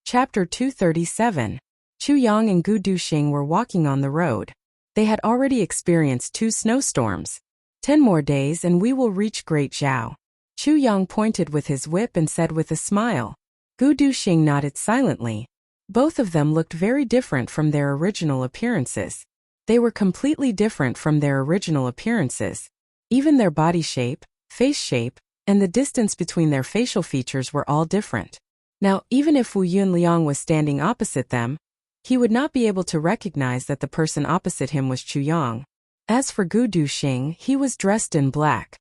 Chapter 237. Chu Yang and Gu Duxing were walking on the road. They had already experienced 2 snowstorms. 10 more days and we will reach Great Zhao. Chu Yang pointed with his whip and said with a smile. Gu Duxing nodded silently. Both of them looked very different from their original appearances. They were completely different from their original appearances. Even their body shape, face shape, and the distance between their facial features were all different. Now, even if Wu Yunliang was standing opposite them, he would not be able to recognize that the person opposite him was Chu Yang. As for Gu Duxing, he was dressed in black.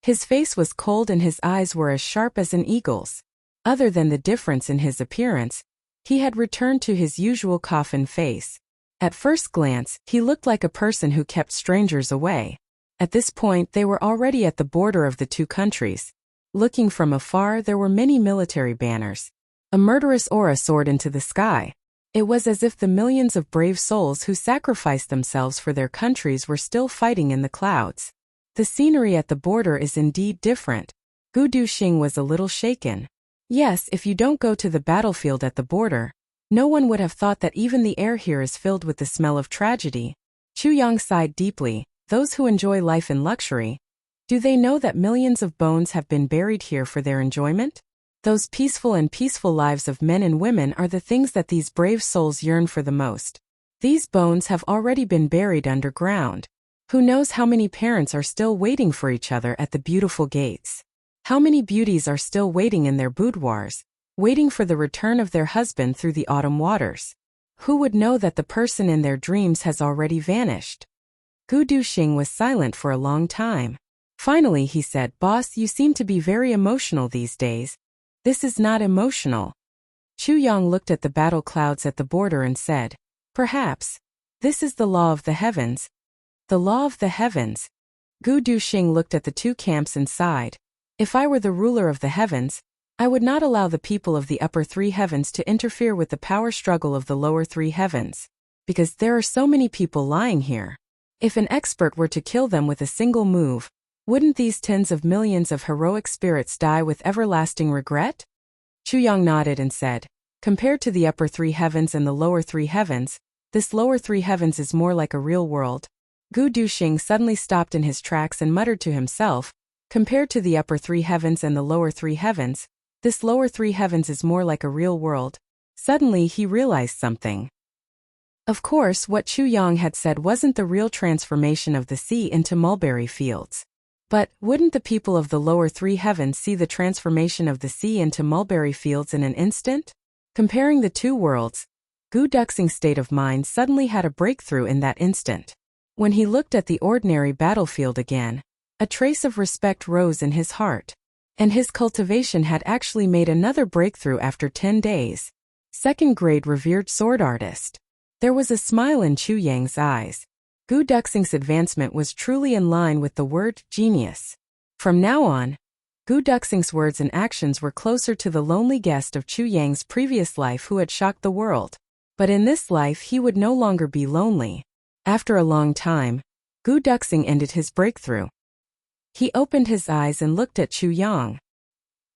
His face was cold and his eyes were as sharp as an eagle's. Other than the difference in his appearance, he had returned to his usual coffin face. At first glance, he looked like a person who kept strangers away. At this point, they were already at the border of the 2 countries. Looking from afar, there were many military banners. A murderous aura soared into the sky. It was as if the millions of brave souls who sacrificed themselves for their countries were still fighting in the clouds. The scenery at the border is indeed different. Gu Duxing was a little shaken. Yes, if you don't go to the battlefield at the border, no one would have thought that even the air here is filled with the smell of tragedy. Chu Yang sighed deeply. Those who enjoy life in luxury, do they know that millions of bones have been buried here for their enjoyment? Those peaceful lives of men and women are the things that these brave souls yearn for the most. These bones have already been buried underground. Who knows how many parents are still waiting for each other at the beautiful gates? How many beauties are still waiting in their boudoirs, waiting for the return of their husband through the autumn waters? Who would know that the person in their dreams has already vanished? Gu Duxing was silent for a long time. Finally he said, "Boss, you seem to be very emotional these days." "This is not emotional." Chu Yang looked at the battle clouds at the border and said, "Perhaps. This is the law of the heavens." "The law of the heavens." Gu Duxing looked at the 2 camps and sighed. "If I were the ruler of the heavens, I would not allow the people of the upper 3 heavens to interfere with the power struggle of the lower 3 heavens. Because there are so many people lying here. If an expert were to kill them with a single move, wouldn't these tens of millions of heroic spirits die with everlasting regret?" Chu Yang nodded and said, "Compared to the upper 3 heavens and the lower 3 heavens, this lower 3 heavens is more like a real world." Gu Duxing suddenly stopped in his tracks and muttered to himself, "Compared to the upper 3 heavens and the lower 3 heavens, this lower 3 heavens is more like a real world." Suddenly he realized something. Of course, what Chu Yang had said wasn't the real transformation of the sea into mulberry fields. But wouldn't the people of the lower 3 heavens see the transformation of the sea into mulberry fields in an instant? Comparing the 2 worlds, Gu Duxing's state of mind suddenly had a breakthrough in that instant. When he looked at the ordinary battlefield again, a trace of respect rose in his heart. And his cultivation had actually made another breakthrough after 10 days. 2nd grade revered sword artist. There was a smile in Chu Yang's eyes. Gu Duxing's advancement was truly in line with the word genius. From now on, Gu Duxing's words and actions were closer to the lonely guest of Chu Yang's previous life who had shocked the world. But in this life he would no longer be lonely. After a long time, Gu Duxing ended his breakthrough. He opened his eyes and looked at Chu Yang.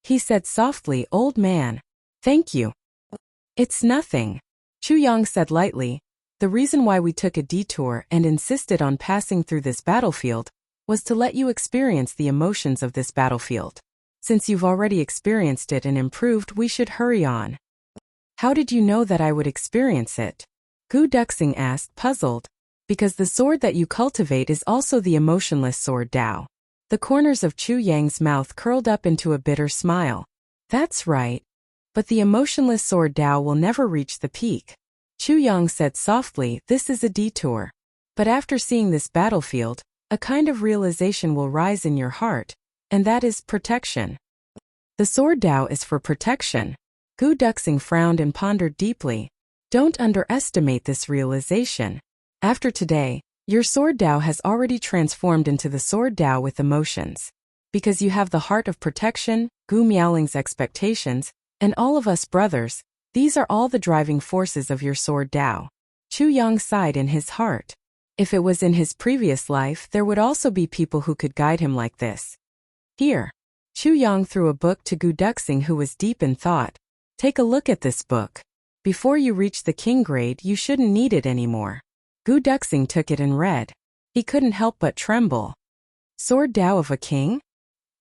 He said softly, "Old man. Thank you." "It's nothing," Chu Yang said lightly. "The reason why we took a detour and insisted on passing through this battlefield was to let you experience the emotions of this battlefield. Since you've already experienced it and improved, we should hurry on." "How did you know that I would experience it?" Gu Duxing asked, puzzled. "Because the sword that you cultivate is also the emotionless sword Dao." The corners of Chu Yang's mouth curled up into a bitter smile. "That's right. But the emotionless sword Dao will never reach the peak." Chu Yang said softly, "This is a detour. But after seeing this battlefield, a kind of realization will rise in your heart, and that is protection." "The sword Dao is for protection." Gu Duxing frowned and pondered deeply. "Don't underestimate this realization. After today, your sword Dao has already transformed into the sword Dao with emotions. Because you have the heart of protection, Gu Miaoling's expectations, and all of us brothers, these are all the driving forces of your sword Dao." Chu Yang sighed in his heart. If it was in his previous life, there would also be people who could guide him like this. "Here." Chu Yang threw a book to Gu Duxing, who was deep in thought. Take a look at this book. Before you reach the king grade, you shouldn't need it anymore. Gu Duxing took it and read. He couldn't help but tremble. Sword Dao of a king?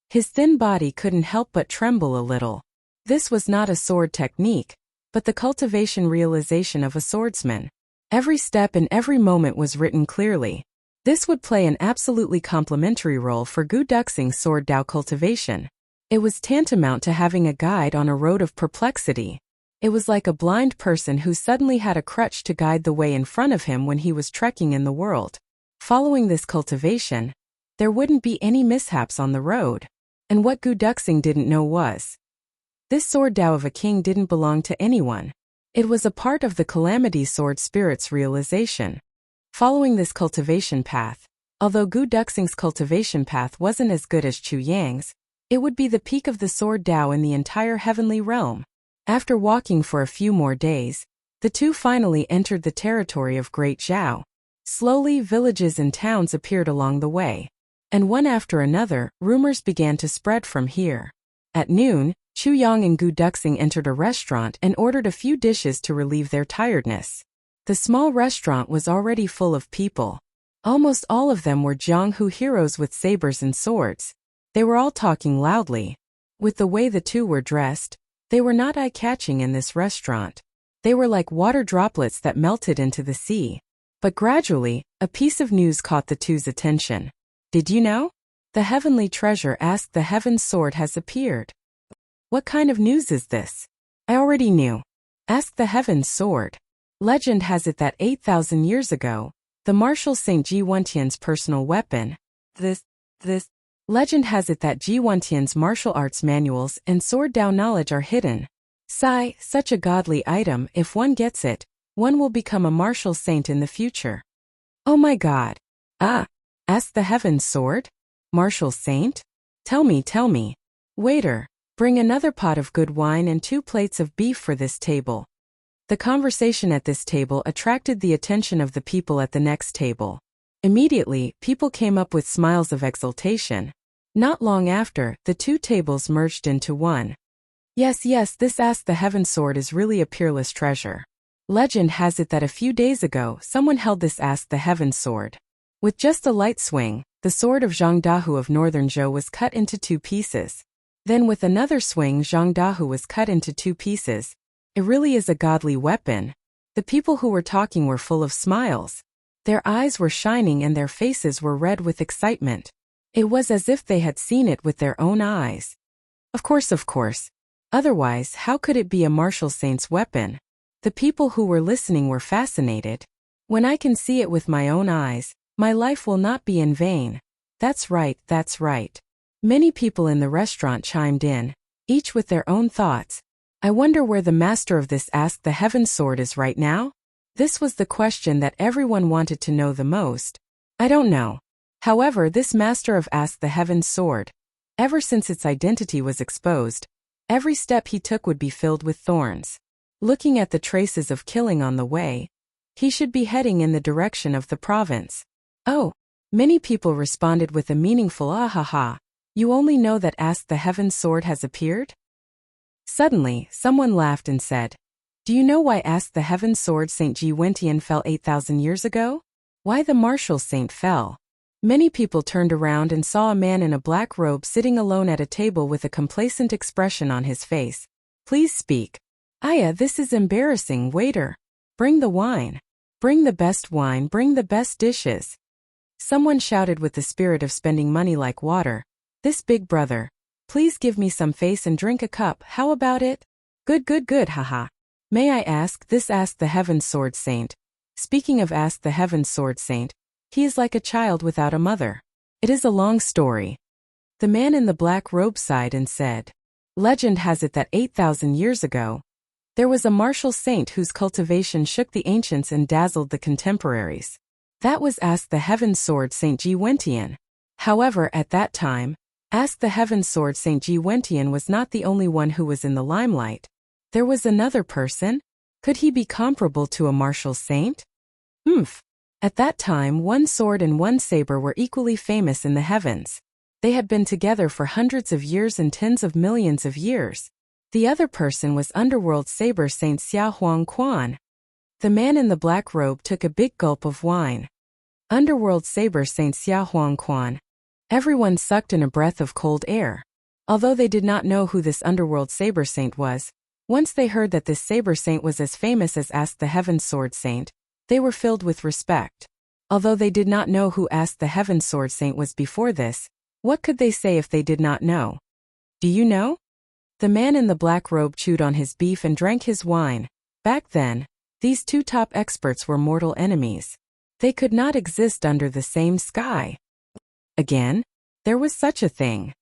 His thin body couldn't help but tremble a little. This was not a sword technique, but the cultivation realization of a swordsman. Every step and every moment was written clearly. This would play an absolutely complementary role for Gu Duxing's sword Dao cultivation. It was tantamount to having a guide on a road of perplexity. It was like a blind person who suddenly had a crutch to guide the way in front of him when he was trekking in the world. Following this cultivation, there wouldn't be any mishaps on the road. And what Gu Duxing didn't know was, this sword Dao of a king didn't belong to anyone. It was a part of the Calamity Sword Spirit's realization. Following this cultivation path, although Gu Duxing's cultivation path wasn't as good as Chu Yang's, it would be the peak of the sword Dao in the entire heavenly realm. After walking for a few more days, the two finally entered the territory of Great Zhao. Slowly, villages and towns appeared along the way. And one after another, rumors began to spread from here. At noon, Chu Yang and Gu Duxing entered a restaurant and ordered a few dishes to relieve their tiredness. The small restaurant was already full of people. Almost all of them were Jianghu heroes with sabers and swords. They were all talking loudly. With the way the two were dressed, they were not eye-catching in this restaurant. They were like water droplets that melted into the sea. But gradually, a piece of news caught the two's attention. Did you know? The heavenly treasure asked the Heaven's Sword has appeared. What kind of news is this? I already knew. Asked the Heaven's Sword. Legend has it that 8,000 years ago, the martial Saint Ji Wentian's personal weapon, Legend has it that Ji Wentian's martial arts manuals and sword Dao knowledge are hidden. Sigh, such a godly item, if one gets it, one will become a martial saint in the future. Oh my god. Asked the Heaven's Sword? Martial saint? Tell me. Waiter, bring another pot of good wine and 2 plates of beef for this table. The conversation at this table attracted the attention of the people at the next table. Immediately, people came up with smiles of exultation. Not long after, the 2 tables merged into one. Yes, this Ask the Heaven's Sword is really a peerless treasure. Legend has it that a few days ago, someone held this Ask the Heaven's Sword. With just a light swing, the sword of Zhang Dahu of northern Zhou was cut into 2 pieces. Then with another swing, Zhang Dahu was cut into 2 pieces. It really is a godly weapon. The people who were talking were full of smiles. Their eyes were shining and their faces were red with excitement. It was as if they had seen it with their own eyes. Of course. Otherwise, how could it be a martial saint's weapon? The people who were listening were fascinated. When I can see it with my own eyes, my life will not be in vain. That's right. Many people in the restaurant chimed in, each with their own thoughts. I wonder where the master of this Ask the Heaven's Sword is right now? This was the question that everyone wanted to know the most. I don't know. However, this master of Ask the Heaven's Sword, ever since its identity was exposed, every step he took would be filled with thorns. Looking at the traces of killing on the way, he should be heading in the direction of the province. Oh, many people responded with a meaningful ah-ha-ha. You only know that Ask the Heaven's Sword has appeared? Suddenly, someone laughed and said, do you know why Ask the Heaven's Sword Saint Ji Wentian fell 8,000 years ago? Why the martial saint fell? Many people turned around and saw a man in a black robe sitting alone at a table with a complacent expression on his face. Please speak. Aya, this is embarrassing. Waiter, bring the wine. Bring the best wine, bring the best dishes. Someone shouted with the spirit of spending money like water. This big brother, please give me some face and drink a cup, how about it? Good, haha. May I ask, this Ask the Heaven's Sword Saint. Speaking of Ask the Heaven's Sword Saint, he is like a child without a mother. It is a long story. The man in the black robe sighed and said, legend has it that 8,000 years ago, there was a martial saint whose cultivation shook the ancients and dazzled the contemporaries. That was Ask the Heaven's Sword Saint Ji Wentian. However, at that time, Ask the Heaven's Sword Saint Ji Wentian was not the only one who was in the limelight. There was another person? Could he be comparable to a martial saint? At that time, 1 sword and 1 saber were equally famous in the heavens. They had been together for hundreds of years and tens of millions of years. The other person was Underworld Saber Saint Xia Huang Quan. The man in the black robe took a big gulp of wine. Underworld Saber Saint Xia Huang Quan. Everyone sucked in a breath of cold air. Although they did not know who this Underworld Saber Saint was, once they heard that this Saber Saint was as famous as Ask the Heaven Sword Saint, they were filled with respect. Although they did not know who Ask the Heaven Sword Saint was before this, what could they say if they did not know? Do you know? The man in the black robe chewed on his beef and drank his wine. Back then, these two top experts were mortal enemies. They could not exist under the same sky. Again, there was such a thing.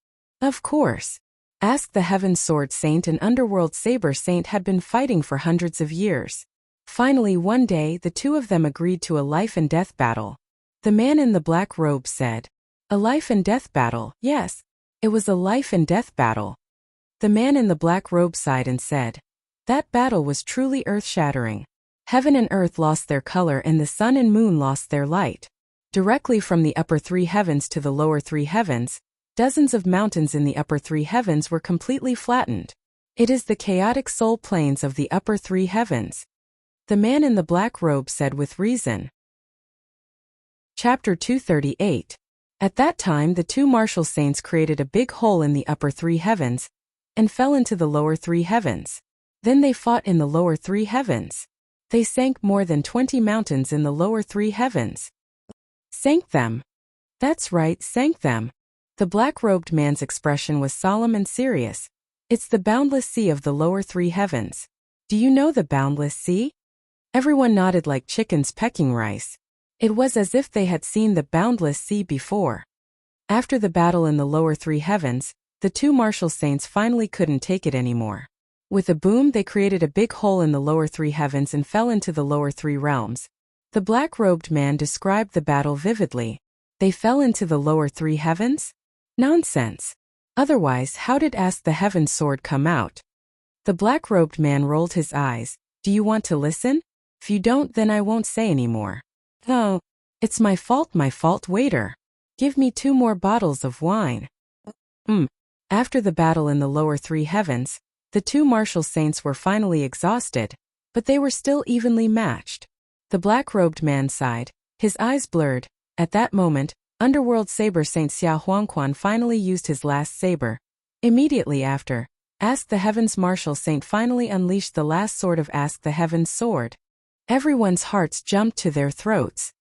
Of course. Ask the Heaven Sword Saint and Underworld Saber Saint had been fighting for hundreds of years. Finally, one day, the two of them agreed to a life and death battle. The man in the black robe said, "A life and death battle, yes. It was a life and death battle." The man in the black robe sighed and said, "That battle was truly earth-shattering. Heaven and earth lost their color and the sun and moon lost their light. Directly from the upper three heavens to the lower three heavens, dozens of mountains in the upper three heavens were completely flattened. It is the chaotic soul planes of the upper three heavens." The man in the black robe said with reason. Chapter 238. At that time the two martial saints created a big hole in the upper three heavens, and fell into the lower three heavens. Then they fought in the lower three heavens. They sank more than 20 mountains in the lower three heavens. Sank them. That's right, sank them. The black-robed man's expression was solemn and serious. It's the boundless sea of the lower three heavens. Do you know the boundless sea? Everyone nodded like chickens pecking rice. It was as if they had seen the boundless sea before. After the battle in the lower three heavens, the two martial saints finally couldn't take it anymore. With a boom, they created a big hole in the lower three heavens and fell into the lower three realms. The black-robed man described the battle vividly. They fell into the lower three heavens? Nonsense. Otherwise, how did Ask the Heaven Sword come out? The black-robed man rolled his eyes. Do you want to listen? If you don't, then I won't say any more. Oh, it's my fault, waiter. Give me 2 more bottles of wine. After the battle in the lower three heavens, the two martial saints were finally exhausted, but they were still evenly matched. The black-robed man sighed, his eyes blurred. At that moment, Underworld Saber Saint Xia Huangquan finally used his last saber. Immediately after, Ask the Heavens Martial Saint finally unleashed the last sword of Ask the Heavens Sword. Everyone's hearts jumped to their throats.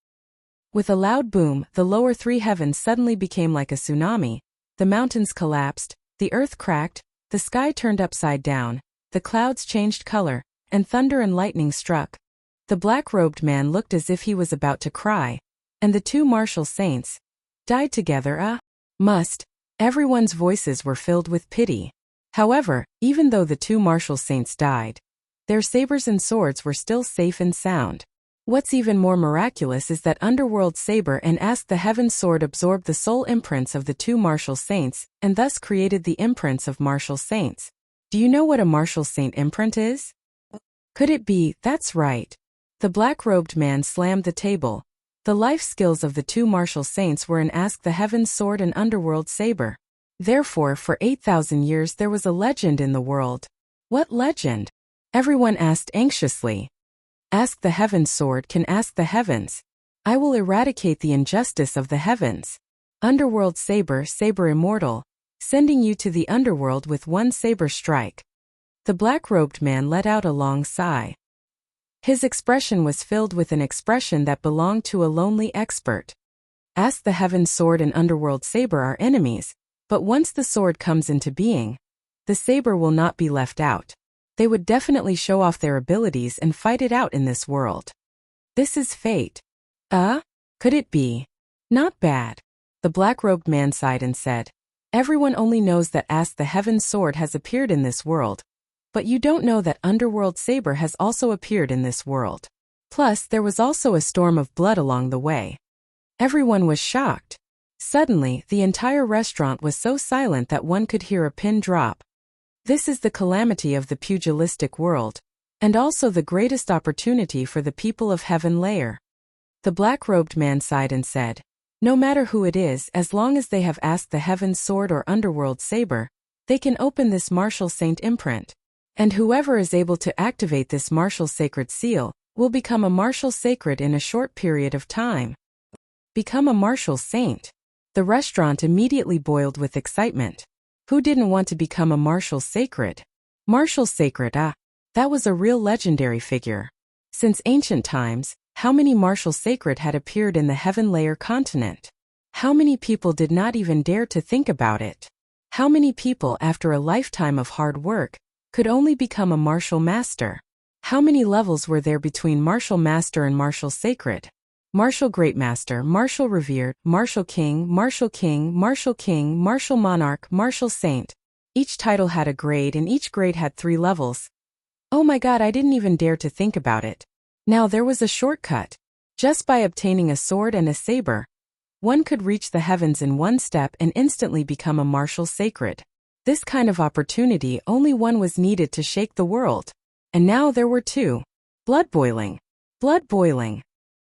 With a loud boom, the lower three heavens suddenly became like a tsunami. The mountains collapsed, the earth cracked, the sky turned upside down, the clouds changed color, and thunder and lightning struck. The black-robed man looked as if he was about to cry, and the two martial saints died together. Everyone's voices were filled with pity. However, even though the two martial saints died, their sabers and swords were still safe and sound. What's even more miraculous is that Underworld Saber and Ask the Heaven Sword absorbed the soul imprints of the two martial saints, and thus created the imprints of martial saints. Do you know what a martial saint imprint is? Could it be? That's right. The black-robed man slammed the table. The life skills of the two martial saints were in Ask the Heaven Sword and Underworld Saber. Therefore, for 8,000 years there was a legend in the world. What legend? Everyone asked anxiously. Ask the Heaven Sword can ask the heavens. I will eradicate the injustice of the heavens. Underworld Saber, Saber Immortal, sending you to the underworld with one saber strike. The black-robed man let out a long sigh. His expression was filled with an expression that belonged to a lonely expert. Ask the Heaven Sword and Underworld Saber are enemies, but once the sword comes into being, the saber will not be left out. They would definitely show off their abilities and fight it out in this world. This is fate. Could it be? Not bad. The black-robed man sighed and said, everyone only knows that Ask the Heaven Sword has appeared in this world, but you don't know that Underworld Saber has also appeared in this world. Plus, there was also a storm of blood along the way. Everyone was shocked. Suddenly, the entire restaurant was so silent that one could hear a pin drop. This is the calamity of the pugilistic world, and also the greatest opportunity for the people of Heaven Layer. The black-robed man sighed and said, no matter who it is, as long as they have asked the Heaven Sword or Underworld Saber, they can open this martial saint imprint. And whoever is able to activate this martial sacred seal will become a martial sacred in a short period of time. Become a martial saint. The restaurant immediately boiled with excitement. Who didn't want to become a martial sacred? Martial sacred, that was a real legendary figure. Since ancient times, how many martial sacred had appeared in the heaven layer continent? How many people did not even dare to think about it? How many people, after a lifetime of hard work, could only become a martial master? How many levels were there between martial master and martial sacred? Martial great master, martial revered, martial king, martial king, martial king, martial monarch, martial saint. Each title had a grade and each grade had 3 levels. Oh my god, I didn't even dare to think about it. Now there was a shortcut. Just by obtaining a sword and a saber, one could reach the heavens in one step and instantly become a martial sacred. This kind of opportunity only one was needed to shake the world. And now there were 2. Blood boiling. Blood boiling.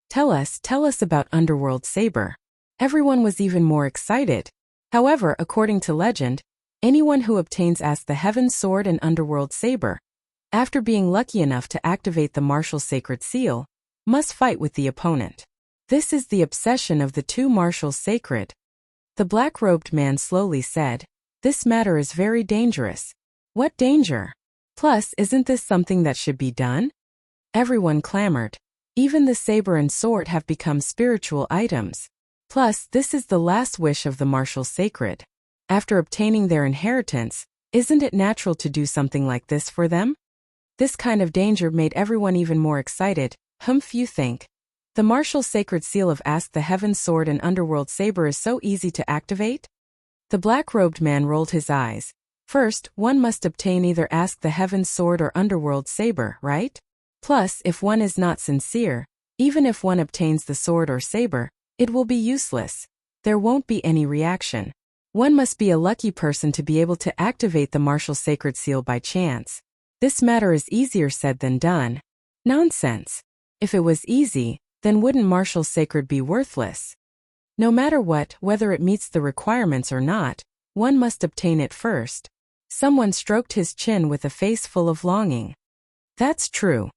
Tell us about Underworld Saber. Everyone was even more excited. However, according to legend, anyone who obtains the Heaven Sword and Underworld Saber, after being lucky enough to activate the martial sacred seal, must fight with the opponent. This is the obsession of the 2 martial sacred. The black-robed man slowly said, "This matter is very dangerous." What danger? Plus, isn't this something that should be done? Everyone clamored. Even the saber and sword have become spiritual items. Plus, this is the last wish of the martial sacred. After obtaining their inheritance, isn't it natural to do something like this for them? This kind of danger made everyone even more excited. You think? The martial sacred seal of the Heaven Sword and Underworld Saber is so easy to activate? The black-robed man rolled his eyes. First, one must obtain either the Heaven Sword or Underworld Saber, right? Plus, if one is not sincere, even if one obtains the sword or saber, it will be useless. There won't be any reaction. One must be a lucky person to be able to activate the martial sacred seal by chance. This matter is easier said than done. Nonsense. If it was easy, then wouldn't martial sacred be worthless? No matter what, whether it meets the requirements or not, one must obtain it first. Someone stroked his chin with a face full of longing. That's true.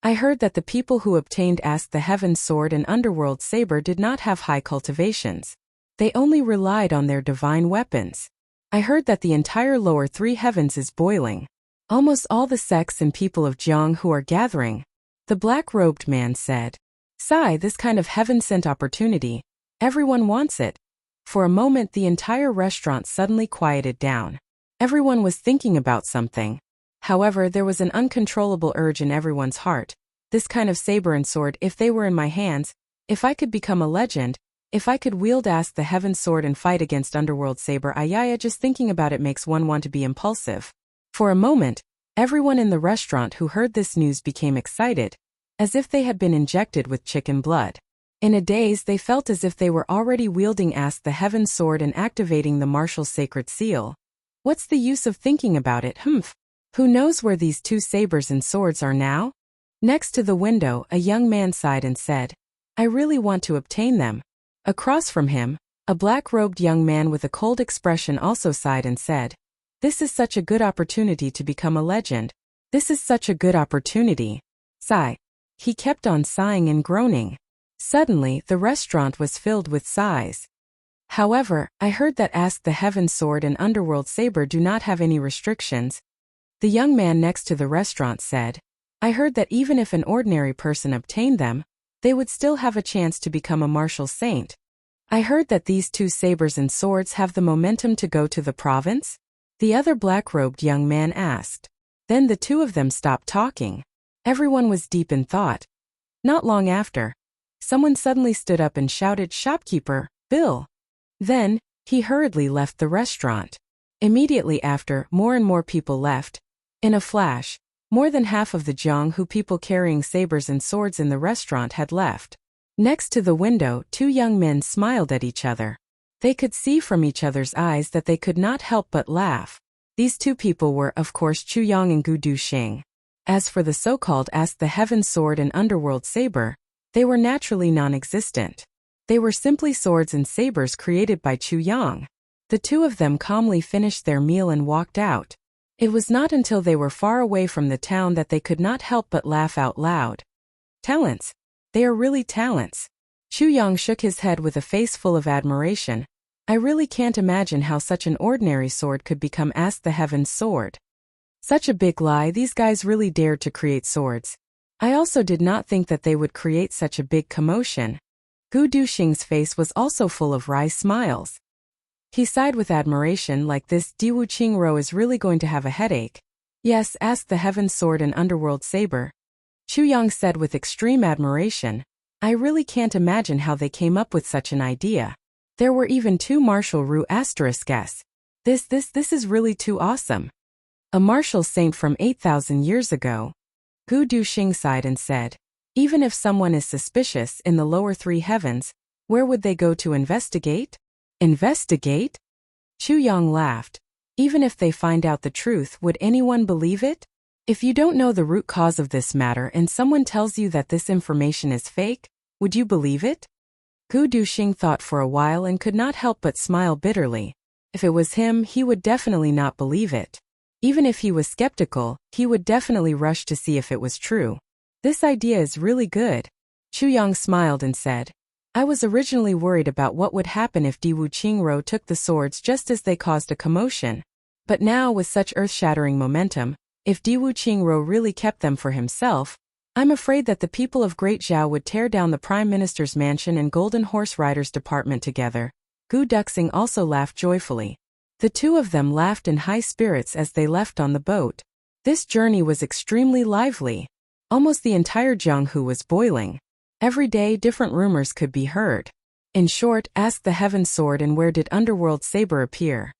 I heard that the people who obtained the Heaven Sword and Underworld Saber did not have high cultivations. They only relied on their divine weapons. I heard that the entire lower 3 heavens is boiling. Almost all the sects and people of Jiang who are gathering. The black-robed man said. Sigh, this kind of heaven-sent opportunity. Everyone wants it. For a moment the entire restaurant suddenly quieted down. Everyone was thinking about something. However, there was an uncontrollable urge in everyone's heart. This kind of saber and sword, if they were in my hands, if I could become a legend, if I could wield the Heaven Sword and fight against Underworld Saber, just thinking about it makes one want to be impulsive. For a moment, everyone in the restaurant who heard this news became excited, as if they had been injected with chicken blood. In a daze they felt as if they were already wielding the Heaven Sword and activating the martial sacred seal. What's the use of thinking about it? Who knows where these 2 sabers and swords are now? Next to the window, a young man sighed and said, I really want to obtain them. Across from him, a black-robed young man with a cold expression also sighed and said, This is such a good opportunity to become a legend. This is such a good opportunity. Sigh. He kept on sighing and groaning. Suddenly, the restaurant was filled with sighs. However, I heard that the Heaven Sword and Underworld Saber do not have any restrictions. The young man next to the restaurant said, I heard that even if an ordinary person obtained them, they would still have a chance to become a martial saint. I heard that these 2 sabers and swords have the momentum to go to the province? The other black-robed young man asked. Then the 2 of them stopped talking. Everyone was deep in thought. Not long after, someone suddenly stood up and shouted, Shopkeeper, bill. Then, he hurriedly left the restaurant. Immediately after, more and more people left. In a flash, more than half of the Jianghu people carrying sabers and swords in the restaurant had left. Next to the window, 2 young men smiled at each other. They could see from each other's eyes that they could not help but laugh. These 2 people were, of course, Chu Yang and Gu Duxing. As for the so-called the Heaven Sword and Underworld Saber, they were naturally non-existent. They were simply swords and sabers created by Chu Yang. The 2 of them calmly finished their meal and walked out. It was not until they were far away from the town that they could not help but laugh out loud. Talents. They are really talents. Chu Yang shook his head with a face full of admiration. I really can't imagine how such an ordinary sword could become Ask the Heaven's sword. Such a big lie, these guys really dared to create swords. I also did not think that they would create such a big commotion. Gu Duxing's face was also full of wry smiles. He sighed with admiration. Like this, Diwu Qingro is really going to have a headache. Yes, Ask the Heaven's sword and underworld saber. Chu Yang said with extreme admiration. I really can't imagine how they came up with such an idea. There were even 2 martial Ru *s. This is really too awesome. A martial saint from 8,000 years ago. Gu Duxing sighed and said, even if someone is suspicious in the lower 3 heavens, where would they go to investigate? Investigate? Chu Yang laughed. Even if they find out the truth, would anyone believe it? If you don't know the root cause of this matter and someone tells you that this information is fake, would you believe it? Gu Duxing thought for a while and could not help but smile bitterly. If it was him, he would definitely not believe it. Even if he was skeptical, he would definitely rush to see if it was true. This idea is really good. Chu Yang smiled and said, I was originally worried about what would happen if Diwu Qingro took the swords just as they caused a commotion. But now, with such earth-shattering momentum, if Diwu Qingro really kept them for himself, I'm afraid that the people of Great Zhao would tear down the Prime Minister's mansion and Golden Horse Rider's department together. Gu Duxing also laughed joyfully. The 2 of them laughed in high spirits as they left on the boat. This journey was extremely lively. Almost the entire Jianghu was boiling. Every day different rumors could be heard. In short, Ask the Heaven's sword and where did Underworld Saber appear?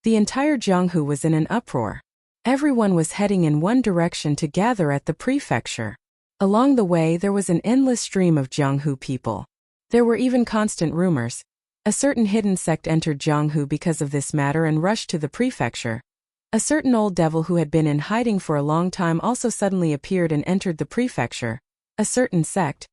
The entire Jianghu was in an uproar. Everyone was heading in one direction to gather at the prefecture. Along the way there was an endless stream of Jianghu people. There were even constant rumors. A certain hidden sect entered Jianghu because of this matter and rushed to the prefecture. A certain old devil who had been in hiding for a long time also suddenly appeared and entered the prefecture. A certain sect,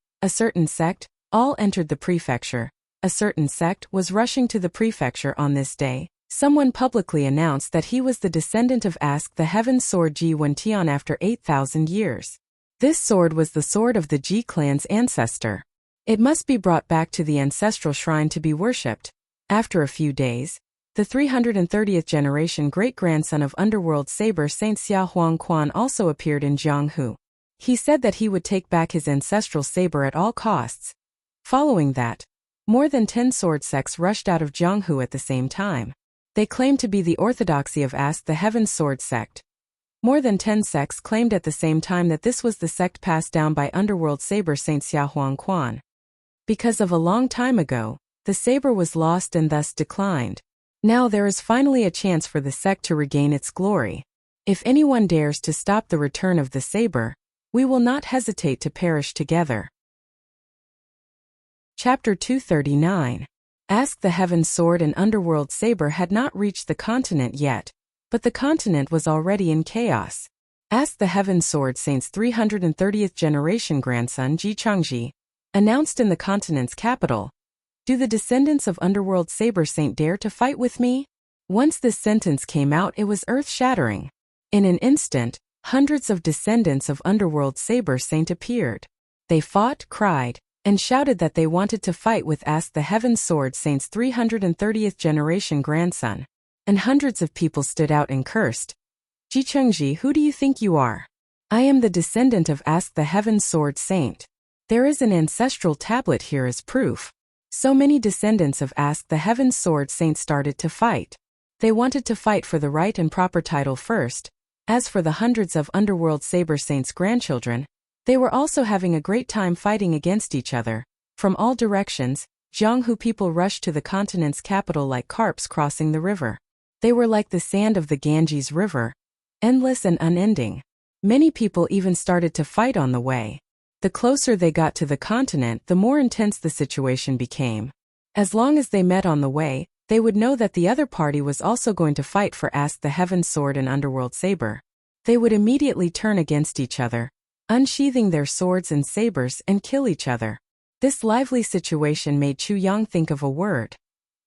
all entered the prefecture. A certain sect was rushing to the prefecture on this day. Someone publicly announced that he was the descendant of Ask the Heaven's sword Ji Wentian after 8,000 years. This sword was the sword of the Ji clan's ancestor. It must be brought back to the ancestral shrine to be worshipped. After a few days, the 330th generation great-grandson of Underworld Saber Saint Xia Huangquan also appeared in Jianghu. He said that he would take back his ancestral saber at all costs. Following that, more than 10 sword sects rushed out of Jianghu at the same time. They claimed to be the orthodoxy of Ask the Heaven's sword sect. More than 10 sects claimed at the same time that this was the sect passed down by Underworld Saber Saint Xia Huangquan. Because of a long time ago, the saber was lost and thus declined. Now there is finally a chance for the sect to regain its glory. If anyone dares to stop the return of the saber, we will not hesitate to perish together. Chapter 239. Ask the Heaven's sword and Underworld saber had not reached the continent yet, but the continent was already in chaos. Ask the Heaven's sword Saint's 330th generation grandson Ji Changji announced in the continent's capital, do the descendants of Underworld Saber Saint dare to fight with me? Once this sentence came out, it was earth-shattering. In an instant, hundreds of descendants of Underworld Saber Saint appeared. They fought, cried, and shouted that they wanted to fight with Ask the Heaven's sword Saint's 330th generation grandson. And hundreds of people stood out and cursed. Ji Chengji, who do you think you are? I am the descendant of Ask the Heaven's sword Saint. There is an ancestral tablet here as proof. So many descendants of Ask the Heaven's sword Saint started to fight. They wanted to fight for the right and proper title first. As for the hundreds of Underworld Saber Saints' grandchildren, they were also having a great time fighting against each other. From all directions, Jianghu people rushed to the continent's capital like carps crossing the river. They were like the sand of the Ganges River, endless and unending. Many people even started to fight on the way. The closer they got to the continent, the more intense the situation became. As long as they met on the way, they would know that the other party was also going to fight for Ask the Heaven's sword and Underworld saber. They would immediately turn against each other, unsheathing their swords and sabers and kill each other. This lively situation made Chu Yang think of a word.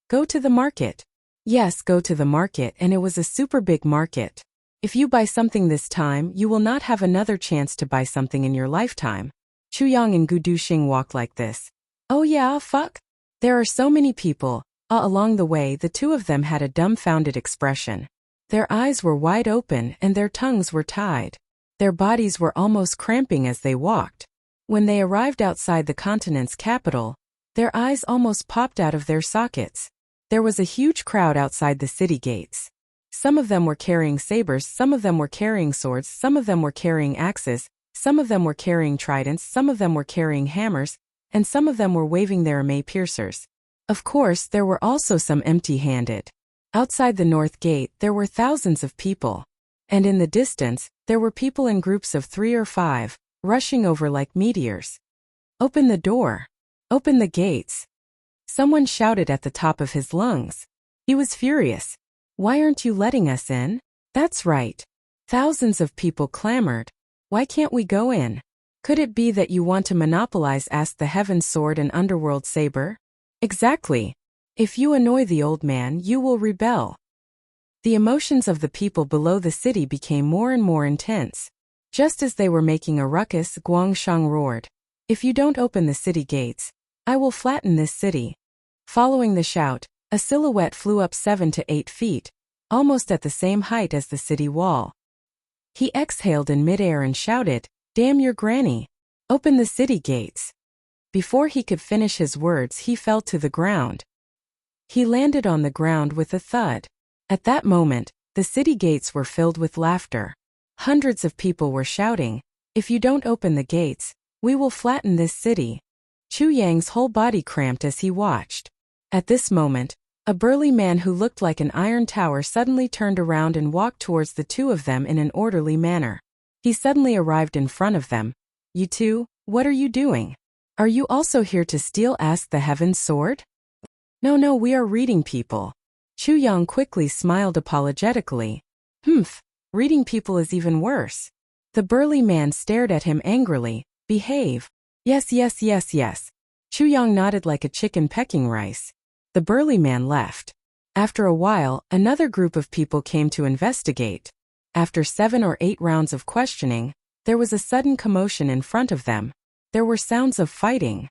Go to the market. Yes, go to the market, and it was a super big market. If you buy something this time, you will not have another chance to buy something in your lifetime. Chu Yang and Gu Duxing walked like this. Oh yeah, fuck? There are so many people. Along the way, the two of them had a dumbfounded expression. Their eyes were wide open and their tongues were tied. Their bodies were almost cramping as they walked. When they arrived outside the continent's capital, their eyes almost popped out of their sockets. There was a huge crowd outside the city gates. Some of them were carrying sabers, some of them were carrying swords, some of them were carrying axes, some of them were carrying tridents, some of them were carrying hammers, and some of them were waving their email piercers. Of course, there were also some empty-handed. Outside the north gate, there were thousands of people. And in the distance, there were people in groups of 3 or 5, rushing over like meteors. Open the door. Open the gates. Someone shouted at the top of his lungs. He was furious. Why aren't you letting us in? That's right. Thousands of people clamored. Why can't we go in? Could it be that you want to monopolize? Asked the Heaven Sword and Underworld Saber. Exactly. If you annoy the old man, you will rebel. The emotions of the people below the city became more and more intense. Just as they were making a ruckus, Guangshang roared. If you don't open the city gates, I will flatten this city. Following the shout, a silhouette flew up 7 to 8 feet, almost at the same height as the city wall. He exhaled in midair and shouted, Damn your granny! Open the city gates! Before he could finish his words, he fell to the ground. He landed on the ground with a thud. At that moment, the city gates were filled with laughter. Hundreds of people were shouting, If you don't open the gates, we will flatten this city. Chu Yang's whole body cramped as he watched. At this moment, a burly man who looked like an iron tower suddenly turned around and walked towards the two of them in an orderly manner. He suddenly arrived in front of them. You two, what are you doing? Are you also here to steal? Asked the Heaven Sword. No, we are reading people. Chu Yang quickly smiled apologetically. Reading people is even worse. The burly man stared at him angrily. Behave. Yes. Chu Yang nodded like a chicken pecking rice. The burly man left. After a while, another group of people came to investigate. After 7 or 8 rounds of questioning, there was a sudden commotion in front of them. There were sounds of fighting.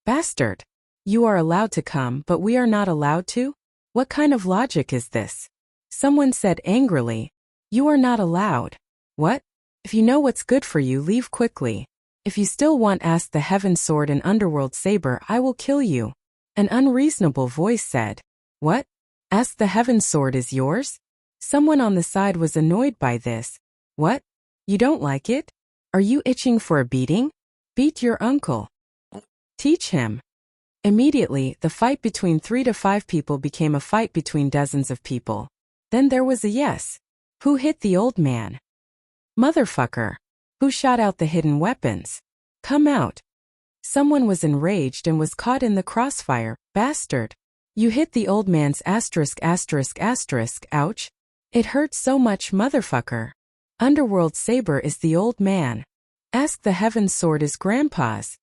Bastard! You are allowed to come, but we are not allowed to? What kind of logic is this? Someone said angrily. You are not allowed. What? If you know what's good for you, leave quickly. If you still want, ask the Heaven Sword and Underworld Saber, I will kill you. An unreasonable voice said. What? Ask the Heaven Sword is yours? Someone on the side was annoyed by this. What? You don't like it? Are you itching for a beating? Beat your uncle. Teach him. Immediately, the fight between 3 to 5 people became a fight between dozens of people. Then there was a yes. Who hit the old man? Motherfucker. Who shot out the hidden weapons? Come out. Someone was enraged and was caught in the crossfire. Bastard. You hit the old man's asterisk. Ouch. It hurts so much, motherfucker. Underworld Saber is the old man. Ask the Heaven Sword is grandpa's.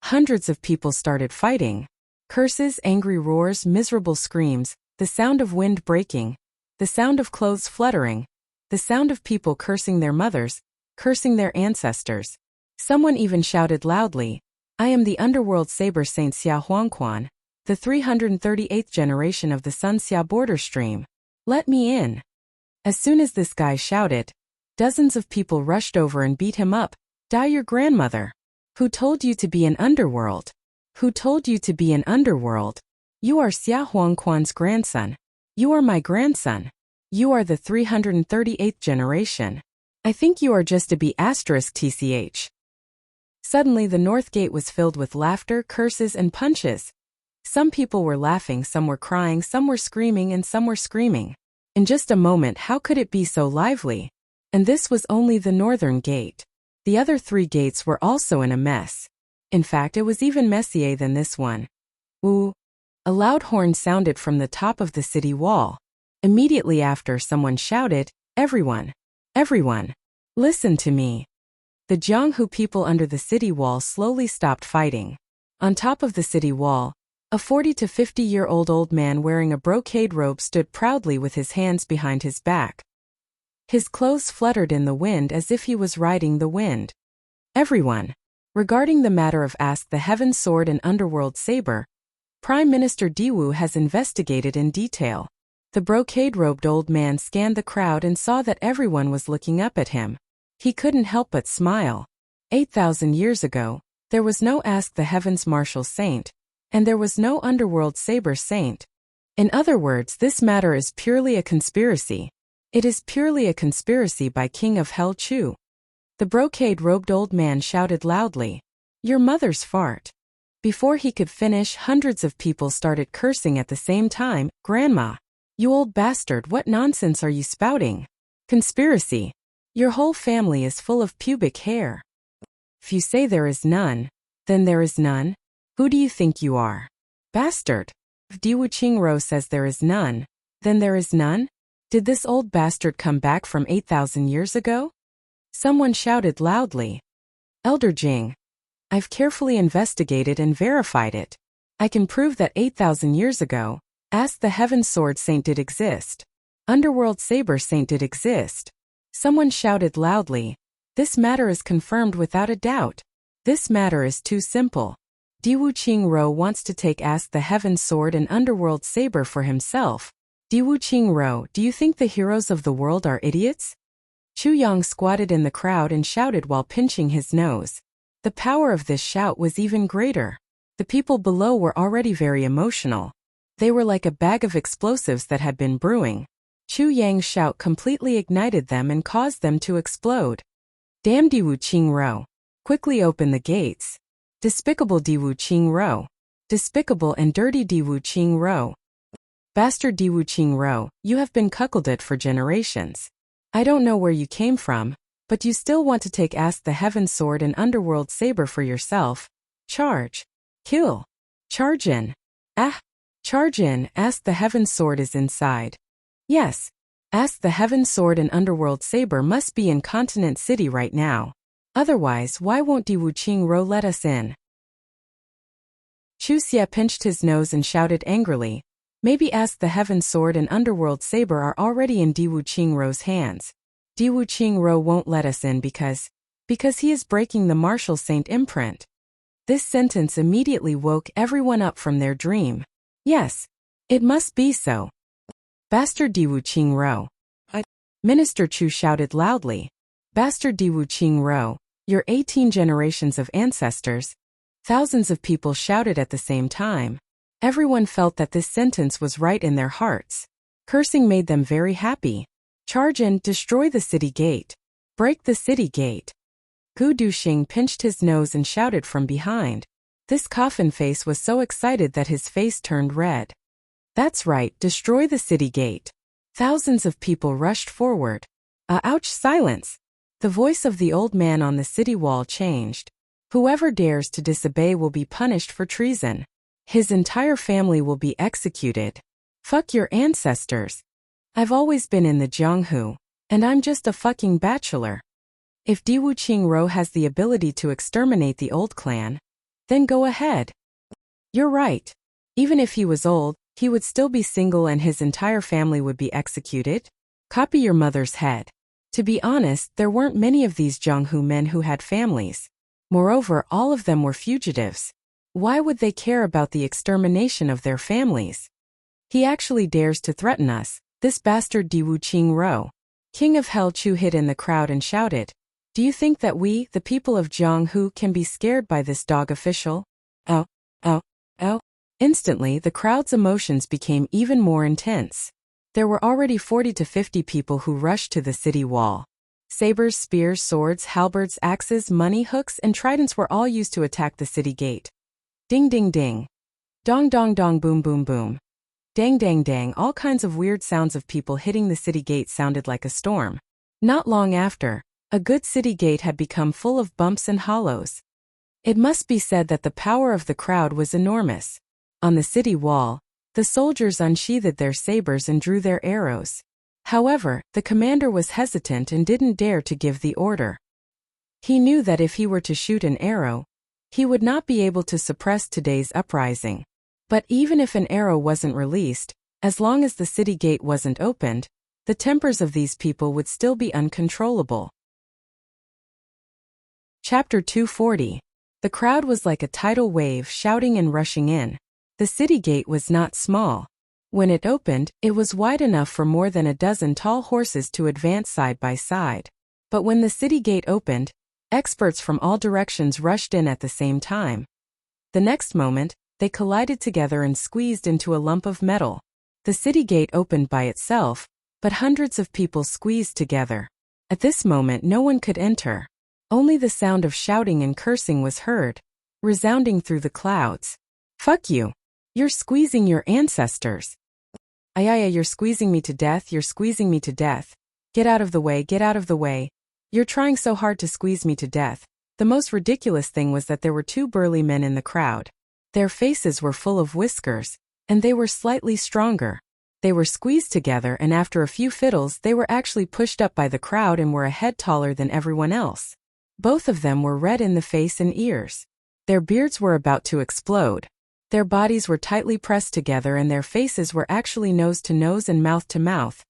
Hundreds of people started fighting. Curses, angry roars, miserable screams, the sound of wind breaking, the sound of clothes fluttering, the sound of people cursing their mothers, cursing their ancestors. Someone even shouted loudly, I am the Underworld Saber Saint Xia Huangquan, the 338th generation of the Sun Xia border stream. Let me in. As soon as this guy shouted, dozens of people rushed over and beat him up. Die your grandmother. Who told you to be an underworld? Who told you to be an underworld? You are Xia Huangquan's grandson. You are my grandson. You are the 338th generation. I think you are just a B*****. Suddenly the north gate was filled with laughter, curses, and punches. Some people were laughing, some were crying, some were screaming, and some were screaming. In just a moment, how could it be so lively? And this was only the northern gate. The other 3 gates were also in a mess. In fact, it was even messier than this one. Woo! A loud horn sounded from the top of the city wall. Immediately after, someone shouted, Everyone! Everyone! Listen to me! The Jianghu people under the city wall slowly stopped fighting. On top of the city wall, a 40 to 50-year-old old man wearing a brocade robe stood proudly with his hands behind his back. His clothes fluttered in the wind as if he was riding the wind. Everyone. Regarding the matter of Ask the Heaven Sword and Underworld Saber, Prime Minister Diwu has investigated in detail. The brocade-robed old man scanned the crowd and saw that everyone was looking up at him. He couldn't help but smile. 8,000 years ago, there was no Ask the Heavens Martial Saint, and there was no Underworld Saber Saint. In other words, this matter is purely a conspiracy. It is purely a conspiracy by King of Hell Chu. The brocade-robed old man shouted loudly, "Your mother's fart." Before he could finish, hundreds of people started cursing at the same time. "Grandma! You old bastard, what nonsense are you spouting? Conspiracy! Your whole family is full of pubic hair. If you say there is none, then there is none. Who do you think you are? Bastard! If Diwu Qingro says there is none, then there is none? Did this old bastard come back from 8,000 years ago?" Someone shouted loudly. "Elder Jing, I've carefully investigated and verified it. I can prove that 8,000 years ago, Ask the Heaven Sword Saint did exist. Underworld Saber Saint did exist." Someone shouted loudly. "This matter is confirmed without a doubt. This matter is too simple. Diwu Qingro wants to take Ask the Heaven Sword and Underworld Saber for himself. Diwu Qingro, do you think the heroes of the world are idiots?" Chu Yang squatted in the crowd and shouted while pinching his nose. The power of this shout was even greater. The people below were already very emotional. They were like a bag of explosives that had been brewing. Chu Yang's shout completely ignited them and caused them to explode. "Damn Diwu Qingro! Quickly open the gates! Despicable Diwu Qingro! Despicable and dirty Diwu Qingro! Bastard Diwu Qingro, you have been cuckolded for generations. I don't know where you came from, but you still want to take Ask the Heaven Sword and Underworld Saber for yourself. Charge! Kill! Charge in! Ah! Charge in! Ask the Heaven Sword is inside. Yes! Ask the Heaven Sword and Underworld Saber must be in Continent City right now. Otherwise, why won't Diwu Qingro let us in?" Chu Xie pinched his nose and shouted angrily, "Maybe Ask the Heaven Sword and Underworld Saber are already in Diwu Qingro's hands. Diwu Qingro won't let us in because he is breaking the Martial Saint imprint." This sentence immediately woke everyone up from their dream. Yes, it must be so. "Bastard Diwu Qingro!" Minister Chu shouted loudly. "Bastard Diwu Qingro, your 18 generations of ancestors." Thousands of people shouted at the same time. Everyone felt that this sentence was right in their hearts. Cursing made them very happy. "Charge in, destroy the city gate. Break the city gate." Gu Duxing pinched his nose and shouted from behind. This coffin face was so excited that his face turned red. "That's right, destroy the city gate." Thousands of people rushed forward. Ouch! Silence! The voice of the old man on the city wall changed. "Whoever dares to disobey will be punished for treason. His entire family will be executed. Fuck your ancestors. I've always been in the Jianghu, and I'm just a fucking bachelor. If Diwu Qingro has the ability to exterminate the old clan, then go ahead. You're right. Even if he was old, he would still be single and his entire family would be executed. Copy your mother's head." To be honest, there weren't many of these Jianghu men who had families. Moreover, all of them were fugitives. Why would they care about the extermination of their families? "He actually dares to threaten us, this bastard Diwu Qingro." King of Hell Chu hid in the crowd and shouted, "Do you think that we, the people of Jianghu, can be scared by this dog official?" Oh, oh, oh. Instantly, the crowd's emotions became even more intense. There were already 40 to 50 people who rushed to the city wall. Sabers, spears, swords, halberds, axes, money hooks, and tridents were all used to attack the city gate. Ding ding ding. Dong dong dong boom boom boom. Dang dang dang, all kinds of weird sounds of people hitting the city gate sounded like a storm. Not long after, a good city gate had become full of bumps and hollows. It must be said that the power of the crowd was enormous. On the city wall, the soldiers unsheathed their sabers and drew their arrows. However, the commander was hesitant and didn't dare to give the order. He knew that if he were to shoot an arrow, he would not be able to suppress today's uprising. But even if an arrow wasn't released, as long as the city gate wasn't opened, the tempers of these people would still be uncontrollable. Chapter 240. The crowd was like a tidal wave shouting and rushing in. The city gate was not small. When it opened, it was wide enough for more than a dozen tall horses to advance side by side. But when the city gate opened, experts from all directions rushed in at the same time. The next moment, they collided together and squeezed into a lump of metal. The city gate opened by itself, but hundreds of people squeezed together. At this moment no one could enter. Only the sound of shouting and cursing was heard, resounding through the clouds. "Fuck you! You're squeezing your ancestors! Ayaya, you're squeezing me to death, you're squeezing me to death! Get out of the way, get out of the way! You're trying so hard to squeeze me to death." The most ridiculous thing was that there were two burly men in the crowd. Their faces were full of whiskers, and they were slightly stronger. They were squeezed together, and after a few fiddles they were actually pushed up by the crowd and were a head taller than everyone else. Both of them were red in the face and ears. Their beards were about to explode. Their bodies were tightly pressed together and their faces were actually nose to nose and mouth to mouth.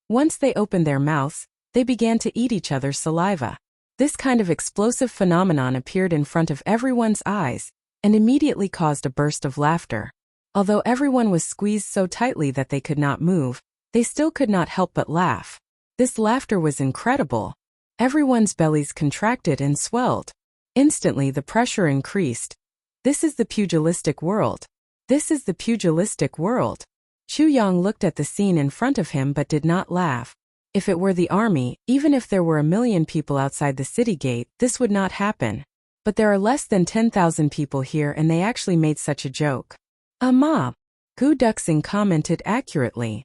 Once they opened their mouths, they began to eat each other's saliva. This kind of explosive phenomenon appeared in front of everyone's eyes, and immediately caused a burst of laughter. Although everyone was squeezed so tightly that they could not move, they still could not help but laugh. This laughter was incredible. Everyone's bellies contracted and swelled. Instantly the pressure increased. This is the pugilistic world. This is the pugilistic world. Chu Yang looked at the scene in front of him but did not laugh. If it were the army, even if there were 1,000,000 people outside the city gate, this would not happen. But there are less than 10,000 people here and they actually made such a joke. A mob. Gu Duxing commented accurately.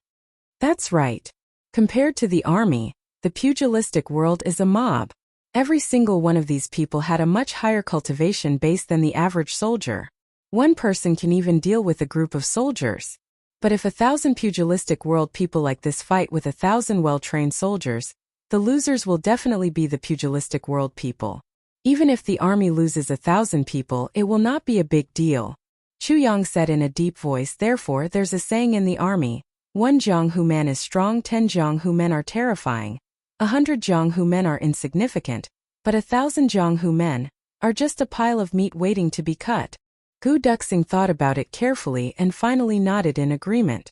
That's right. Compared to the army, the pugilistic world is a mob. Every single one of these people had a much higher cultivation base than the average soldier. One person can even deal with a group of soldiers. But if 1,000 pugilistic world people like this fight with 1,000 well-trained soldiers, the losers will definitely be the pugilistic world people. Even if the army loses 1,000 people, it will not be a big deal. Chu Yang said in a deep voice, therefore there's a saying in the army, 1 Jianghu man is strong, 10 Jianghu men are terrifying. 100 Jianghu men are insignificant, but 1,000 Jianghu men are just a pile of meat waiting to be cut. Gu Duxing thought about it carefully and finally nodded in agreement.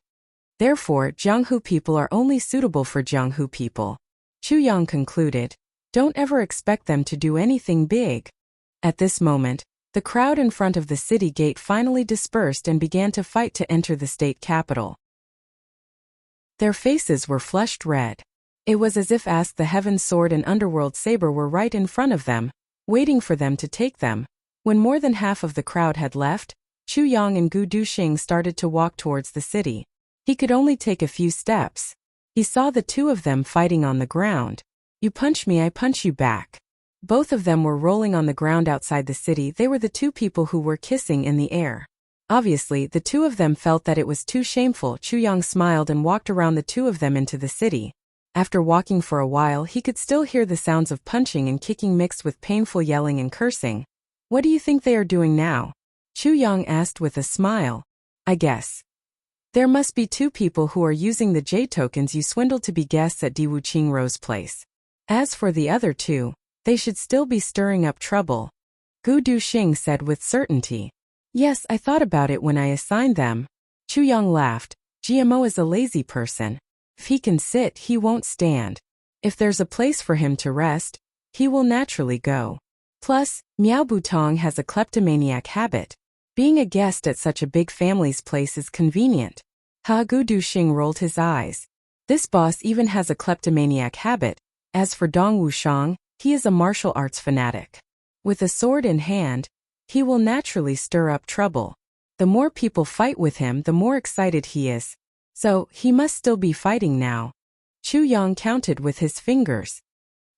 Therefore, Jianghu people are only suitable for Jianghu people. Chu Yang concluded, don't ever expect them to do anything big. At this moment, the crowd in front of the city gate finally dispersed and began to fight to enter the state capital. Their faces were flushed red. It was as if Ask the Heaven sword and Underworld saber were right in front of them, waiting for them to take them. When more than half of the crowd had left, Chu Yang and Gu Duxing started to walk towards the city. He could only take a few steps. He saw the two of them fighting on the ground. You punch me, I punch you back. Both of them were rolling on the ground outside the city. They were the two people who were kissing in the air. Obviously, the two of them felt that it was too shameful. Chu Yang smiled and walked around the two of them into the city. After walking for a while, he could still hear the sounds of punching and kicking mixed with painful yelling and cursing. What do you think they are doing now? Chu Yang asked with a smile. I guess. There must be two people who are using the J tokens you swindled to be guests at Di Wuqing Rose Place. As for the other two, they should still be stirring up trouble. Gu Duxing said with certainty. Yes, I thought about it when I assigned them. Chu Yang laughed. GMO is a lazy person. If he can sit, he won't stand. If there's a place for him to rest, he will naturally go. Plus, Miao Butong has a kleptomaniac habit. Being a guest at such a big family's place is convenient. Gu Duxing rolled his eyes. This boss even has a kleptomaniac habit. As for Dong Wushang, he is a martial arts fanatic. With a sword in hand, he will naturally stir up trouble. The more people fight with him, the more excited he is. So, he must still be fighting now. Chu Yang counted with his fingers.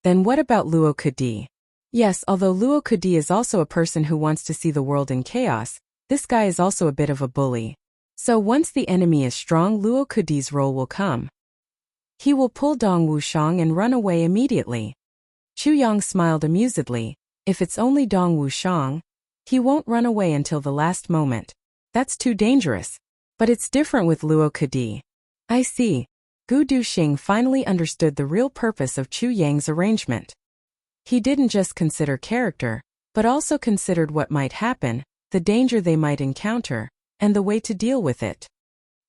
Then what about Luo Kedi? Yes, although Luo Kedi is also a person who wants to see the world in chaos, this guy is also a bit of a bully. So once the enemy is strong, Luo Kedi's role will come. He will pull Dong Wushang and run away immediately. Chu Yang smiled amusedly. If it's only Dong Wushang, he won't run away until the last moment. That's too dangerous. But it's different with Luo Kedi. I see. Gu Duxing finally understood the real purpose of Chu Yang's arrangement. He didn't just consider character, but also considered what might happen, the danger they might encounter, and the way to deal with it.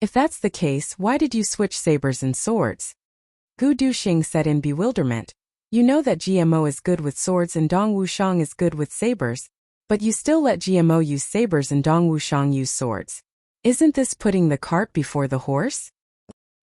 If that's the case, why did you switch sabers and swords? Gu Duxing said in bewilderment. You know that GMO is good with swords and Dong Wushang is good with sabers, but you still let GMO use sabers and Dong Wushang use swords. Isn't this putting the cart before the horse?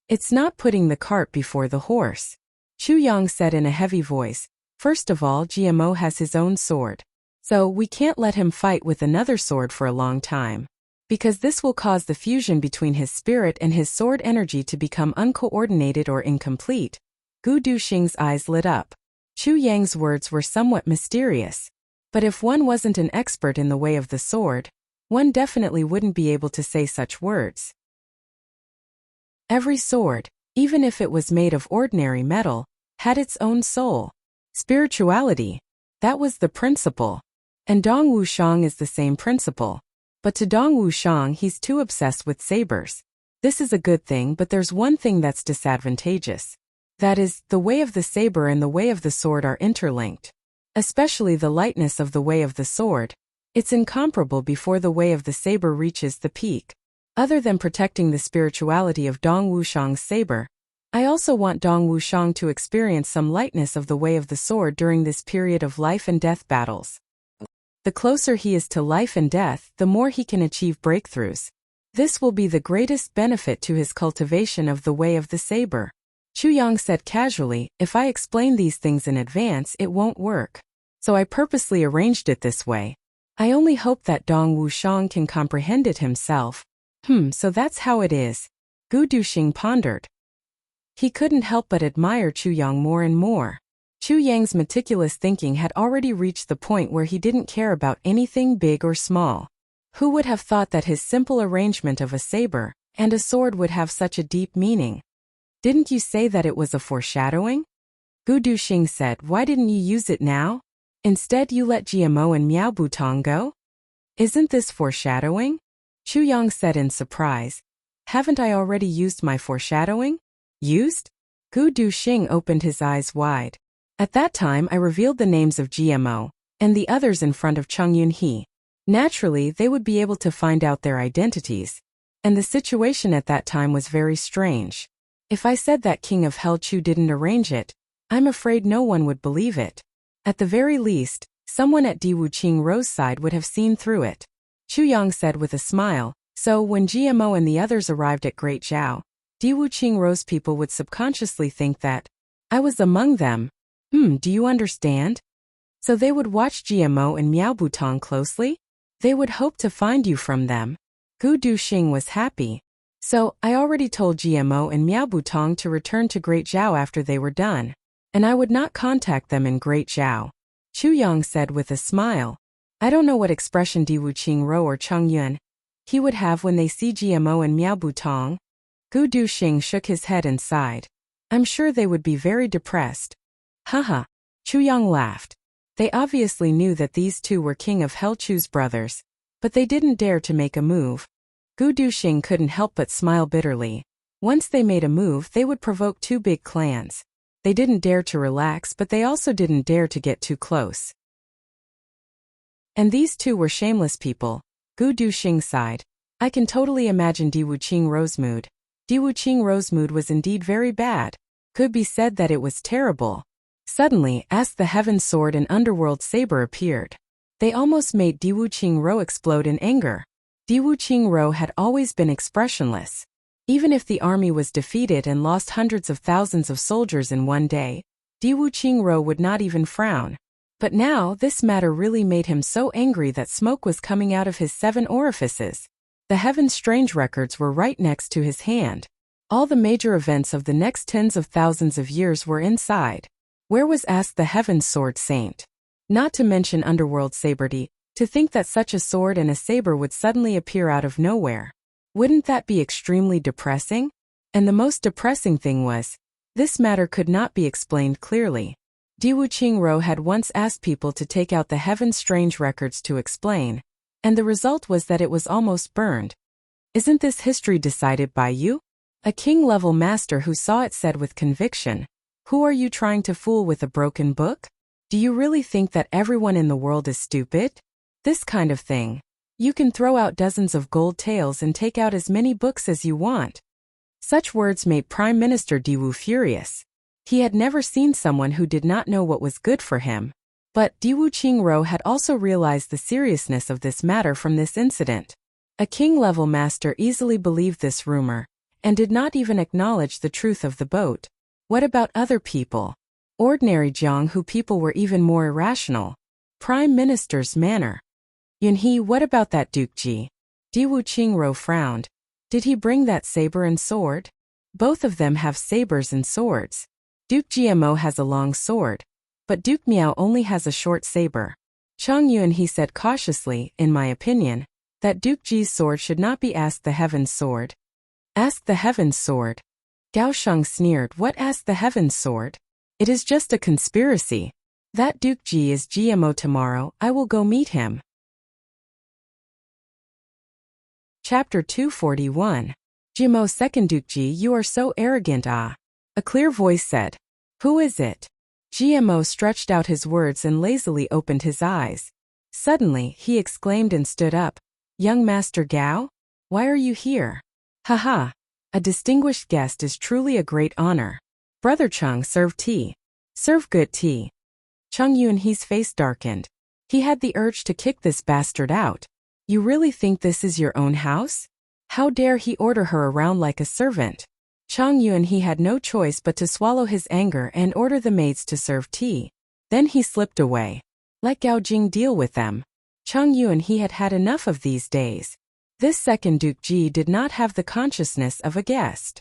It's not putting the cart before the horse. Chu Yang said in a heavy voice. First of all, GMO has his own sword. So we can't let him fight with another sword for a long time. Because this will cause the fusion between his spirit and his sword energy to become uncoordinated or incomplete. Gu Duxing's eyes lit up. Chu Yang's words were somewhat mysterious. But if one wasn't an expert in the way of the sword, one definitely wouldn't be able to say such words. Every sword, even if it was made of ordinary metal, had its own soul. Spirituality. That was the principle. And Dong Wushang is the same principle. But to Dong Wushang, he's too obsessed with sabers. This is a good thing, but there's one thing that's disadvantageous. That is, the way of the saber and the way of the sword are interlinked. Especially the lightness of the way of the sword. It's incomparable before the way of the saber reaches the peak. Other than protecting the spirituality of Dong Wushang's saber, I also want Dong Wushang to experience some lightness of the way of the sword during this period of life and death battles. The closer he is to life and death, the more he can achieve breakthroughs. This will be the greatest benefit to his cultivation of the way of the saber. Chu Yang said casually, if I explain these things in advance, it won't work. So I purposely arranged it this way. I only hope that Dong Wushang can comprehend it himself. So that's how it is. Gu Duxing pondered. He couldn't help but admire Chu Yang more and more. Chu Yang's meticulous thinking had already reached the point where he didn't care about anything big or small. Who would have thought that his simple arrangement of a saber and a sword would have such a deep meaning? Didn't you say that it was a foreshadowing? Gu Duxing said, why didn't you use it now? Instead you let GMO and Miao Butong go? Isn't this foreshadowing? Chu Yang said in surprise. Haven't I already used my foreshadowing? Used? Gu Duxing opened his eyes wide. At that time I revealed the names of GMO and the others in front of Cheng Yunhe. Naturally, they would be able to find out their identities. And the situation at that time was very strange. If I said that King of Hell Chu didn't arrange it, I'm afraid no one would believe it. At the very least, someone at Di Wuqing Ro's side would have seen through it. Chu Yang said with a smile, so when GMO and the others arrived at Great Zhao, Di Wuqing Ro's people would subconsciously think that I was among them. Do you understand? So they would watch GMO and Miao Butong closely? They would hope to find you from them. Gu Duxing was happy. So, I already told GMO and Miao Butong to return to Great Zhao after they were done. And I would not contact them in Great Zhao. Chu Yang said with a smile. I don't know what expression Di Wuqing Ro or Cheng Yun he would have when they see GMO and Miao Butong. Gu Duxing shook his head and sighed. I'm sure they would be very depressed. Haha. Chu Yang laughed. They obviously knew that these two were King of Hell Chu's brothers, but they didn't dare to make a move. Gu Duxing couldn't help but smile bitterly. Once they made a move, they would provoke two big clans. They didn't dare to relax, but they also didn't dare to get too close. And these two were shameless people. Gu Duxing sighed. I can totally imagine Di Wuqing Ro's mood. Di Wuqing Ro's mood was indeed very bad. Could be said that it was terrible. Suddenly, as the Heaven Sword and Underworld Saber appeared, they almost made Di Wuqing Ro explode in anger. Di Wuqing Ro had always been expressionless. Even if the army was defeated and lost hundreds of thousands of soldiers in one day, Di Wuqing Ro would not even frown. But now, this matter really made him so angry that smoke was coming out of his 7 orifices. The Heaven Strange records were right next to his hand. All the major events of the next tens of thousands of years were inside. Where was asked the Heaven Sword Saint? Not to mention Underworld Saberty, to think that such a sword and a saber would suddenly appear out of nowhere. Wouldn't that be extremely depressing? And the most depressing thing was, this matter could not be explained clearly. Di Wuqing Ro had once asked people to take out the Heaven Strange records to explain, and the result was that it was almost burned. Isn't this history decided by you? A king-level master who saw it said with conviction, "Who are you trying to fool with a broken book? Do you really think that everyone in the world is stupid? This kind of thing. You can throw out dozens of gold taels and take out as many books as you want." Such words made Prime Minister Diwu furious. He had never seen someone who did not know what was good for him. But Diwu Qingro had also realized the seriousness of this matter from this incident. A king-level master easily believed this rumor, and did not even acknowledge the truth of the boat. What about other people? Ordinary Jiang who people were even more irrational. Prime Minister's manner. Yunhe, what about that Duke Ji? Diwu Qingro frowned. Did he bring that saber and sword? Both of them have sabers and swords. Duke GMO has a long sword, but Duke Miao only has a short saber. Chang Yuan, he said cautiously, in my opinion, that Duke Ji's sword should not be asked the Heaven's Sword. Ask the Heaven's Sword. Gao Sheng sneered, what ask the Heaven's Sword? It is just a conspiracy. That Duke Ji is GMO tomorrow, I will go meet him. Chapter 241. GMO second Duke Ji, you are so arrogant ah. A clear voice said. Who is it? GMO stretched out his words and lazily opened his eyes. Suddenly, he exclaimed and stood up. Young Master Gao? Why are you here? Haha. A distinguished guest is truly a great honor. Brother Cheng, serve tea. Serve good tea. Cheng Yunhe's face darkened. He had the urge to kick this bastard out. You really think this is your own house? How dare he order her around like a servant? Chang Yunhe had no choice but to swallow his anger and order the maids to serve tea. Then he slipped away. Let Gao Jing deal with them. Chang Yunhe had had enough of these days. This second Duke Ji did not have the consciousness of a guest.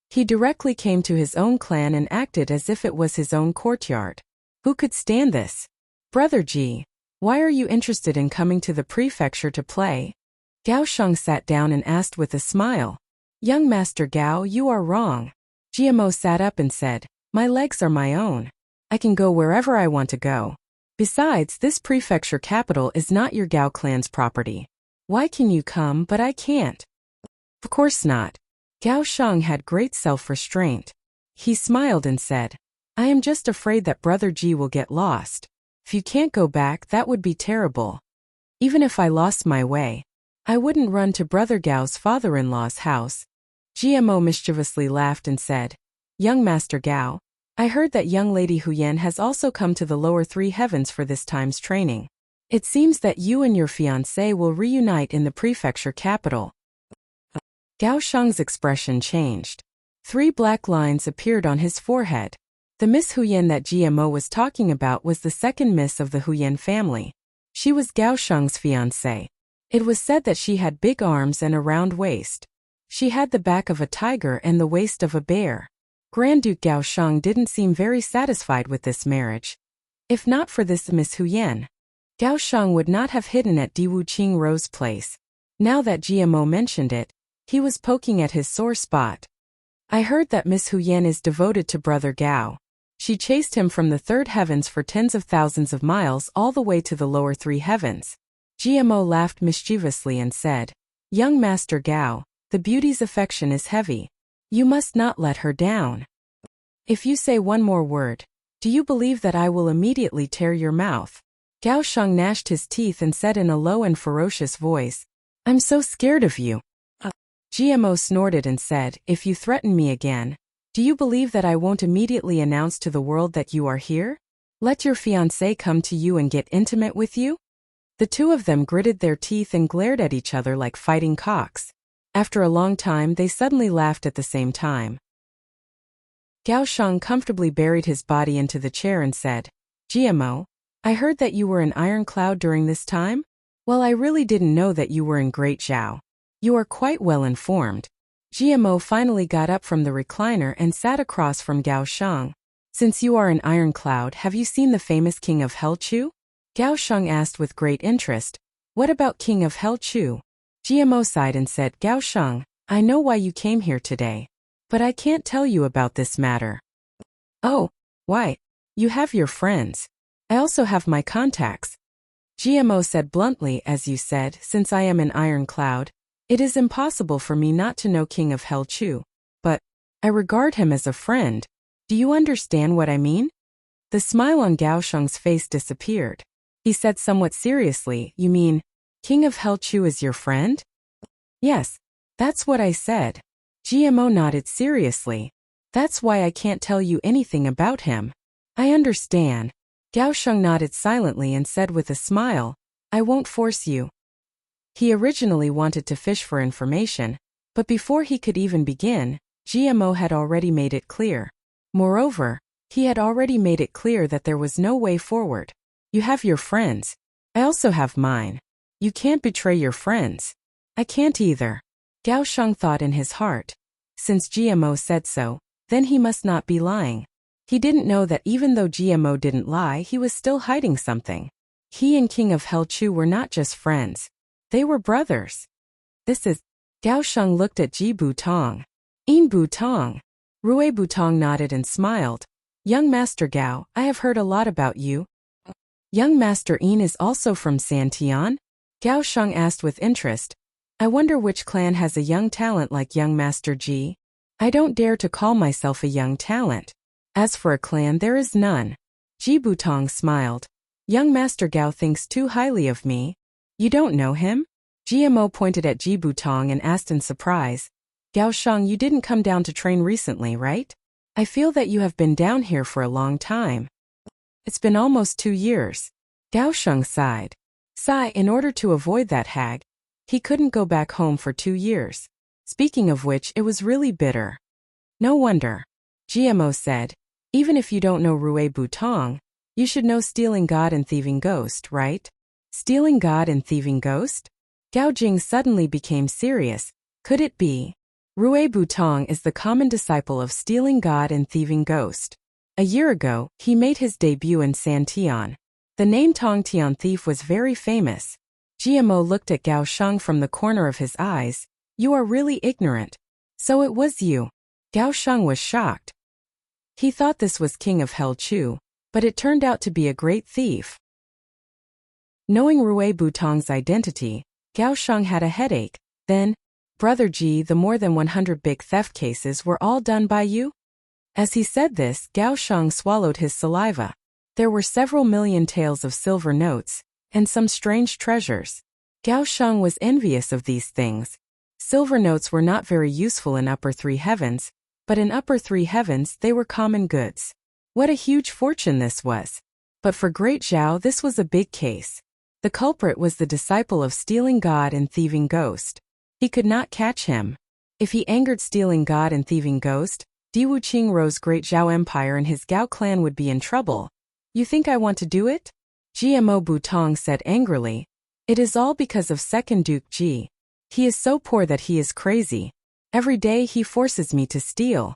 He directly came to his own clan and acted as if it was his own courtyard. Who could stand this? Brother Ji, why are you interested in coming to the prefecture to play? Gao Sheng sat down and asked with a smile. Young Master Gao, you are wrong. GMO sat up and said, my legs are my own. I can go wherever I want to go. Besides, this prefecture capital is not your Gao clan's property. Why can you come but I can't? Of course not. Gao Sheng had great self-restraint. He smiled and said, I am just afraid that Brother Ji will get lost. If you can't go back, that would be terrible. Even if I lost my way, I wouldn't run to Brother Gao's father-in-law's house. GMO mischievously laughed and said, Young Master Gao, I heard that young Lady Huyen has also come to the lower three heavens for this time's training. It seems that you and your fiancé will reunite in the prefecture capital. Gao Sheng's expression changed. 3 black lines appeared on his forehead. The Miss Huyen that GMO was talking about was the second miss of the Huyen family. She was Gao Sheng's fiancé. It was said that she had big arms and a round waist. She had the back of a tiger and the waist of a bear. Grand Duke Gao Sheng didn't seem very satisfied with this marriage. If not for this Miss Huyen, Gao Sheng would not have hidden at Diwu Qingrou's place. Now that GMO mentioned it, he was poking at his sore spot. I heard that Miss Huyen is devoted to Brother Gao. She chased him from the third heavens for tens of thousands of miles all the way to the lower 3 heavens. GMO laughed mischievously and said, Young Master Gao, the beauty's affection is heavy. You must not let her down. If you say one more word, do you believe that I will immediately tear your mouth? Gao Sheng gnashed his teeth and said in a low and ferocious voice, I'm so scared of you. GMO snorted and said, If you threaten me again, do you believe that I won't immediately announce to the world that you are here? Let your fiancé come to you and get intimate with you? The two of them gritted their teeth and glared at each other like fighting cocks. After a long time, they suddenly laughed at the same time. Gao Sheng comfortably buried his body into the chair and said, GMO, I heard that you were in Iron Cloud during this time? Well, I really didn't know that you were in Great Zhao. You are quite well informed. GMO finally got up from the recliner and sat across from Gao Sheng. Since you are in Iron Cloud, have you seen the famous King of Hell Chu? Gao Sheng asked with great interest. What about King of Hell Chu? GMO sighed and said, Gao Sheng, I know why you came here today. But I can't tell you about this matter. Oh, why? You have your friends. I also have my contacts. GMO said bluntly, as you said, since I am in Iron Cloud, it is impossible for me not to know King of Hell Chu. but I regard him as a friend. Do you understand what I mean? The smile on Gao Sheng's face disappeared. He said somewhat seriously, you mean, King of Helchu is your friend? Yes, that's what I said. GMO nodded seriously. That's why I can't tell you anything about him. I understand. Gao Sheng nodded silently and said with a smile, I won't force you. He originally wanted to fish for information, but before he could even begin, GMO had already made it clear. Moreover, he had already made it clear that there was no way forward. You have your friends. I also have mine. You can't betray your friends. I can't either. Gao Sheng thought in his heart. Since GMO said so, then he must not be lying. He didn't know that even though GMO didn't lie, he was still hiding something. He and King of Helchu were not just friends. They were brothers. This is... Gao Sheng looked at Ji Butong. In Butong. Rui Butong nodded and smiled. Young Master Gao, I have heard a lot about you. Young Master In is also from Santian? Gao Sheng asked with interest. I wonder which clan has a young talent like young Master Ji. I don't dare to call myself a young talent. As for a clan, there is none. Ji Butong smiled. Young Master Gao thinks too highly of me. You don't know him? GMO pointed at Ji Butong and asked in surprise. Gao Sheng, you didn't come down to train recently, right? I feel that you have been down here for a long time. It's been almost 2 years. Gao Sheng sighed. In order to avoid that hag, he couldn't go back home for 2 years. Speaking of which, it was really bitter. No wonder. GMO said, even if you don't know Rui Butong, you should know Stealing God and Thieving Ghost, right? Stealing God and Thieving Ghost? Gao Jing suddenly became serious. Could it be? Rui Butong is the common disciple of Stealing God and Thieving Ghost. A year ago, he made his debut in Santian. The name Tongtian Thief was very famous. GMO looked at Gao Sheng from the corner of his eyes. You are really ignorant. So it was you. Gao Sheng was shocked. He thought this was King of Helchu, but it turned out to be a great thief. Knowing Rui Butong's identity, Gao Sheng had a headache. Then, Brother Ji, the more than 100 big theft cases were all done by you? As he said this, Gao Sheng swallowed his saliva. There were several million taels of silver notes, and some strange treasures. Gao Sheng was envious of these things. Silver notes were not very useful in upper 3 heavens, but in upper 3 heavens they were common goods. What a huge fortune this was. But for Great Zhao this was a big case. The culprit was the disciple of Stealing God and Thieving Ghost. He could not catch him. If he angered Stealing God and Thieving Ghost, Di Wuqing Ro's Great Zhao Empire and his Gao clan would be in trouble. You think I want to do it? GMO Butong said angrily. It is all because of Second Duke Ji. He is so poor that he is crazy. Every day he forces me to steal.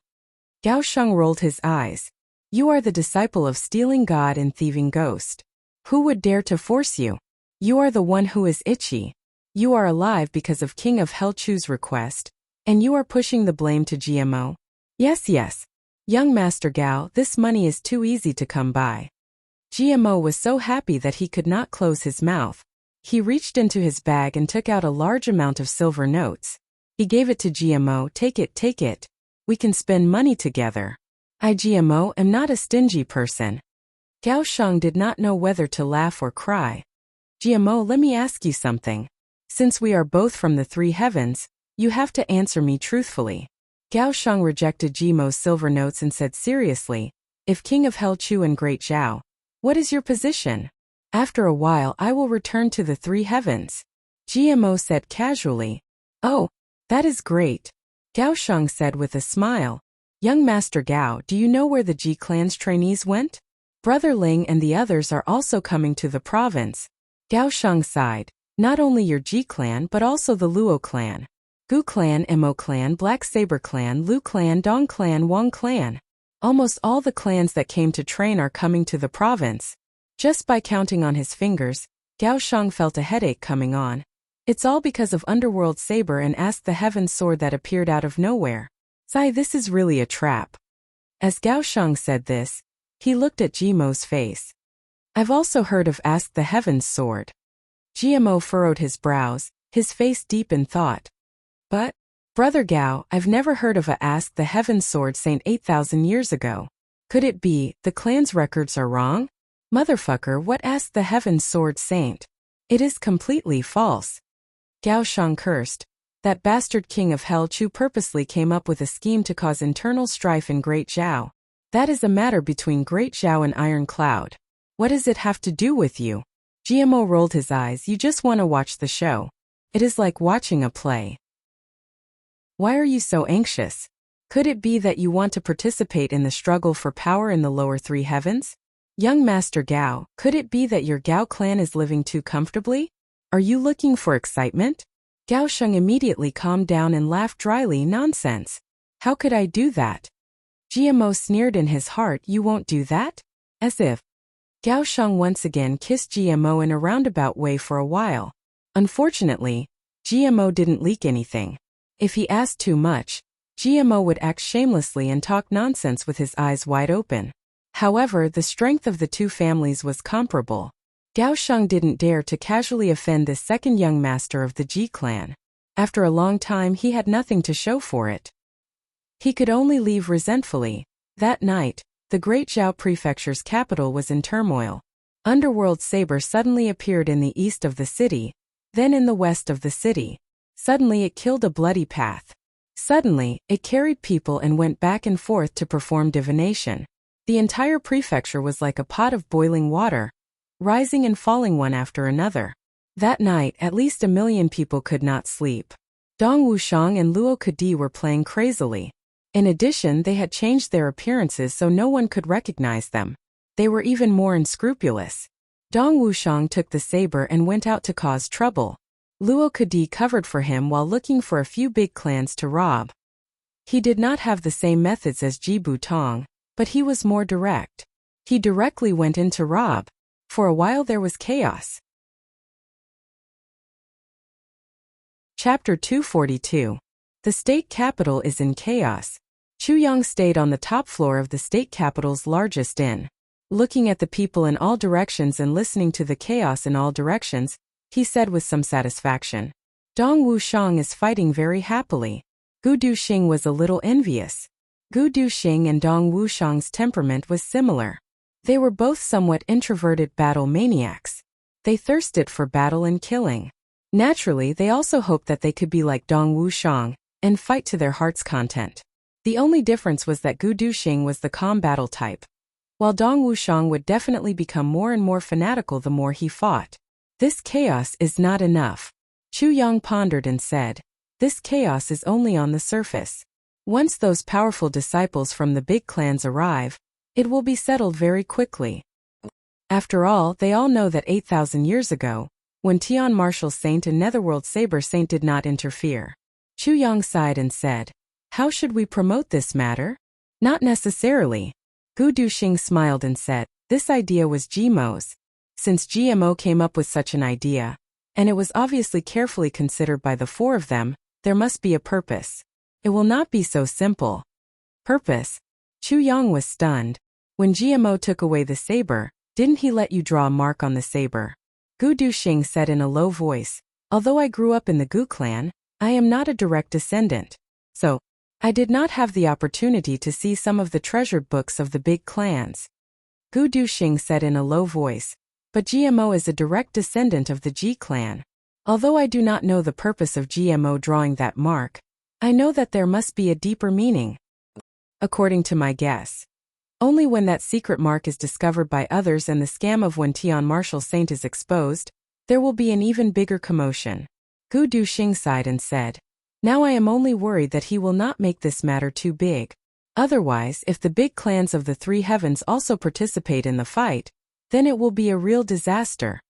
Gao Sheng rolled his eyes. You are the disciple of Stealing God and Thieving Ghost. Who would dare to force you? You are the one who is itchy. You are alive because of King of Helchu's request, and you are pushing the blame to GMO. Yes. Young Master Gao, this money is too easy to come by. GMO was so happy that he could not close his mouth. He reached into his bag and took out a large amount of silver notes. He gave it to GMO. Take it. We can spend money together. I, GMO, am not a stingy person. Gao Sheng did not know whether to laugh or cry. GMO, let me ask you something. Since we are both from the 3 heavens, you have to answer me truthfully. Gao Sheng rejected GMO's silver notes and said seriously, if King of Helchu and Great Zhao, what is your position? After a while I will return to the 3 heavens. GMO said casually. Oh, that is great. Gao Sheng said with a smile. Young Master Gao, do you know where the Ji clan's trainees went? Brother Ling and the others are also coming to the province. Gao Sheng sighed. Not only your Ji clan but also the Luo clan. Gu clan, Mo clan, Black Saber clan, Lu clan, Dong clan, Wang clan. Almost all the clans that came to train are coming to the province. Just by counting on his fingers, Gao Sheng felt a headache coming on. It's all because of Underworld Saber and Ask the Heavens sword that appeared out of nowhere. This is really a trap. As Gao Sheng said this, he looked at GMO's face. I've also heard of Ask the Heavens sword. GMO furrowed his brows, his face deep in thought. But, Brother Gao, I've never heard of a Ask the Heaven Sword Saint 8,000 years ago. Could it be, the clan's records are wrong? Motherfucker, what Ask the Heaven Sword Saint? It is completely false. Gao Shang cursed. That bastard king of hell Chu purposely came up with a scheme to cause internal strife in Great Zhao. That is a matter between Great Zhao and Iron Cloud. What does it have to do with you? GMO rolled his eyes. You just want to watch the show. It is like watching a play. Why are you so anxious? Could it be that you want to participate in the struggle for power in the lower three heavens? Young Master Gao, could it be that your Gao clan is living too comfortably? Are you looking for excitement? Gao Sheng immediately calmed down and laughed dryly. Nonsense. How could I do that? GMO sneered in his heart. You won't do that? As if. Gao Sheng once again kissed GMO in a roundabout way for a while. Unfortunately, GMO didn't leak anything. If he asked too much, GMO would act shamelessly and talk nonsense with his eyes wide open. However, the strength of the two families was comparable. Gao Sheng didn't dare to casually offend this second young master of the Ji clan. After a long time he had nothing to show for it. He could only leave resentfully. That night, the Great Zhao Prefecture's capital was in turmoil. Underworld Saber suddenly appeared in the east of the city, then in the west of the city. Suddenly it killed a bloody path. Suddenly, it carried people and went back and forth to perform divination. The entire prefecture was like a pot of boiling water, rising and falling one after another. That night, at least 1 million people could not sleep. Dong Wushang and Luo Kadi were playing crazily. In addition, they had changed their appearances so no one could recognize them. They were even more unscrupulous. Dong Wushang took the saber and went out to cause trouble. Luo Kadi covered for him while looking for a few big clans to rob. He did not have the same methods as Ji Butong, but he was more direct. He directly went in to rob. For a while there was chaos. Chapter 242. The state capital is in chaos. Chu Yang stayed on the top floor of the state capital's largest inn. Looking at the people in all directions and listening to the chaos in all directions, he said with some satisfaction. Dong Wushang is fighting very happily. Gu Duxing was a little envious. Gu Duxing and Dong Wushang's temperament was similar. They were both somewhat introverted battle maniacs. They thirsted for battle and killing. Naturally, they also hoped that they could be like Dong Wushang and fight to their heart's content. The only difference was that Gu Duxing was the calm battle type, while Dong Wushang would definitely become more and more fanatical the more he fought. This chaos is not enough. Chu Yang pondered and said, this chaos is only on the surface. Once those powerful disciples from the big clans arrive, it will be settled very quickly. After all, they all know that 8,000 years ago, when Tian Martial Saint and Netherworld Saber Saint did not interfere. Chu Yang sighed and said, how should we promote this matter? Not necessarily. Gu Duxing smiled and said, this idea was GMO's. Since GMO came up with such an idea, and it was obviously carefully considered by the four of them, there must be a purpose. It will not be so simple. Purpose? Chu Yang was stunned. When GMO took away the saber, didn't he let you draw a mark on the saber? Gu Duxing said in a low voice, although I grew up in the Gu clan, I am not a direct descendant. So, I did not have the opportunity to see some of the treasured books of the big clans. Gu Duxing said in a low voice, but GMO is a direct descendant of the Ji clan. Although I do not know the purpose of GMO drawing that mark, I know that there must be a deeper meaning. According to my guess, only when that secret mark is discovered by others and the scam of when Tian Martial Saint is exposed, there will be an even bigger commotion. Gu Duxing sighed and said, now I am only worried that he will not make this matter too big. Otherwise, if the big clans of the three heavens also participate in the fight, then it will be a real disaster.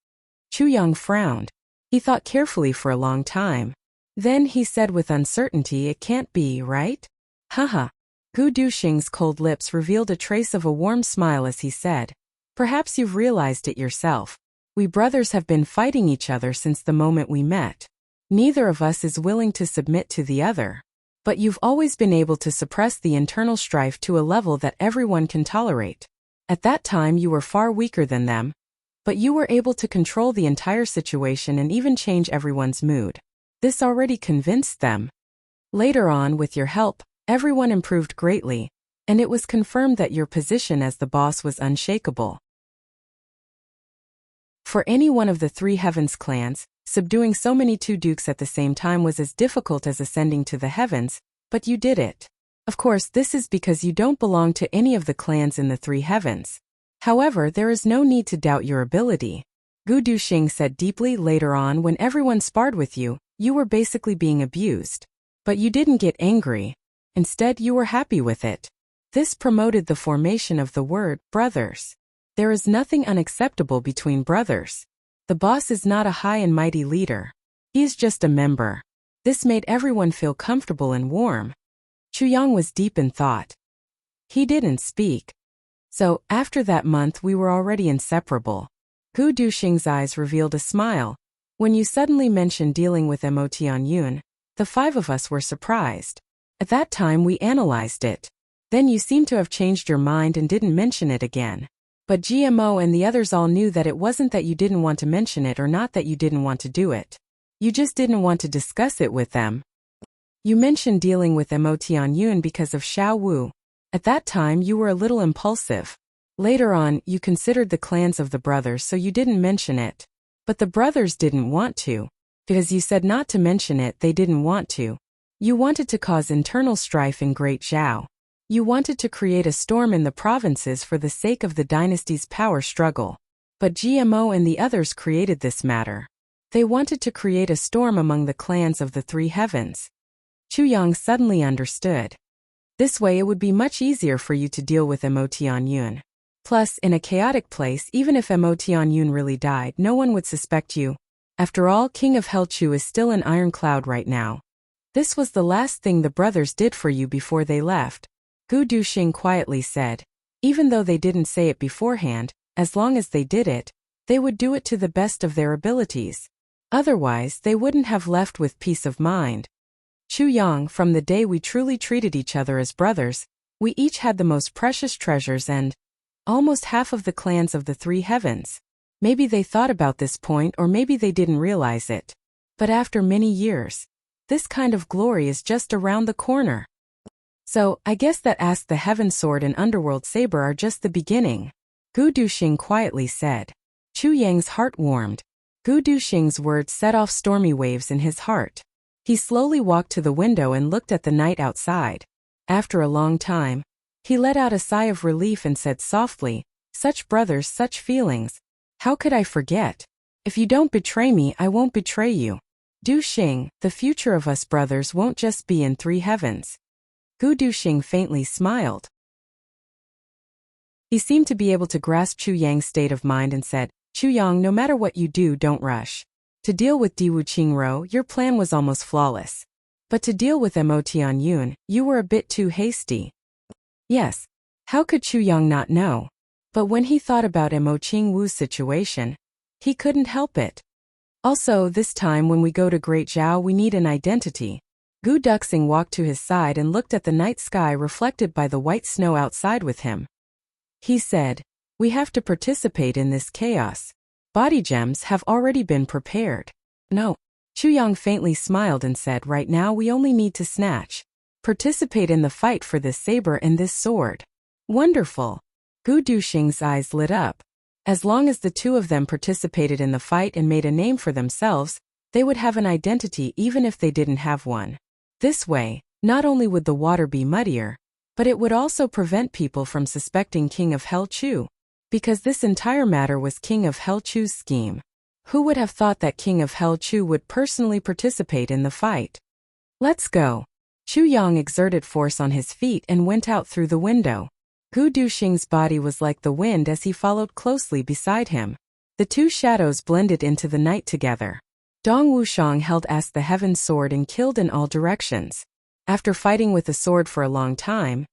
Chu Yang frowned. He thought carefully for a long time. Then he said with uncertainty, it can't be, right? Haha. Gu Duxing's cold lips revealed a trace of a warm smile as he said, perhaps you've realized it yourself. We brothers have been fighting each other since the moment we met. Neither of us is willing to submit to the other. But you've always been able to suppress the internal strife to a level that everyone can tolerate. At that time you were far weaker than them, but you were able to control the entire situation and even change everyone's mood. This already convinced them. Later on, with your help, everyone improved greatly, and it was confirmed that your position as the boss was unshakable. For any one of the three heavens clans, subduing so many two dukes at the same time was as difficult as ascending to the heavens, but you did it. Of course, this is because you don't belong to any of the clans in the three heavens. However, there is no need to doubt your ability. Gu Duxing said deeply. Later on, when everyone sparred with you, you were basically being abused. But you didn't get angry. Instead, you were happy with it. This promoted the formation of the word brothers. There is nothing unacceptable between brothers. The boss is not a high and mighty leader. He is just a member. This made everyone feel comfortable and warm. Chu Yang was deep in thought. He didn't speak. So, after that month we were already inseparable. Gu Duxing's eyes revealed a smile. When you suddenly mentioned dealing with Mo Tianyun, the five of us were surprised. At that time we analyzed it. Then you seem to have changed your mind and didn't mention it again. But GMO and the others all knew that it wasn't that you didn't want to mention it or not that you didn't want to do it. You just didn't want to discuss it with them. You mentioned dealing with Mo Tianyun because of Xiao Wu. At that time you were a little impulsive. Later on, you considered the clans of the brothers, so you didn't mention it. But the brothers didn't want to. Because you said not to mention it, they didn't want to. You wanted to cause internal strife in Great Zhao. You wanted to create a storm in the provinces for the sake of the dynasty's power struggle. But GMO and the others created this matter. They wanted to create a storm among the clans of the three heavens. Chu Yang suddenly understood. This way it would be much easier for you to deal with Mo Tianyun. Plus, in a chaotic place, even if Mo Tianyun really died, no one would suspect you. After all, King of Helchu is still in Iron Cloud right now. This was the last thing the brothers did for you before they left. Gu Duxing quietly said. Even though they didn't say it beforehand, as long as they did it, they would do it to the best of their abilities. Otherwise, they wouldn't have left with peace of mind. Chu Yang, from the day we truly treated each other as brothers, we each had the most precious treasures and almost half of the clans of the three heavens. Maybe they thought about this point or maybe they didn't realize it. But after many years, this kind of glory is just around the corner. So, I guess that Ask the Heaven Sword and Underworld Saber are just the beginning. Gu Duxing quietly said. Chu Yang's heart warmed. Gu Duxing's words set off stormy waves in his heart. He slowly walked to the window and looked at the night outside. After a long time, he let out a sigh of relief and said softly, "Such brothers, such feelings. How could I forget? If you don't betray me, I won't betray you. Duxing, the future of us brothers won't just be in three heavens." Gu Duxing faintly smiled. He seemed to be able to grasp Chu Yang's state of mind and said, "Chu Yang, no matter what you do, don't rush. To deal with Diwu Qingro, your plan was almost flawless. But to deal with Mo Tianyun, you were a bit too hasty." Yes. How could Chu Yang not know? But when he thought about Mo Qingwu's situation, he couldn't help it. Also, this time when we go to Great Zhao, we need an identity. Gu Duxing walked to his side and looked at the night sky reflected by the white snow outside with him. He said, "We have to participate in this chaos. Body gems have already been prepared." "No." Chu Yang faintly smiled and said, "Right now we only need to snatch. Participate in the fight for this saber and this sword." "Wonderful." Gu Duxing's eyes lit up. As long as the two of them participated in the fight and made a name for themselves, they would have an identity even if they didn't have one. This way, not only would the water be muddier, but it would also prevent people from suspecting King of Helchu. Because this entire matter was King of Helchu's scheme. Who would have thought that King of Helchu would personally participate in the fight? "Let's go." Chu Yang exerted force on his feet and went out through the window. Gu Duxing's body was like the wind as he followed closely beside him. The two shadows blended into the night together. Dong Wushang held Ask the Heaven Sword and killed in all directions. After fighting with the sword for a long time,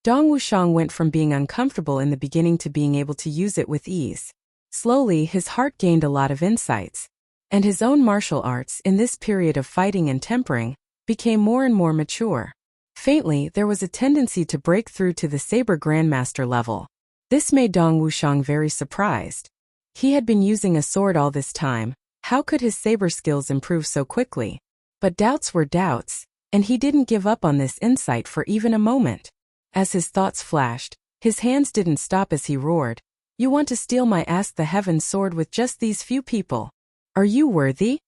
Dong Wushang went from being uncomfortable in the beginning to being able to use it with ease. Slowly, his heart gained a lot of insights. And his own martial arts, in this period of fighting and tempering, became more and more mature. Faintly, there was a tendency to break through to the Saber Grandmaster level. This made Dong Wushang very surprised. He had been using a sword all this time. How could his saber skills improve so quickly? But doubts were doubts, And he didn't give up on this insight for even a moment. As his thoughts flashed, his hands didn't stop as he roared, "You want to steal my Ask the Heavens sword with just these few people? Are you worthy?"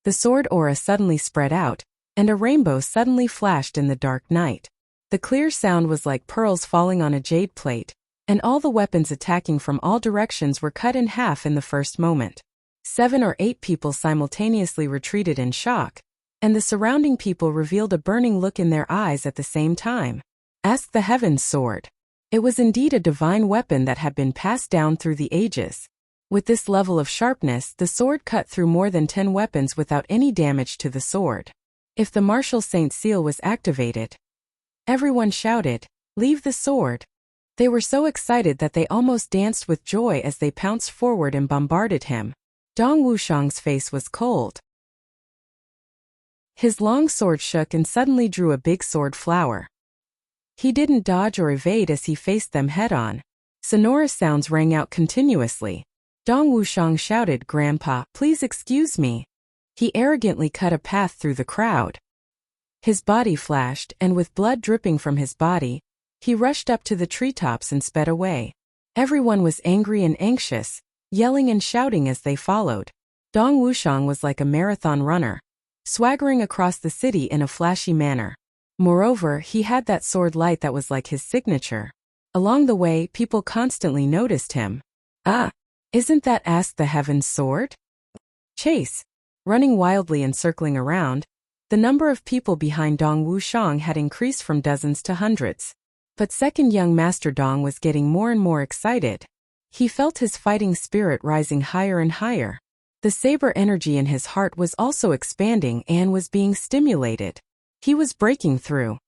The sword aura suddenly spread out, and a rainbow suddenly flashed in the dark night. The clear sound was like pearls falling on a jade plate, and all the weapons attacking from all directions were cut in half in the first moment. 7 or 8 people simultaneously retreated in shock, and the surrounding people revealed a burning look in their eyes at the same time. Ask the Heavens sword. It was indeed a divine weapon that had been passed down through the ages. With this level of sharpness, the sword cut through more than 10 weapons without any damage to the sword. If the martial saint seal was activated, everyone shouted, "Leave the sword!" They were so excited that they almost danced with joy as they pounced forward and bombarded him. Dong Wuxiang's face was cold. His long sword shook and suddenly drew a big sword flower. He didn't dodge or evade as he faced them head-on. Sonorous sounds rang out continuously. Dong Wuxiang shouted, "Grandpa, please excuse me." He arrogantly cut a path through the crowd. His body flashed, and with blood dripping from his body, he rushed up to the treetops and sped away. Everyone was angry and anxious, yelling and shouting as they followed. Dong Wuxiang was like a marathon runner, swaggering across the city in a flashy manner. Moreover, he had that sword light that was like his signature. Along the way, people constantly noticed him. "Ah, isn't that Ask the Heavens sword?" Chase. Running wildly and circling around, the number of people behind Dong Wuxiang had increased from dozens to hundreds. But second young Master Dong was getting more and more excited. He felt his fighting spirit rising higher and higher. The saber energy in his heart was also expanding and was being stimulated. He was breaking through.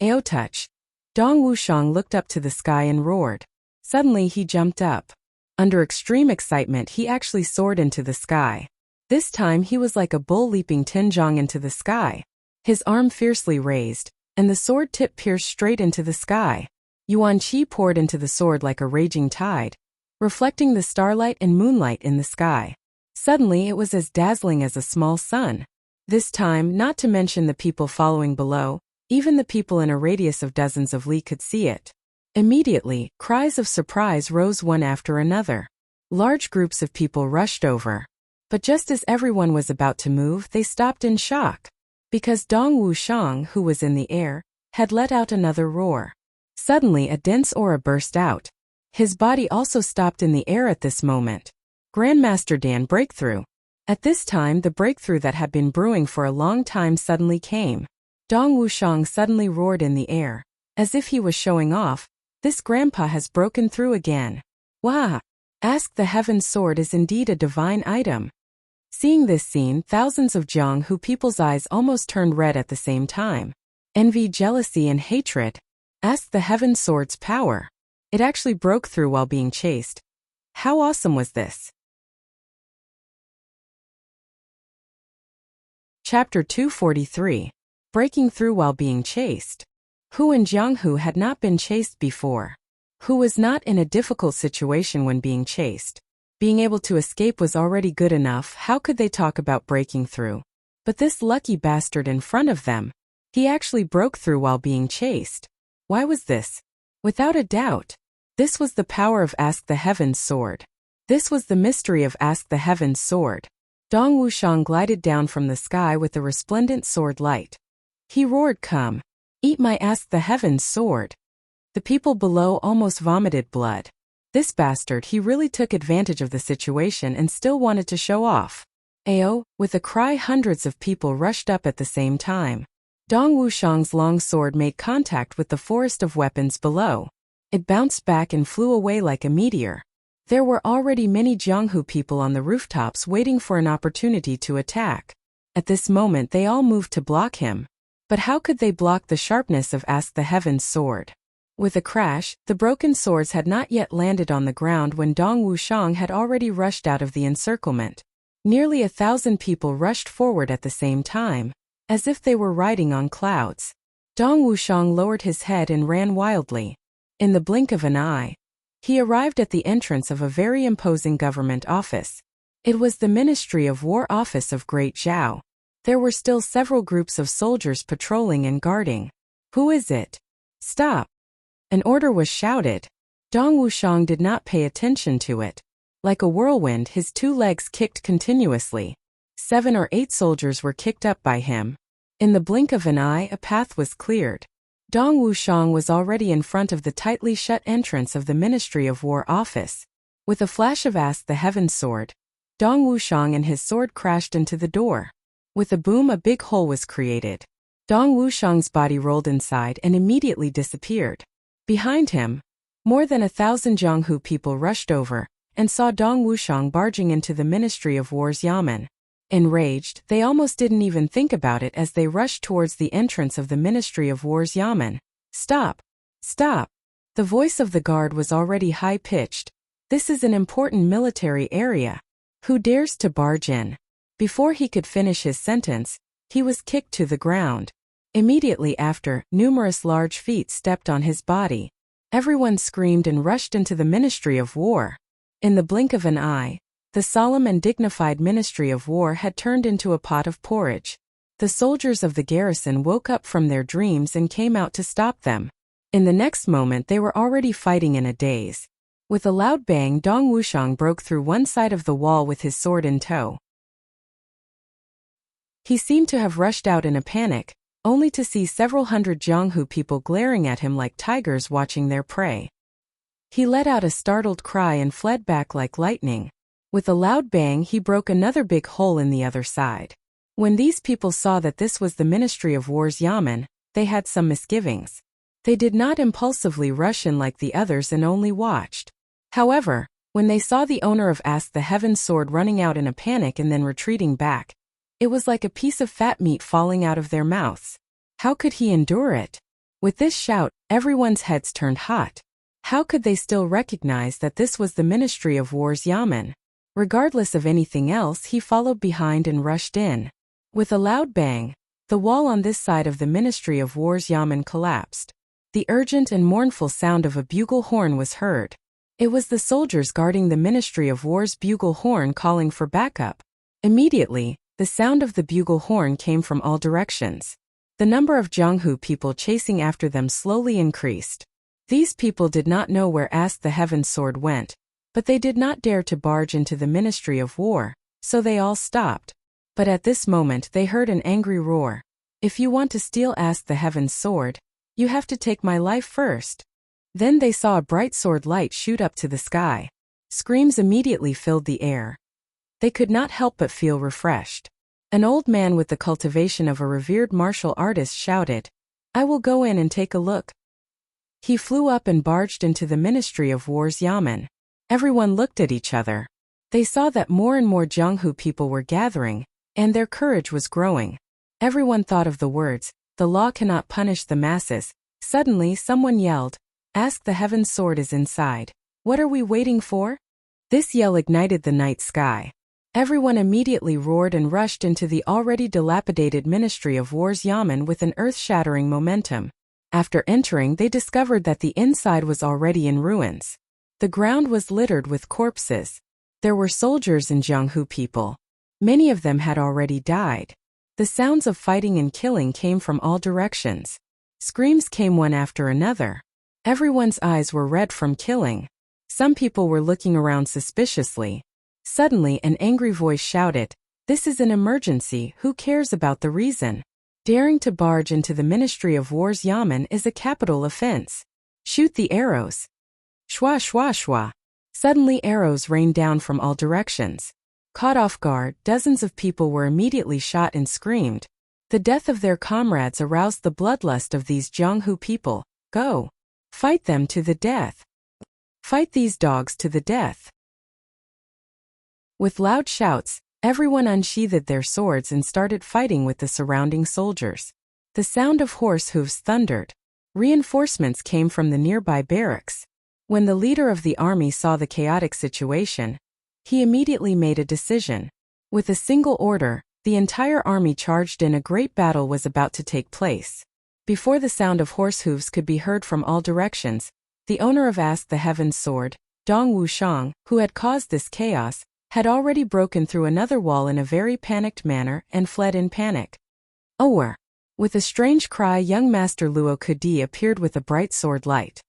"Ao touch!" Dong Wuxiang looked up to the sky and roared. Suddenly he jumped up. Under extreme excitement, he actually soared into the sky. This time he was like a bull leaping Tinjong into the sky. His arm fiercely raised, and the sword tip pierced straight into the sky. Yuan Qi poured into the sword like a raging tide, reflecting the starlight and moonlight in the sky. Suddenly it was as dazzling as a small sun. This time, not to mention the people following below, even the people in a radius of dozens of li could see it. Immediately, cries of surprise rose one after another. Large groups of people rushed over. But just as everyone was about to move, they stopped in shock. Because Dong Wuxiang, who was in the air, had let out another roar. Suddenly a dense aura burst out. His body also stopped in the air at this moment. Grandmaster Dan breakthrough. At this time, the breakthrough that had been brewing for a long time suddenly came. Dong Wuxiang suddenly roared in the air, as if he was showing off, "This grandpa has broken through again. Wah! Ask the Heavens sword is indeed a divine item." Seeing this scene, thousands of Jianghu people's eyes almost turned red at the same time. Envy, jealousy, and hatred. Ask the Heavens sword's power. It actually broke through while being chased. How awesome was this? Chapter 243. Breaking through while being chased. Who in Jianghu had not been chased before? Who was not in a difficult situation when being chased? Being able to escape was already good enough, how could they talk about breaking through? But this lucky bastard in front of them, he actually broke through while being chased. Why was this? Without a doubt, this was the power of Ask the Heavens sword. This was the mystery of Ask the Heavens sword. Dong Wuxiang glided down from the sky with the resplendent sword light. He roared, "Come, eat my Ask the Heavens sword." The people below almost vomited blood. This bastard, he really took advantage of the situation and still wanted to show off. Ao, with a cry, hundreds of people rushed up at the same time. Dong Wuxiang's long sword made contact with the forest of weapons below. It bounced back and flew away like a meteor. There were already many Jianghu people on the rooftops waiting for an opportunity to attack. At this moment they all moved to block him. But how could they block the sharpness of Ask the Heavens sword? With a crash, the broken swords had not yet landed on the ground when Dong Wuxiang had already rushed out of the encirclement. Nearly 1,000 people rushed forward at the same time, as if they were riding on clouds. Dong Wuxiang lowered his head and ran wildly. In the blink of an eye, he arrived at the entrance of a very imposing government office. It was the Ministry of War office of Great Zhao. There were still several groups of soldiers patrolling and guarding. "Who is it? Stop!" An order was shouted. Dong Wuxiang did not pay attention to it. Like a whirlwind, his 2 legs kicked continuously. 7 or 8 soldiers were kicked up by him. In the blink of an eye, a path was cleared. Dong Wuxiang was already in front of the tightly shut entrance of the Ministry of War office. With a flash of Ask the Heaven's sword, Dong Wuxiang and his sword crashed into the door. With a boom, a big hole was created. Dong Wuxiang's body rolled inside and immediately disappeared. Behind him, more than 1,000 Jianghu people rushed over and saw Dong Wuxiang barging into the Ministry of War's Yamen. Enraged, they almost didn't even think about it as they rushed towards the entrance of the Ministry of War's Yamen. "Stop! Stop!" The voice of the guard was already high-pitched. "This is an important military area. Who dares to barge in?" Before he could finish his sentence, he was kicked to the ground. Immediately after, numerous large feet stepped on his body. Everyone screamed and rushed into the Ministry of War. In the blink of an eye, the solemn and dignified Ministry of War had turned into a pot of porridge. The soldiers of the garrison woke up from their dreams and came out to stop them. In the next moment they were already fighting in a daze. With a loud bang, Dong Wuxiang broke through one side of the wall with his sword in tow. He seemed to have rushed out in a panic, only to see several hundred Jianghu people glaring at him like tigers watching their prey. He let out a startled cry and fled back like lightning. With a loud bang, he broke another big hole in the other side. When these people saw that this was the Ministry of War's Yamen, they had some misgivings. They did not impulsively rush in like the others and only watched. However, when they saw the owner of Ask the Heaven's sword running out in a panic and then retreating back, it was like a piece of fat meat falling out of their mouths. How could he endure it? With this shout, everyone's heads turned hot. How could they still recognize that this was the Ministry of War's Yamen? Regardless of anything else, he followed behind and rushed in. With a loud bang, the wall on this side of the Ministry of War's Yamen collapsed. The urgent and mournful sound of a bugle horn was heard. It was the soldiers guarding the Ministry of War's bugle horn calling for backup. Immediately, the sound of the bugle horn came from all directions. The number of Jianghu people chasing after them slowly increased. These people did not know where Ask the Heaven's sword went, but they did not dare to barge into the Ministry of War, so they all stopped. But at this moment they heard an angry roar. "If you want to steal Ask the Heaven's sword, you have to take my life first." Then they saw a bright sword light shoot up to the sky. Screams immediately filled the air. They could not help but feel refreshed. An old man with the cultivation of a revered martial artist shouted, "I will go in and take a look." He flew up and barged into the Ministry of War's Yamen. Everyone looked at each other. They saw that more and more Jianghu people were gathering, and their courage was growing. Everyone thought of the words, "The law cannot punish the masses." Suddenly someone yelled, "Ask the Heaven's sword is inside. What are we waiting for?" This yell ignited the night sky. Everyone immediately roared and rushed into the already dilapidated Ministry of War's Yamen with an earth-shattering momentum. After entering, they discovered that the inside was already in ruins. The ground was littered with corpses. There were soldiers and Jianghu people. Many of them had already died. The sounds of fighting and killing came from all directions. Screams came one after another. Everyone's eyes were red from killing. Some people were looking around suspiciously. Suddenly an angry voice shouted, "This is an emergency, who cares about the reason? Daring to barge into the Ministry of War's Yamen is a capital offense. Shoot the arrows." Shwa shwa shwa. Suddenly arrows rained down from all directions. Caught off guard, dozens of people were immediately shot and screamed. The death of their comrades aroused the bloodlust of these Jianghu people. "Go! Fight them to the death! Fight these dogs to the death!" With loud shouts, everyone unsheathed their swords and started fighting with the surrounding soldiers. The sound of horse hooves thundered. Reinforcements came from the nearby barracks. When the leader of the army saw the chaotic situation, he immediately made a decision. With a single order, the entire army charged in. A great battle was about to take place. Before the sound of horse hooves could be heard from all directions, the owner of Ask the Heaven's sword, Dong Wuxiang, who had caused this chaos, had already broken through another wall in a very panicked manner and fled in panic. Oh! With a strange cry, young Master Luo Kedi appeared with a bright sword light.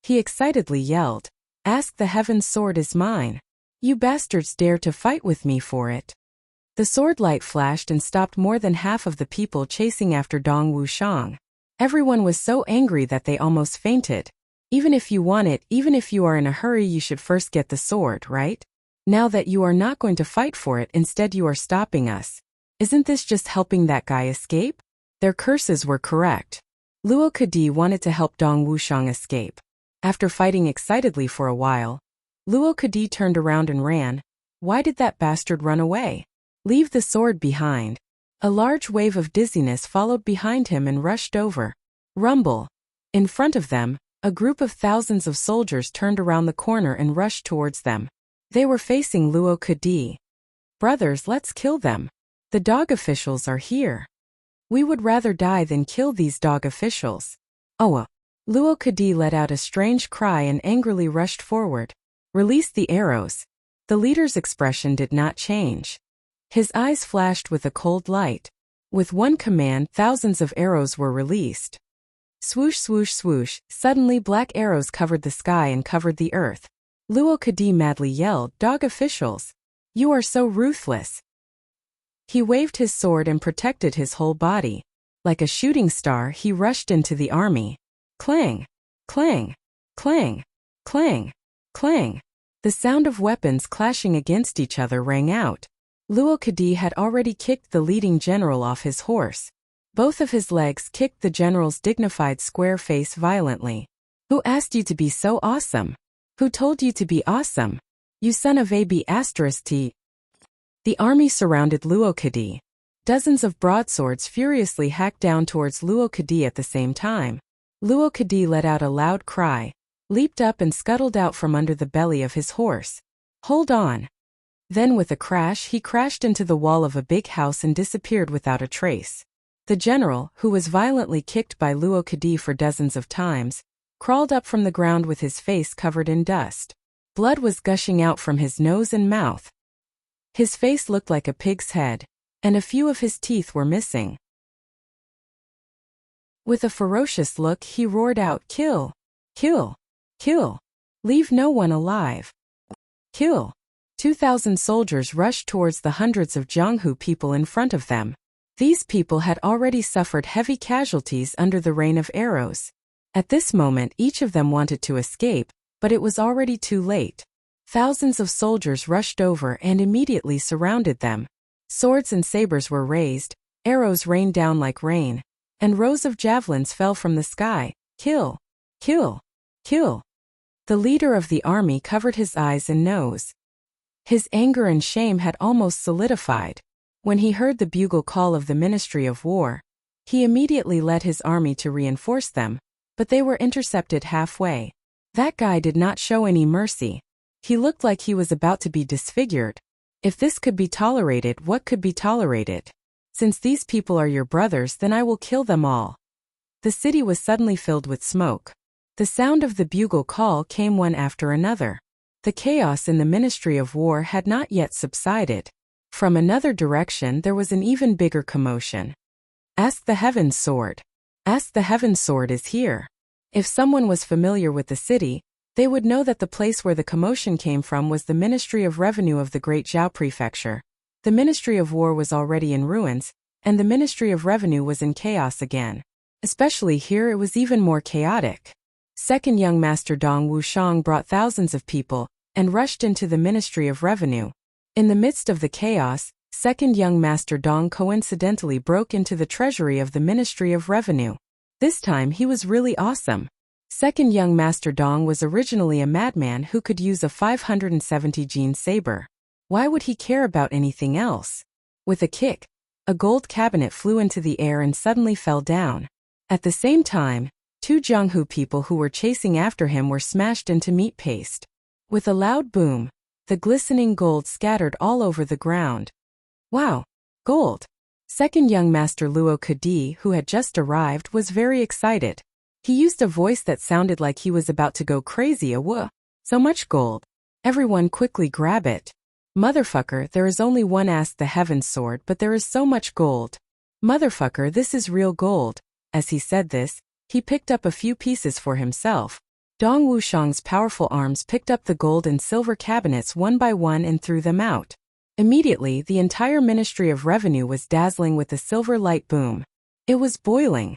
He excitedly yelled, "Ask the Heaven's sword is mine. You bastards dare to fight with me for it." The sword light flashed and stopped more than half of the people chasing after Dong Wuxiang. Everyone was so angry that they almost fainted. Even if you want it, even if you are in a hurry, you should first get the sword, right? Now that you are not going to fight for it, instead you are stopping us. Isn't this just helping that guy escape? Their curses were correct. Luo Kedi wanted to help Dong Wuxiang escape. After fighting excitedly for a while, Luo Kedi turned around and ran. Why did that bastard run away? Leave the sword behind. A large wave of dizziness followed behind him and rushed over. Rumble. In front of them, a group of thousands of soldiers turned around the corner and rushed towards them. They were facing Luo Kedi. "Brothers, let's kill them. The dog officials are here. We would rather die than kill these dog officials." Oh! Luo Kedi let out a strange cry and angrily rushed forward. "Release the arrows." The leader's expression did not change. His eyes flashed with a cold light. With one command, thousands of arrows were released. Swoosh, swoosh, swoosh, suddenly black arrows covered the sky and covered the earth. Luo Kedi madly yelled, "Dog officials! You are so ruthless!" He waved his sword and protected his whole body. Like a shooting star, he rushed into the army. Clang! Clang! Clang! Clang! Clang! The sound of weapons clashing against each other rang out. Luo Kedi had already kicked the leading general off his horse. Both of his legs kicked the general's dignified square face violently. "Who asked you to be so awesome? Who told you to be awesome? You son of a b******. The army surrounded Luo Kedi. Dozens of broadswords furiously hacked down towards Luo Kedi at the same time. Luo Kedi let out a loud cry, leaped up and scuttled out from under the belly of his horse. "Hold on!" Then with a crash he crashed into the wall of a big house and disappeared without a trace. The general, who was violently kicked by Luo Kedi for dozens of times, crawled up from the ground with his face covered in dust. Blood was gushing out from his nose and mouth. His face looked like a pig's head, and a few of his teeth were missing. With a ferocious look he roared out, "Kill! Kill! Kill! Leave no one alive! Kill!" 2,000 soldiers rushed towards the hundreds of Jianghu people in front of them. These people had already suffered heavy casualties under the rain of arrows. At this moment each of them wanted to escape, but it was already too late. Thousands of soldiers rushed over and immediately surrounded them. Swords and sabers were raised, arrows rained down like rain, and rows of javelins fell from the sky. "Kill! Kill! Kill!" The leader of the army covered his eyes and nose. His anger and shame had almost solidified. When he heard the bugle call of the Ministry of War, he immediately led his army to reinforce them, but they were intercepted halfway. That guy did not show any mercy. He looked like he was about to be disfigured. If this could be tolerated, what could be tolerated? Since these people are your brothers, then I will kill them all. The city was suddenly filled with smoke. The sound of the bugle call came one after another. The chaos in the Ministry of War had not yet subsided. From another direction there was an even bigger commotion. "Ask the Heaven's sword. Ask the Heaven's sword is here." If someone was familiar with the city, they would know that the place where the commotion came from was the Ministry of Revenue of the Great Zhao Prefecture. The Ministry of War was already in ruins, and the Ministry of Revenue was in chaos again. Especially here it was even more chaotic. Second young Master Dong Wuxiang brought thousands of people and rushed into the Ministry of Revenue. In the midst of the chaos, second young Master Dong coincidentally broke into the treasury of the Ministry of Revenue. This time he was really awesome. Second young Master Dong was originally a madman who could use a 570 gene saber. Why would he care about anything else? With a kick, a gold cabinet flew into the air and suddenly fell down. At the same time, 2 Jianghu people who were chasing after him were smashed into meat paste. With a loud boom, the glistening gold scattered all over the ground. "Wow! Gold!" Second young Master Luo Kedi, who had just arrived, was very excited. He used a voice that sounded like he was about to go crazy. "Whoa! So much gold! Everyone quickly grab it!" Motherfucker, there is only one, asked the heaven's sword, but there is so much gold. Motherfucker, this is real gold. As he said this, he picked up a few pieces for himself. Dong Wuxiang's powerful arms picked up the gold and silver cabinets one by one and threw them out. Immediately, the entire Ministry of Revenue was dazzling with the silver light boom. It was boiling.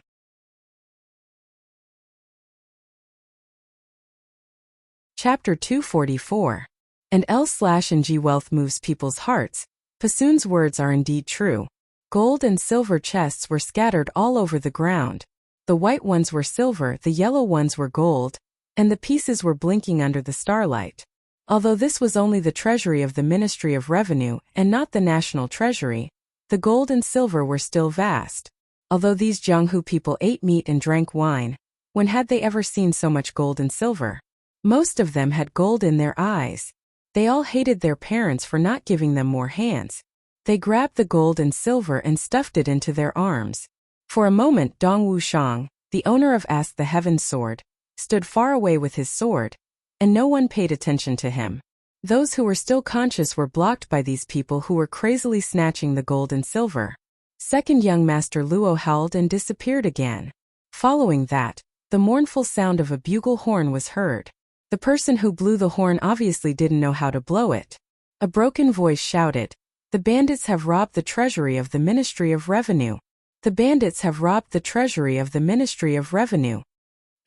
Chapter 244. And L/G wealth moves people's hearts. Pasun's words are indeed true. Gold and silver chests were scattered all over the ground. The white ones were silver, the yellow ones were gold, and the pieces were blinking under the starlight. Although this was only the treasury of the Ministry of Revenue and not the national treasury, the gold and silver were still vast. Although these Jianghu people ate meat and drank wine, when had they ever seen so much gold and silver? Most of them had gold in their eyes. They all hated their parents for not giving them more hands. They grabbed the gold and silver and stuffed it into their arms. For a moment, Dong Wuxiang, the owner of Ask the Heaven's Sword, stood far away with his sword, and no one paid attention to him. Those who were still conscious were blocked by these people who were crazily snatching the gold and silver. Second young master Luo howled and disappeared again. Following that, the mournful sound of a bugle horn was heard. The person who blew the horn obviously didn't know how to blow it. A broken voice shouted, "The bandits have robbed the treasury of the Ministry of Revenue. The bandits have robbed the treasury of the Ministry of Revenue."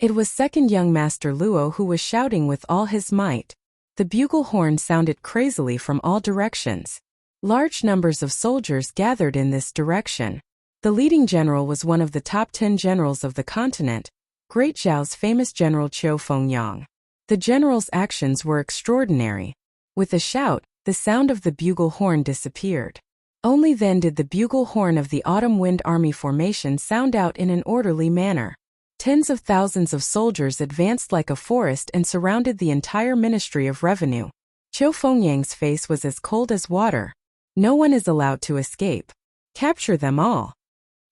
It was second young master Luo who was shouting with all his might. The bugle horn sounded crazily from all directions. Large numbers of soldiers gathered in this direction. The leading general was one of the top 10 generals of the continent, Great Zhao's famous general Qiu Fengyang. The general's actions were extraordinary. With a shout, the sound of the bugle horn disappeared. Only then did the bugle horn of the Autumn Wind Army formation sound out in an orderly manner. Tens of thousands of soldiers advanced like a forest and surrounded the entire Ministry of Revenue. Qiu Fengyang's face was as cold as water. No one is allowed to escape. Capture them all.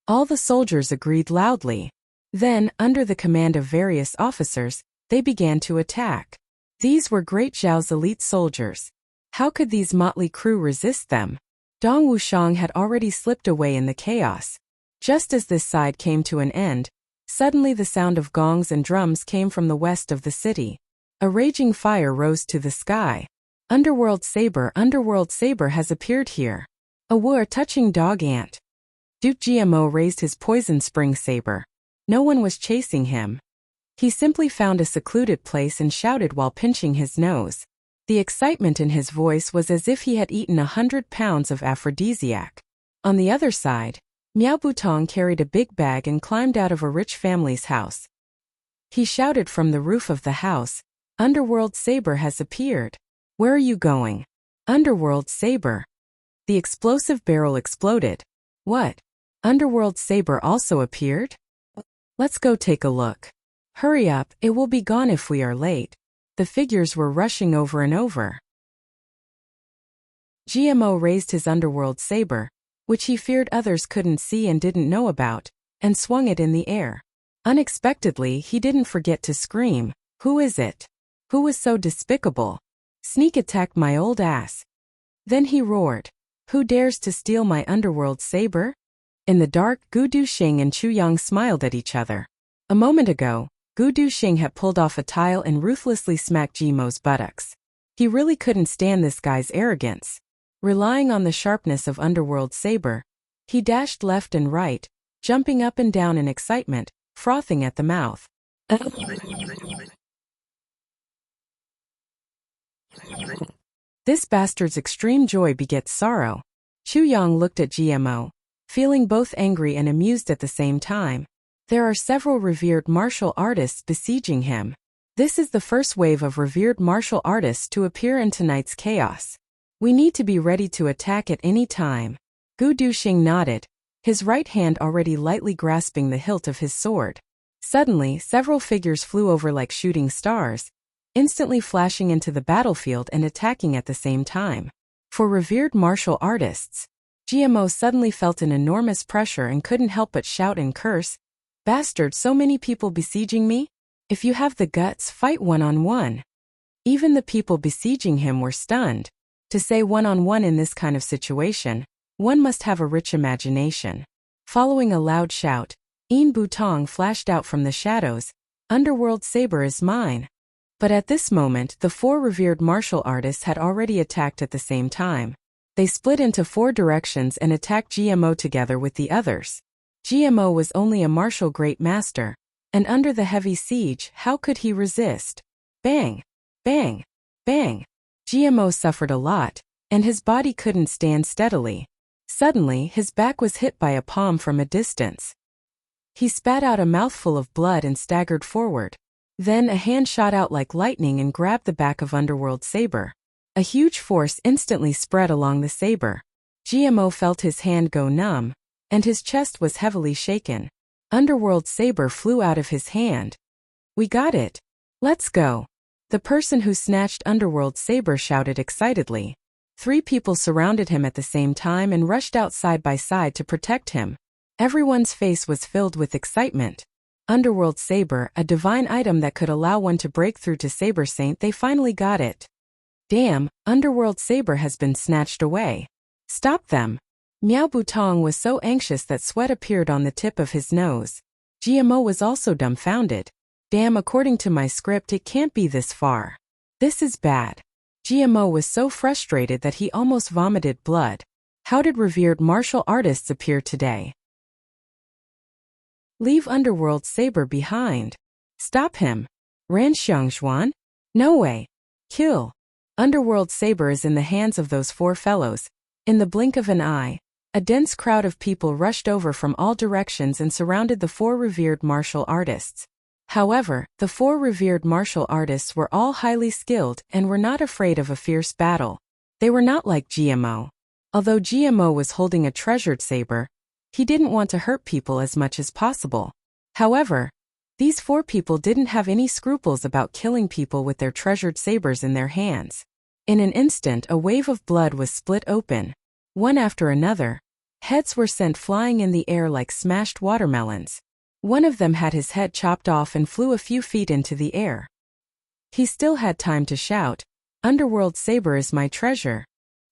All the soldiers agreed loudly. Then, under the command of various officers, they began to attack. These were Great Zhao's elite soldiers. How could these motley crew resist them? Dong Wuxiang had already slipped away in the chaos. Just as this side came to an end, suddenly the sound of gongs and drums came from the west of the city. A raging fire rose to the sky. Underworld Saber has appeared here. A war-touching dog ant. Duke GMO raised his poison spring saber. No one was chasing him. He simply found a secluded place and shouted while pinching his nose. The excitement in his voice was as if he had eaten 100 pounds of aphrodisiac. On the other side, Miao Butong carried a big bag and climbed out of a rich family's house. He shouted from the roof of the house, "Underworld Saber has appeared. Where are you going?" "Underworld Saber." The explosive barrel exploded. "What? Underworld Saber also appeared? Let's go take a look. Hurry up, it will be gone if we are late." The figures were rushing over and over. GMO raised his underworld saber, which he feared others couldn't see and didn't know about, and swung it in the air. Unexpectedly, he didn't forget to scream, "Who is it? Who was so despicable? Sneak attacked my old ass." Then he roared, "Who dares to steal my underworld saber?" In the dark, Gu Duxing and Chu Yang smiled at each other. A moment ago, Gu Duxing had pulled off a tile and ruthlessly smacked Jimo's buttocks. He really couldn't stand this guy's arrogance. Relying on the sharpness of Underworld Saber, he dashed left and right, jumping up and down in excitement, frothing at the mouth. This bastard's extreme joy begets sorrow. Chu Yang looked at GMO, feeling both angry and amused at the same time. There are several revered martial artists besieging him. This is the first wave of revered martial artists to appear in tonight's chaos. We need to be ready to attack at any time. Gu Duxing nodded, his right hand already lightly grasping the hilt of his sword. Suddenly, several figures flew over like shooting stars, instantly flashing into the battlefield and attacking at the same time. For revered martial artists, GMO suddenly felt an enormous pressure and couldn't help but shout and curse, "Bastard, so many people besieging me? If you have the guts, fight one-on-one." Even the people besieging him were stunned. To say one-on-one in this kind of situation, one must have a rich imagination. Following a loud shout, Yin Butong flashed out from the shadows, "Underworld saber is mine." But at this moment the four revered martial artists had already attacked at the same time. They split into four directions and attacked GMO together with the others. GMO was only a martial great master, and under the heavy siege, how could he resist? Bang! Bang! Bang! GMO suffered a lot, and his body couldn't stand steadily. Suddenly, his back was hit by a palm from a distance. He spat out a mouthful of blood and staggered forward. Then a hand shot out like lightning and grabbed the back of Underworld Saber. A huge force instantly spread along the saber. GMO felt his hand go numb, and his chest was heavily shaken. Underworld Saber flew out of his hand. "We got it! Let's go!" The person who snatched Underworld Saber shouted excitedly. 3 people surrounded him at the same time and rushed out side by side to protect him. Everyone's face was filled with excitement. Underworld Saber, a divine item that could allow one to break through to Saber Saint, they finally got it. Damn, Underworld Saber has been snatched away. Stop them! Miao Butong was so anxious that sweat appeared on the tip of his nose. GMO was also dumbfounded. Damn, according to my script it can't be this far. This is bad. GMO was so frustrated that he almost vomited blood. How did revered martial artists appear today? Leave Underworld Saber behind. Stop him. Ran Xiangxuan? No way. Kill. Underworld Saber is in the hands of those 4 fellows. In the blink of an eye, a dense crowd of people rushed over from all directions and surrounded the 4 revered martial artists. However, the 4 revered martial artists were all highly skilled and were not afraid of a fierce battle. They were not like GMO. Although GMO was holding a treasured saber, he didn't want to hurt people as much as possible. However, these 4 people didn't have any scruples about killing people with their treasured sabers in their hands. In an instant, a wave of blood was split open. One after another, heads were sent flying in the air like smashed watermelons. One of them had his head chopped off and flew a few feet into the air. He still had time to shout, "Underworld Saber is my treasure."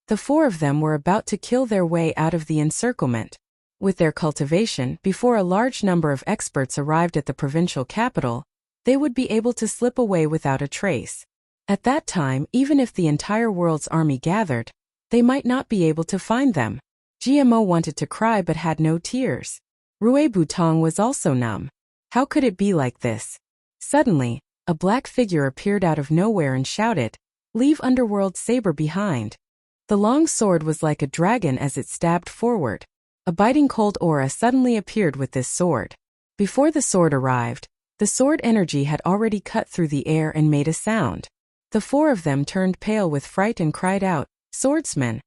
The 4 of them were about to kill their way out of the encirclement. With their cultivation, before a large number of experts arrived at the provincial capital, they would be able to slip away without a trace. At that time, even if the entire world's army gathered, they might not be able to find them. GMO wanted to cry but had no tears. Rui Butong was also numb. How could it be like this? Suddenly, a black figure appeared out of nowhere and shouted, "Leave Underworld Saber behind." The long sword was like a dragon as it stabbed forward. A biting cold aura suddenly appeared with this sword. Before the sword arrived, the sword energy had already cut through the air and made a sound. The 4 of them turned pale with fright and cried out, "Swordsman!"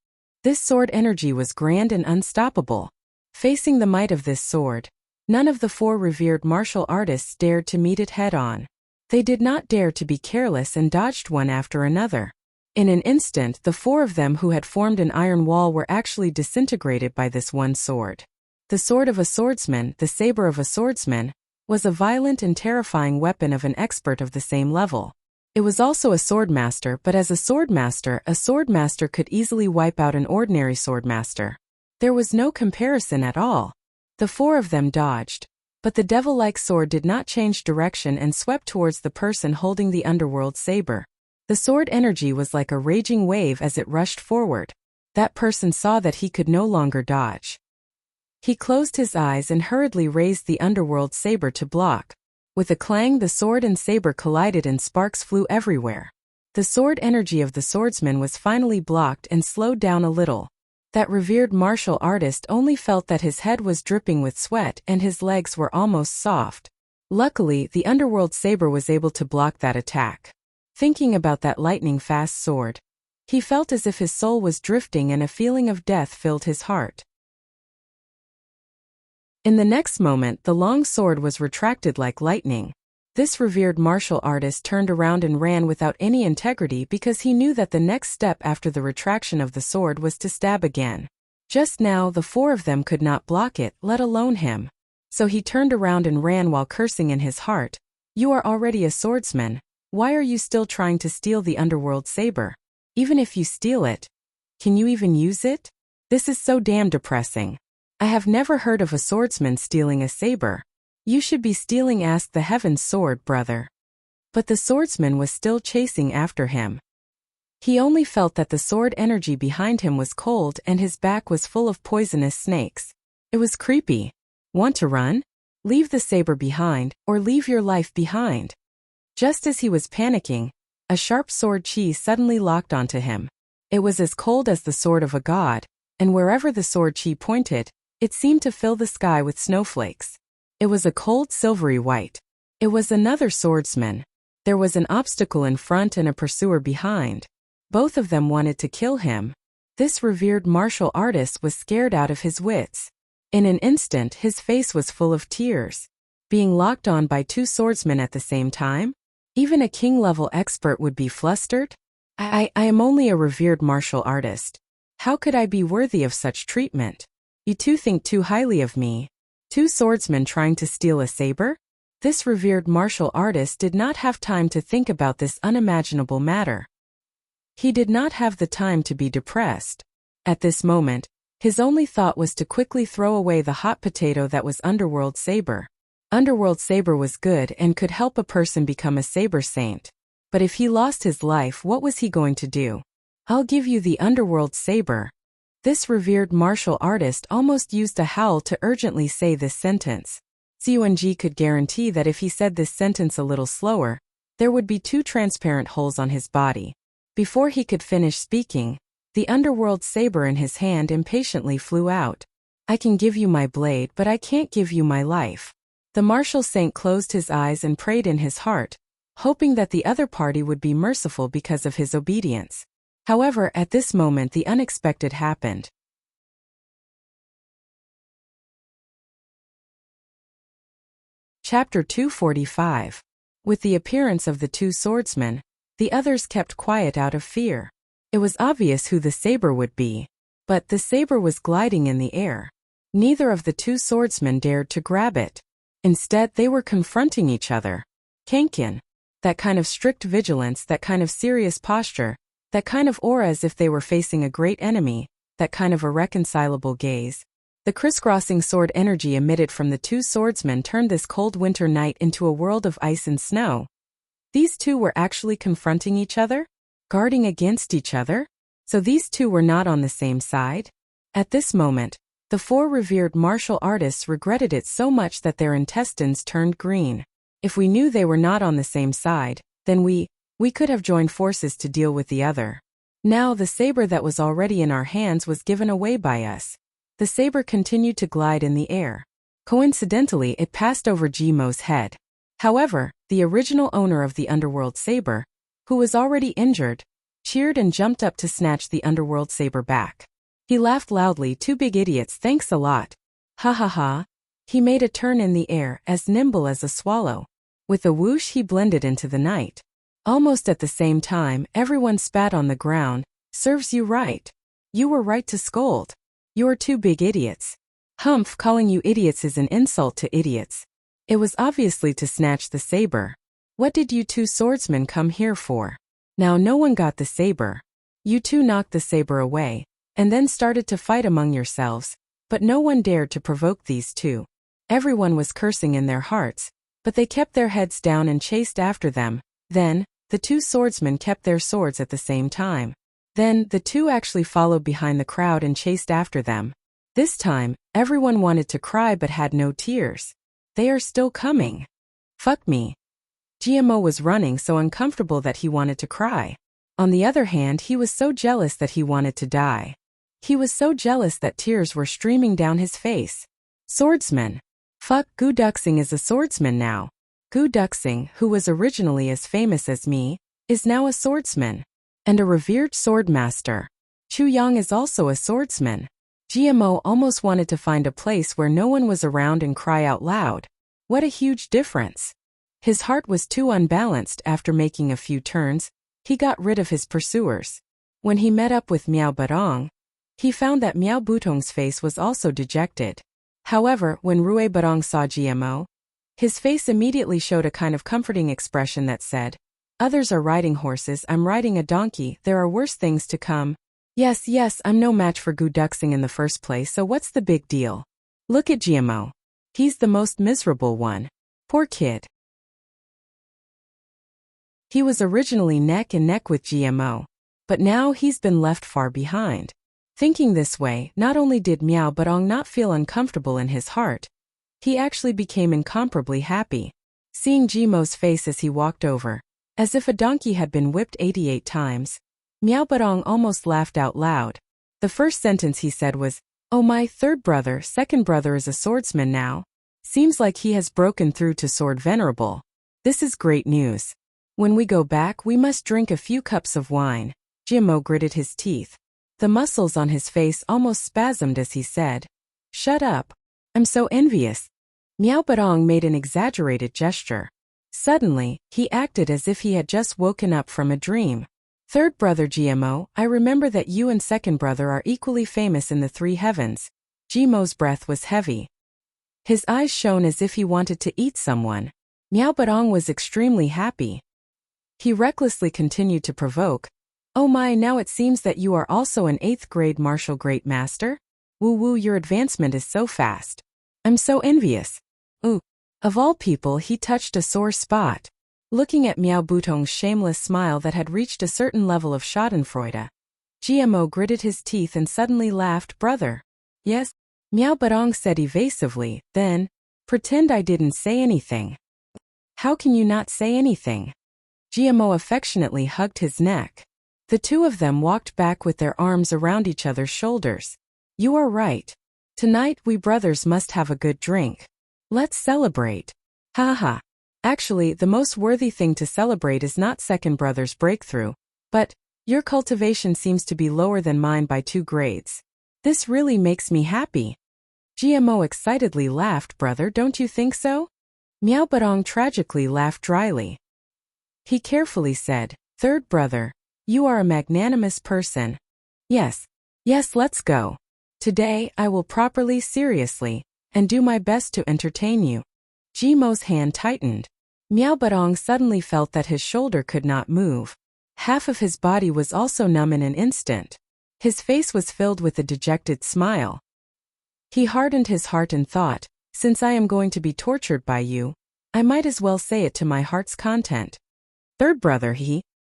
This sword energy was grand and unstoppable. Facing the might of this sword, none of the 4 revered martial artists dared to meet it head-on. They did not dare to be careless and dodged one after another. In an instant, the 4 of them who had formed an iron wall were actually disintegrated by this one sword. The sword of a swordsman, the saber of a swordsman, was a violent and terrifying weapon of an expert of the same level. It was also a swordmaster, but as a swordmaster could easily wipe out an ordinary swordmaster. There was no comparison at all. The 4 of them dodged, but the devil-like sword did not change direction and swept towards the person holding the underworld saber. The sword energy was like a raging wave as it rushed forward. That person saw that he could no longer dodge. He closed his eyes and hurriedly raised the underworld saber to block. With a clang, the sword and saber collided and sparks flew everywhere. The sword energy of the swordsman was finally blocked and slowed down a little. That revered martial artist only felt that his head was dripping with sweat and his legs were almost soft. Luckily, the underworld saber was able to block that attack. Thinking about that lightning-fast sword, he felt as if his soul was drifting and a feeling of death filled his heart. In the next moment, the long sword was retracted like lightning. This revered martial artist turned around and ran without any integrity because he knew that the next step after the retraction of the sword was to stab again. Just now, the 4 of them could not block it, let alone him. So he turned around and ran while cursing in his heart, "You are already a swordsman. Why are you still trying to steal the underworld saber? Even if you steal it, Can you even use it? This is so damn depressing. I have never heard of a swordsman stealing a saber. You should be stealing Ask the Heaven's sword, brother. But the swordsman was still chasing after him. He only felt that the sword energy behind him was cold and his back was full of poisonous snakes. It was creepy. Want to run? Leave the saber behind, or leave your life behind. Just as he was panicking, a sharp sword chi suddenly locked onto him. It was as cold as the sword of a god, and wherever the sword chi pointed, it seemed to fill the sky with snowflakes. It was a cold silvery white. It was another swordsman. There was an obstacle in front and a pursuer behind. Both of them wanted to kill him. This revered martial artist was scared out of his wits. In an instant his face was full of tears. Being locked on by two swordsmen at the same time? Even a king-level expert would be flustered? I am only a revered martial artist. How could I be worthy of such treatment? You two think too highly of me. Two swordsmen trying to steal a saber? This revered martial artist did not have time to think about this unimaginable matter. He did not have the time to be depressed. At this moment, his only thought was to quickly throw away the hot potato that was Underworld Saber. Underworld Saber was good and could help a person become a saber saint. But if he lost his life, what was he going to do? I'll give you the Underworld Saber. This revered martial artist almost used a howl to urgently say this sentence. Zhuangji could guarantee that if he said this sentence a little slower, there would be two transparent holes on his body. Before he could finish speaking, the Underworld Saber in his hand impatiently flew out. I can give you my blade, but I can't give you my life. The martial saint closed his eyes and prayed in his heart, hoping that the other party would be merciful because of his obedience. However, at this moment the unexpected happened. Chapter 245. With the appearance of the two swordsmen, the others kept quiet out of fear. It was obvious who the saber would be, but the saber was gliding in the air. Neither of the two swordsmen dared to grab it. Instead, they were confronting each other. Kankin. That kind of strict vigilance, that kind of serious posture, that kind of aura as if they were facing a great enemy, that kind of irreconcilable gaze. The crisscrossing sword energy emitted from the two swordsmen turned this cold winter night into a world of ice and snow. These two were actually confronting each other? Guarding against each other? So these two were not on the same side? At this moment, the four revered martial artists regretted it so much that their intestines turned green. If we knew they were not on the same side, then we could have joined forces to deal with the other. Now the saber that was already in our hands was given away by us. The saber continued to glide in the air. Coincidentally, it passed over Jimo's head. However, the original owner of the Underworld Saber, who was already injured, cheered and jumped up to snatch the Underworld Saber back. He laughed loudly. Two big idiots, thanks a lot. Ha ha ha. He made a turn in the air, as nimble as a swallow. With a whoosh he blended into the night. Almost at the same time, everyone spat on the ground. Serves you right. You were right to scold. You're two big idiots. Humph, calling you idiots is an insult to idiots. It was obviously to snatch the saber. What did you two swordsmen come here for? Now no one got the saber. You two knocked the saber away, and then started to fight among yourselves, but no one dared to provoke these two. Everyone was cursing in their hearts, but they kept their heads down and chased after them. Then, the two swordsmen kept their swords at the same time. Then, the two actually followed behind the crowd and chased after them. This time, everyone wanted to cry but had no tears. They are still coming. Fuck me. GMO was running so uncomfortable that he wanted to cry. On the other hand, he was so jealous that he wanted to die. He was so jealous that tears were streaming down his face. Swordsman. Fuck, Gu Duxing is a swordsman now. Gu Duxing, who was originally as famous as me, is now a swordsman. And a revered swordmaster. Chu Yang is also a swordsman. GMO almost wanted to find a place where no one was around and cry out loud. What a huge difference. His heart was too unbalanced. After making a few turns, he got rid of his pursuers. When he met up with Miao Barong, he found that Miao Butong's face was also dejected. However, when Rui Barong saw GMO, his face immediately showed a kind of comforting expression that said, "Others are riding horses, I'm riding a donkey, there are worse things to come. Yes, I'm no match for Gu Duxing in the first place, so what's the big deal? Look at GMO. He's the most miserable one. Poor kid. He was originally neck and neck with GMO, but now he's been left far behind. Thinking this way, not only did Miao Badong not feel uncomfortable in his heart, he actually became incomparably happy. Seeing Jimo's face as he walked over, as if a donkey had been whipped 88 times, Miao Badong almost laughed out loud. The first sentence he said was, "Oh, my second brother is a swordsman now. Seems like he has broken through to sword venerable. This is great news. When we go back, we must drink a few cups of wine." Jimo gritted his teeth. The muscles on his face almost spasmed as he said, "Shut up. I'm so envious." Miao Badong made an exaggerated gesture. Suddenly, he acted as if he had just woken up from a dream. "Third brother GMO, I remember that you and second brother are equally famous in the three heavens." Jimo's breath was heavy. His eyes shone as if he wanted to eat someone. Miao Badong was extremely happy. He recklessly continued to provoke, "Oh my, now it seems that you are also an 8th grade martial great master? Woo, your advancement is so fast. I'm so envious." Ooh. Of all people, he touched a sore spot. Looking at Miao Butong's shameless smile that had reached a certain level of schadenfreude, GMO gritted his teeth and suddenly laughed. "Brother." "Yes?" Miao Badong said evasively, then, "Pretend I didn't say anything." "How can you not say anything?" GMO affectionately hugged his neck. The two of them walked back with their arms around each other's shoulders. "You are right. Tonight we brothers must have a good drink. Let's celebrate." "Ha. Actually, the most worthy thing to celebrate is not second brother's breakthrough, but your cultivation seems to be lower than mine by 2 grades. This really makes me happy." GMO excitedly laughed. "Brother, don't you think so?" Miao Badong tragically laughed dryly. He carefully said, "Third brother, you are a magnanimous person. Yes, let's go. Today I will properly, seriously, and do my best to entertain you." Jimo's hand tightened. Miao Badong suddenly felt that his shoulder could not move. Half of his body was also numb in an instant. His face was filled with a dejected smile. He hardened his heart and thought, "Since I am going to be tortured by you, I might as well say it to my heart's content. Third brother,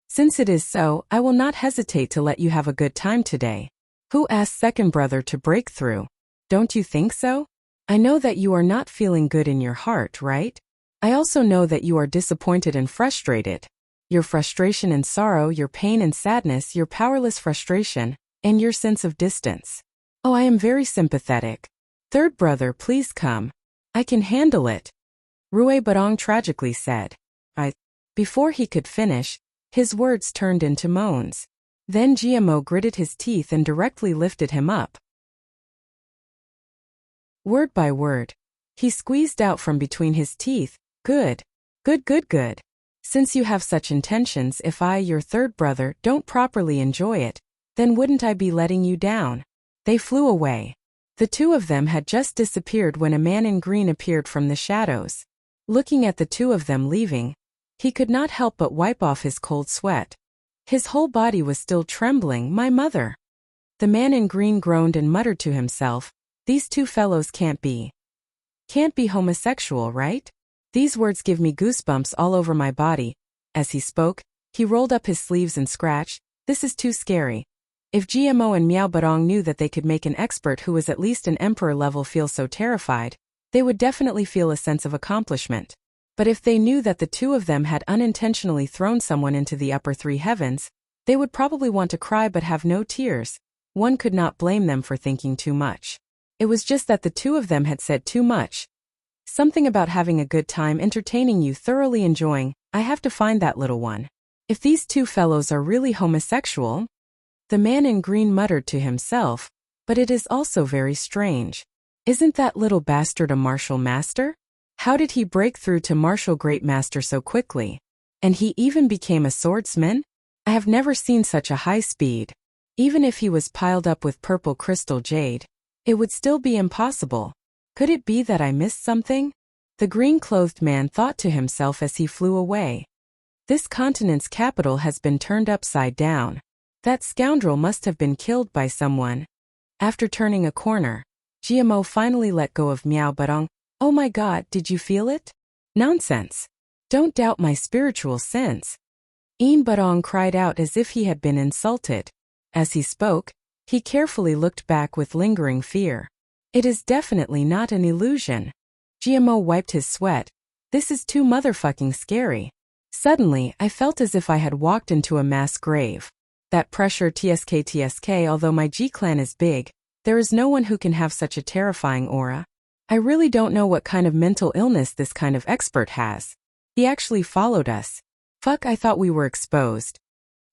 since it is so, I will not hesitate to let you have a good time today. Who asked second brother to break through? Don't you think so? I know that you are not feeling good in your heart, right? I also know that you are disappointed and frustrated. Your frustration and sorrow, your pain and sadness, your powerless frustration, and your sense of distance. Oh, I am very sympathetic. Third brother, please come. I can handle it." Rue Badong tragically said. Before he could finish, his words turned into moans. Then GMO gritted his teeth and directly lifted him up. Word by word, he squeezed out from between his teeth, Good. Since you have such intentions, if I, your third brother, don't properly enjoy it, then wouldn't I be letting you down?" They flew away. The two of them had just disappeared when a man in green appeared from the shadows. Looking at the two of them leaving, he could not help but wipe off his cold sweat. His whole body was still trembling. "My mother." The man in green groaned and muttered to himself, "These two fellows can't be homosexual, right? These words give me goosebumps all over my body." As he spoke, he rolled up his sleeves and scratched. "This is too scary." If GMO and Miao Badong knew that they could make an expert who was at least an emperor level feel so terrified, they would definitely feel a sense of accomplishment. But if they knew that the two of them had unintentionally thrown someone into the upper 3 heavens, they would probably want to cry but have no tears. One could not blame them for thinking too much. It was just that the two of them had said too much. Something about having a good time, entertaining you, thoroughly enjoying. I have to find that little one. If these two fellows are really homosexual, the man in green muttered to himself, but it is also very strange. Isn't that little bastard a martial master? How did he break through to martial great master so quickly? And he even became a swordsman? I have never seen such a high speed. Even if he was piled up with purple crystal jade, it would still be impossible. Could it be that I missed something? The green-clothed man thought to himself as he flew away. This continent's capital has been turned upside down. That scoundrel must have been killed by someone. After turning a corner, GMO finally let go of Miao Barong. Oh my god, did you feel it? Nonsense. Don't doubt my spiritual sense. Barong cried out as if he had been insulted. As he spoke, he carefully looked back with lingering fear. It is definitely not an illusion. GMO wiped his sweat. This is too motherfucking scary. Suddenly, I felt as if I had walked into a mass grave. That pressure TSK, although my G-clan is big, there is no one who can have such a terrifying aura. I really don't know what kind of mental illness this kind of expert has. He actually followed us. Fuck, I thought we were exposed.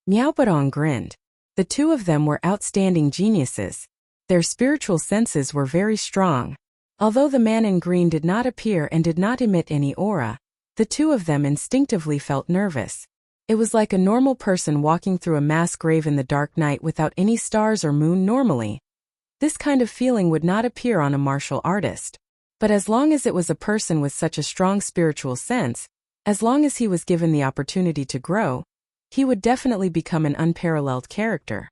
Miao Barong grinned. The two of them were outstanding geniuses. Their spiritual senses were very strong. Although the man in green did not appear and did not emit any aura, the two of them instinctively felt nervous. It was like a normal person walking through a mass grave in the dark night without any stars or moon normally. This kind of feeling would not appear on a martial artist. But as long as it was a person with such a strong spiritual sense, as long as he was given the opportunity to grow, he would definitely become an unparalleled character.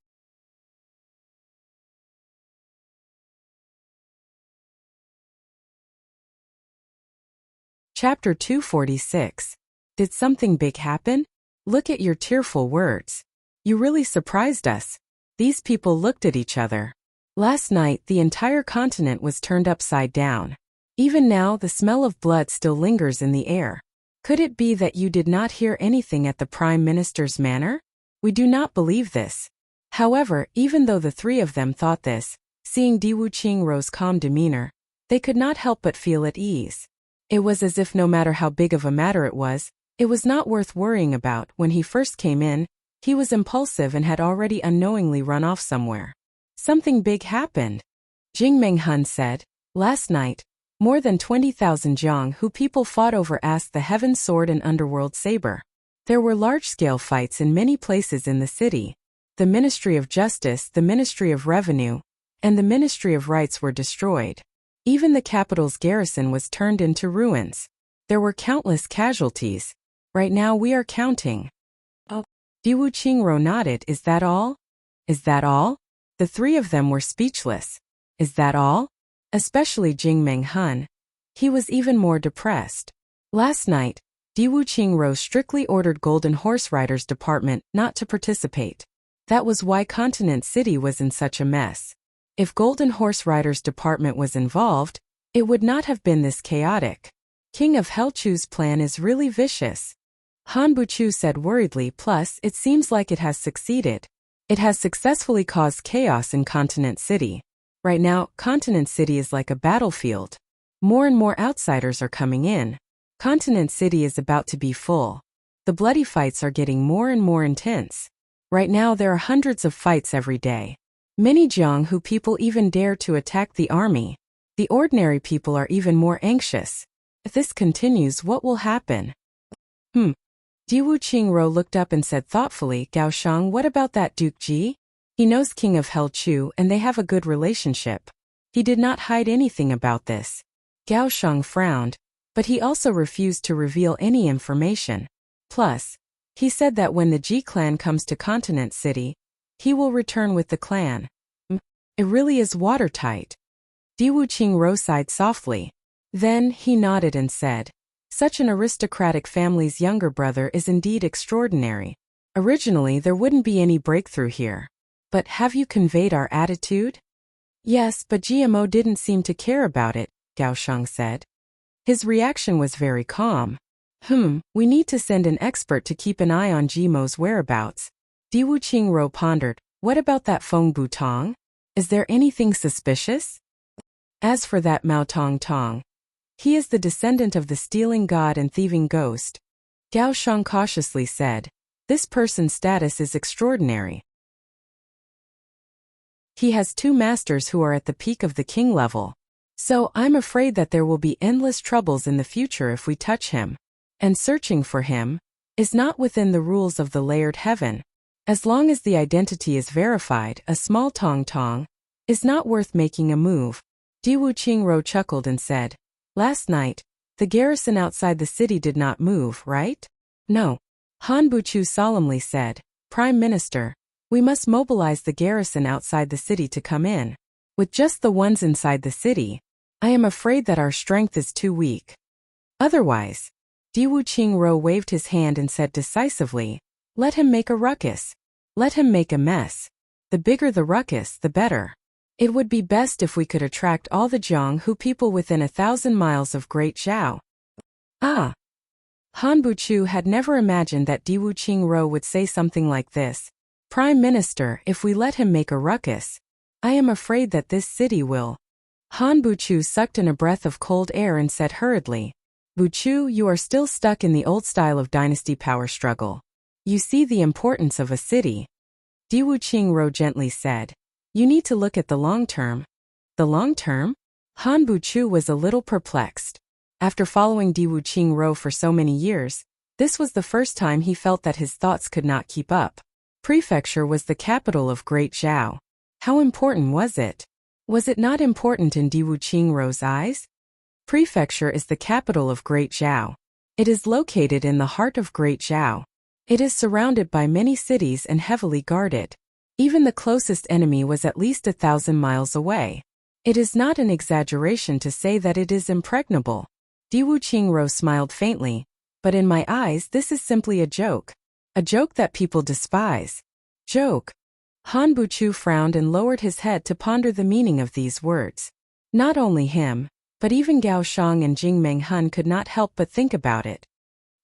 Chapter 246. Did something big happen? Look at your tearful words. You really surprised us. These people looked at each other. Last night, the entire continent was turned upside down. Even now, the smell of blood still lingers in the air. Could it be that you did not hear anything at the Prime Minister's manor? We do not believe this. However, even though the three of them thought this, seeing Di Wuqing's calm demeanor, they could not help but feel at ease. It was as if no matter how big of a matter it was not worth worrying about. When he first came in, he was impulsive and had already unknowingly run off somewhere. Something big happened. Jing Menghun said, last night, more than 20,000 Jiang who people fought over asked the Heaven Sword and Underworld Saber. There were large-scale fights in many places in the city. The Ministry of Justice, the Ministry of Revenue, and the Ministry of Rights were destroyed. Even the capital's garrison was turned into ruins. There were countless casualties. Right now we are counting. Oh. Di Wuqingro nodded. Is that all? Is that all? The three of them were speechless. Is that all? Especially Jing Menghun. He was even more depressed. Last night, Di Wuqingro strictly ordered Golden Horse Riders Department not to participate. That was why Continent City was in such a mess. If Golden Horse Riders Department was involved, it would not have been this chaotic. King of Helchu's plan is really vicious. Han Buchu said worriedly, plus it seems like it has succeeded. It has successfully caused chaos in Continent City. Right now, Continent City is like a battlefield. More and more outsiders are coming in. Continent City is about to be full. The bloody fights are getting more and more intense. Right now there are hundreds of fights every day. Many Jianghu people even dare to attack the army. The ordinary people are even more anxious. If this continues, what will happen? Di Wuqingro looked up and said thoughtfully, Gao Shang, what about that Duke Ji? He knows King of Helchu and they have a good relationship. He did not hide anything about this. Gao Shang frowned, but he also refused to reveal any information. Plus, he said that when the Ji clan comes to Continent City, he will return with the clan. It really is watertight. Di Wuqingro sighed softly. Then he nodded and said, such an aristocratic family's younger brother is indeed extraordinary. Originally there wouldn't be any breakthrough here. But have you conveyed our attitude? Yes, but GMO didn't seem to care about it, Gao Shang said. His reaction was very calm. We need to send an expert to keep an eye on GMO's whereabouts. Di Wuqingro pondered, what about that Feng Butong? Is there anything suspicious? As for that Mao Tong Tong, he is the descendant of the stealing god and thieving ghost. Gao Shang cautiously said, this person's status is extraordinary. He has two masters who are at the peak of the king level. So I'm afraid that there will be endless troubles in the future if we touch him. And searching for him is not within the rules of the layered heaven. As long as the identity is verified, a small Tong Tong is not worth making a move. Di Wuqingro chuckled and said, last night, the garrison outside the city did not move, right? No. Han Buchu solemnly said, Prime Minister, We must mobilize the garrison outside the city to come in. With just the ones inside the city, I am afraid that our strength is too weak. Otherwise, Diwu Qingro waved his hand and said decisively, let him make a ruckus. Let him make a mess. The bigger the ruckus, the better. It would be best if we could attract all the Jianghu people within 1,000 miles of Great Zhao. Ah! Han Buchu had never imagined that Diwu Qingro would say something like this. Prime Minister, if we let him make a ruckus, I am afraid that this city will. Han Buchu sucked in a breath of cold air and said hurriedly, Buchu, you are still stuck in the old style of dynasty power struggle. You see the importance of a city. Diwu Qingro gently said, you need to look at the long term. The long term? Han Buchu was a little perplexed. After following Diwu Qingro for so many years, this was the first time he felt that his thoughts could not keep up. Prefecture was the capital of Great Zhao. How important was it? Was it not important in Diwu Qingro's eyes? Prefecture is the capital of Great Zhao. It is located in the heart of Great Zhao. It is surrounded by many cities and heavily guarded. Even the closest enemy was at least 1,000 miles away. It is not an exaggeration to say that it is impregnable. Diwu Qingro smiled faintly, but in my eyes this is simply a joke. A joke that people despise. Joke. Han Buchu frowned and lowered his head to ponder the meaning of these words. Not only him, but even Gao Shang and Jing Menghun could not help but think about it.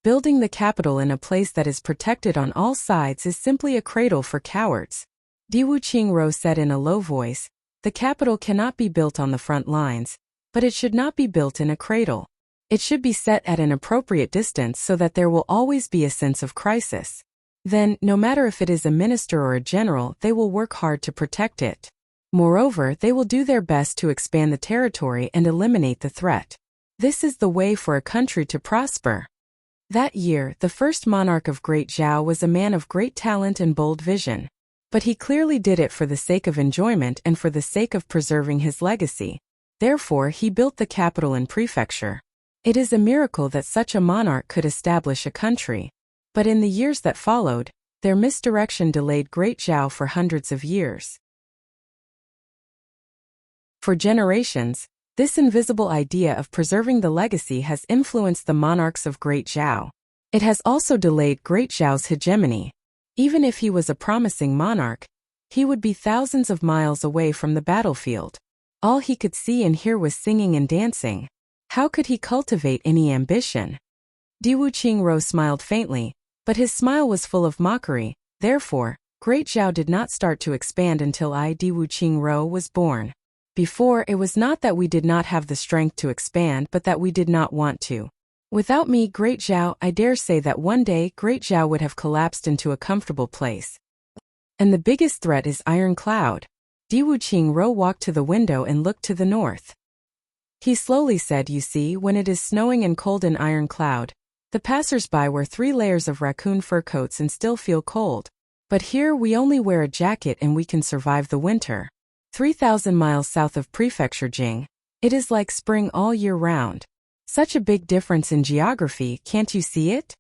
Building the capital in a place that is protected on all sides is simply a cradle for cowards. Diwu Qingro said in a low voice, the capital cannot be built on the front lines, but it should not be built in a cradle. It should be set at an appropriate distance so that there will always be a sense of crisis. Then, no matter if it is a minister or a general, they will work hard to protect it. Moreover, they will do their best to expand the territory and eliminate the threat. This is the way for a country to prosper. That year, the first monarch of Great Zhao was a man of great talent and bold vision. But he clearly did it for the sake of enjoyment and for the sake of preserving his legacy. Therefore, he built the capital in prefecture. It is a miracle that such a monarch could establish a country. But in the years that followed, their misdirection delayed Great Zhao for hundreds of years. For generations, this invisible idea of preserving the legacy has influenced the monarchs of Great Zhao. It has also delayed Great Zhao's hegemony. Even if he was a promising monarch, he would be thousands of miles away from the battlefield. All he could see and hear was singing and dancing. How could he cultivate any ambition? Diwu Qingro smiled faintly, but his smile was full of mockery. Therefore, Great Zhao did not start to expand until I, Diwu Qingro, was born. Before, it was not that we did not have the strength to expand, but that we did not want to. Without me, Great Zhao, I dare say that one day Great Zhao would have collapsed into a comfortable place. And the biggest threat is Iron Cloud. Diwu Qingro walked to the window and looked to the north. He slowly said, you see, when it is snowing and cold in Iron Cloud, the passers-by wear 3 layers of raccoon fur coats and still feel cold. But here we only wear a jacket and we can survive the winter. 3,000 miles south of Prefecture Jing, it is like spring all year round. Such a big difference in geography, can't you see it?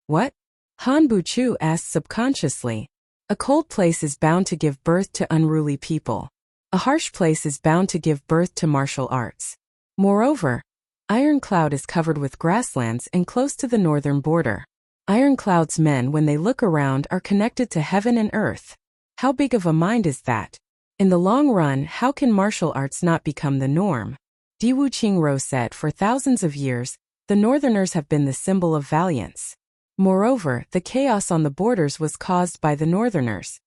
What? Han Buchu asked subconsciously. A cold place is bound to give birth to unruly people. A harsh place is bound to give birth to martial arts. Moreover, Iron Cloud is covered with grasslands and close to the northern border. Iron Cloud's men, when they look around, are connected to heaven and earth. How big of a mind is that? In the long run, how can martial arts not become the norm? Diwu Qingro said, for thousands of years, the northerners have been the symbol of valiance. Moreover, the chaos on the borders was caused by the northerners.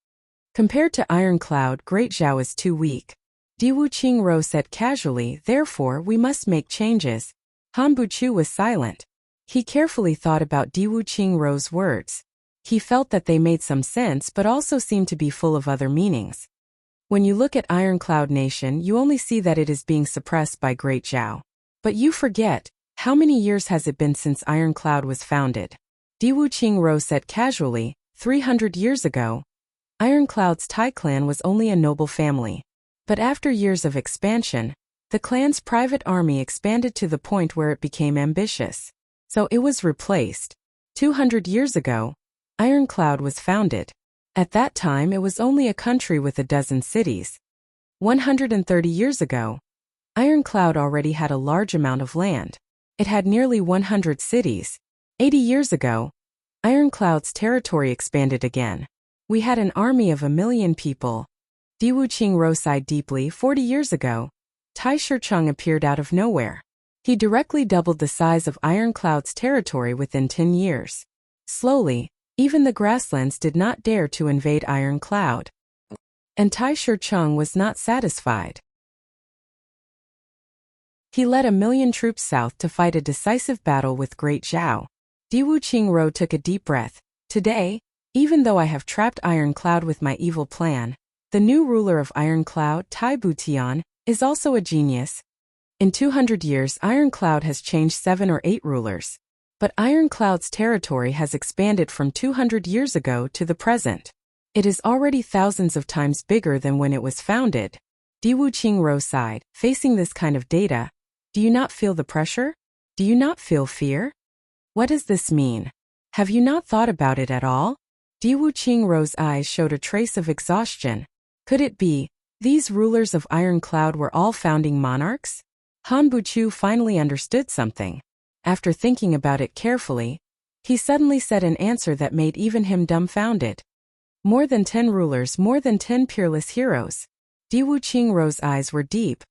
Compared to Iron Cloud, Great Zhao is too weak. Diwu Qingro said casually, therefore we must make changes. Han Buchu was silent. He carefully thought about Diwu Qingro's words. He felt that they made some sense but also seemed to be full of other meanings. When you look at Iron Cloud Nation, you only see that it is being suppressed by Great Zhao. But you forget, how many years has it been since Iron Cloud was founded? Diwu Qingro said casually, 300 years ago. Iron Cloud's Tai clan was only a noble family. But after years of expansion, the clan's private army expanded to the point where it became ambitious. So it was replaced. 200 years ago, Iron Cloud was founded. At that time it was only a country with a dozen cities. 130 years ago, Iron Cloud already had a large amount of land. It had nearly 100 cities. 80 years ago, Iron Cloud's territory expanded again. We had an army of 1 million people. Diwu Qingro sighed deeply. 40 years ago, Tai Shicheng appeared out of nowhere. He directly doubled the size of Iron Cloud's territory within 10 years. Slowly, even the grasslands did not dare to invade Iron Cloud. And Tai Shicheng was not satisfied. He led 1 million troops south to fight a decisive battle with Great Zhao. Diwu Qingro took a deep breath. Today, even though I have trapped Iron Cloud with my evil plan, the new ruler of Iron Cloud, Tai Butian, is also a genius. In 200 years, Iron Cloud has changed 7 or 8 rulers. But Iron Cloud's territory has expanded from 200 years ago to the present. It is already thousands of times bigger than when it was founded. Diwu Qingro sighed. Facing this kind of data, do you not feel the pressure? Do you not feel fear? What does this mean? Have you not thought about it at all? Diwu Qingro's eyes showed a trace of exhaustion. Could it be, these rulers of Iron Cloud were all founding monarchs? Han Buchu finally understood something. After thinking about it carefully, he suddenly said an answer that made even him dumbfounded. More than 10 rulers, more than 10 peerless heroes. Diwu Qingro's eyes were deep.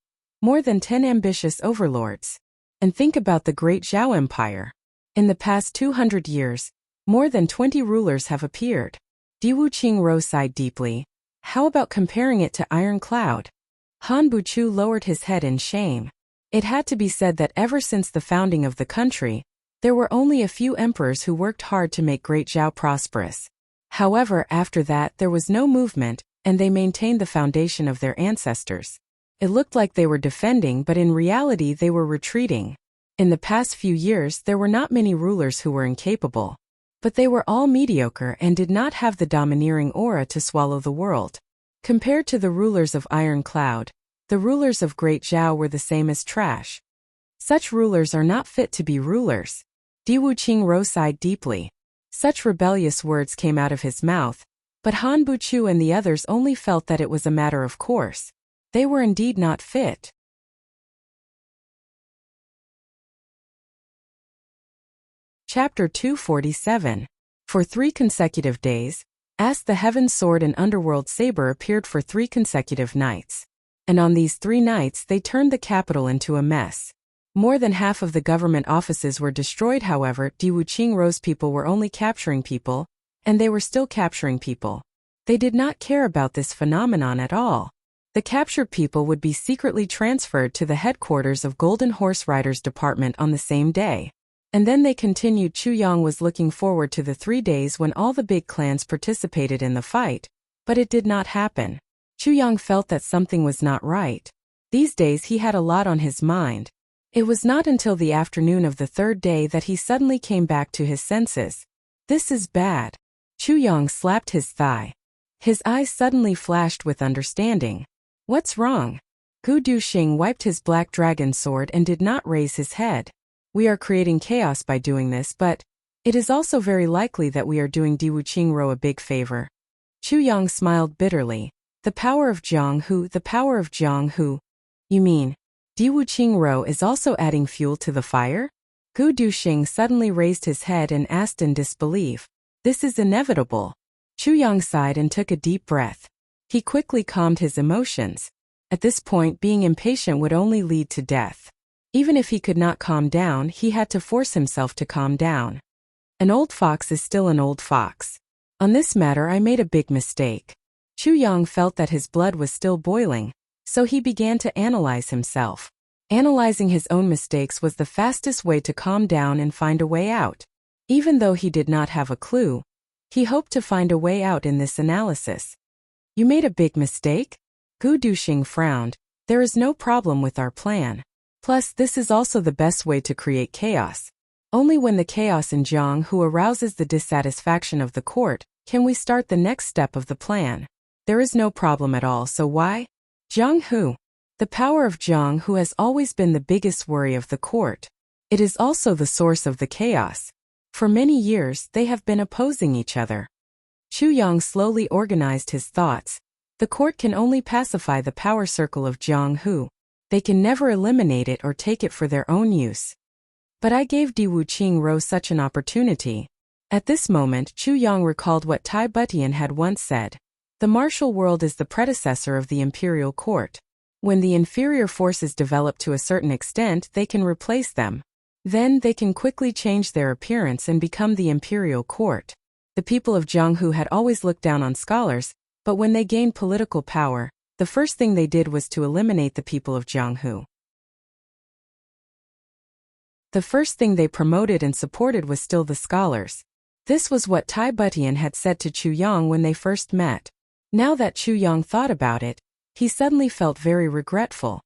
More than 10 ambitious overlords. And think about the Great Zhao Empire. In the past 200 years, more than 20 rulers have appeared. Diwu Qingro sighed deeply. How about comparing it to Iron Cloud? Han Buchu lowered his head in shame. It had to be said that ever since the founding of the country, there were only a few emperors who worked hard to make Great Zhao prosperous. However, after that there was no movement, and they maintained the foundation of their ancestors. It looked like they were defending, but in reality they were retreating. In the past few years there were not many rulers who were incapable. But they were all mediocre and did not have the domineering aura to swallow the world. Compared to the rulers of Iron Cloud, the rulers of Great Zhao were the same as trash. Such rulers are not fit to be rulers. Diwu Qingro sighed deeply. Such rebellious words came out of his mouth, but Han Buchu and the others only felt that it was a matter of course. They were indeed not fit. Chapter 247. For 3 consecutive days, Ask the Heaven Sword and Underworld Saber appeared for 3 consecutive nights. And on these 3 nights they turned the capital into a mess. More than half of the government offices were destroyed. However, Diwu Qingro's people were only capturing people, and they were still capturing people. They did not care about this phenomenon at all. The captured people would be secretly transferred to the headquarters of Golden Horse Riders Department on the same day. And then they continued. Chu Yang was looking forward to the 3 days when all the big clans participated in the fight, but it did not happen. Chu Yang felt that something was not right. These days he had a lot on his mind. It was not until the afternoon of the 3rd day that he suddenly came back to his senses. This is bad. Chu Yang slapped his thigh. His eyes suddenly flashed with understanding. What's wrong? Gu Duxing wiped his black dragon sword and did not raise his head. We are creating chaos by doing this, but it is also very likely that we are doing Diwu Qingro a big favor. Chu Yang smiled bitterly. The power of Jianghu, the power of Jianghu. You mean, Diwu Qingro is also adding fuel to the fire? Gu Duxing suddenly raised his head and asked in disbelief. This is inevitable. Chu Yang sighed and took a deep breath. He quickly calmed his emotions. At this point, being impatient would only lead to death. Even if he could not calm down, he had to force himself to calm down. An old fox is still an old fox. On this matter I made a big mistake. Chu Yang felt that his blood was still boiling, so he began to analyze himself. Analyzing his own mistakes was the fastest way to calm down and find a way out. Even though he did not have a clue, he hoped to find a way out in this analysis. You made a big mistake? Gu Duxing frowned. There is no problem with our plan. Plus, this is also the best way to create chaos. Only when the chaos in Jianghu arouses the dissatisfaction of the court can we start the next step of the plan. There is no problem at all, so why? Jianghu. The power of Jianghu has always been the biggest worry of the court. It is also the source of the chaos. For many years, they have been opposing each other. Chu Yang slowly organized his thoughts. The court can only pacify the power circle of Jianghu. They can never eliminate it or take it for their own use. But I gave Di Wuqing such an opportunity. At this moment, Chu Yang recalled what Tai Butian had once said. The martial world is the predecessor of the imperial court. When the inferior forces develop to a certain extent, they can replace them. Then they can quickly change their appearance and become the imperial court. The people of Jianghu had always looked down on scholars, but when they gained political power, the first thing they did was to eliminate the people of Jianghu. The first thing they promoted and supported was still the scholars. This was what Tai Butian had said to Chu Yang when they first met. Now that Chu Yang thought about it, he suddenly felt very regretful.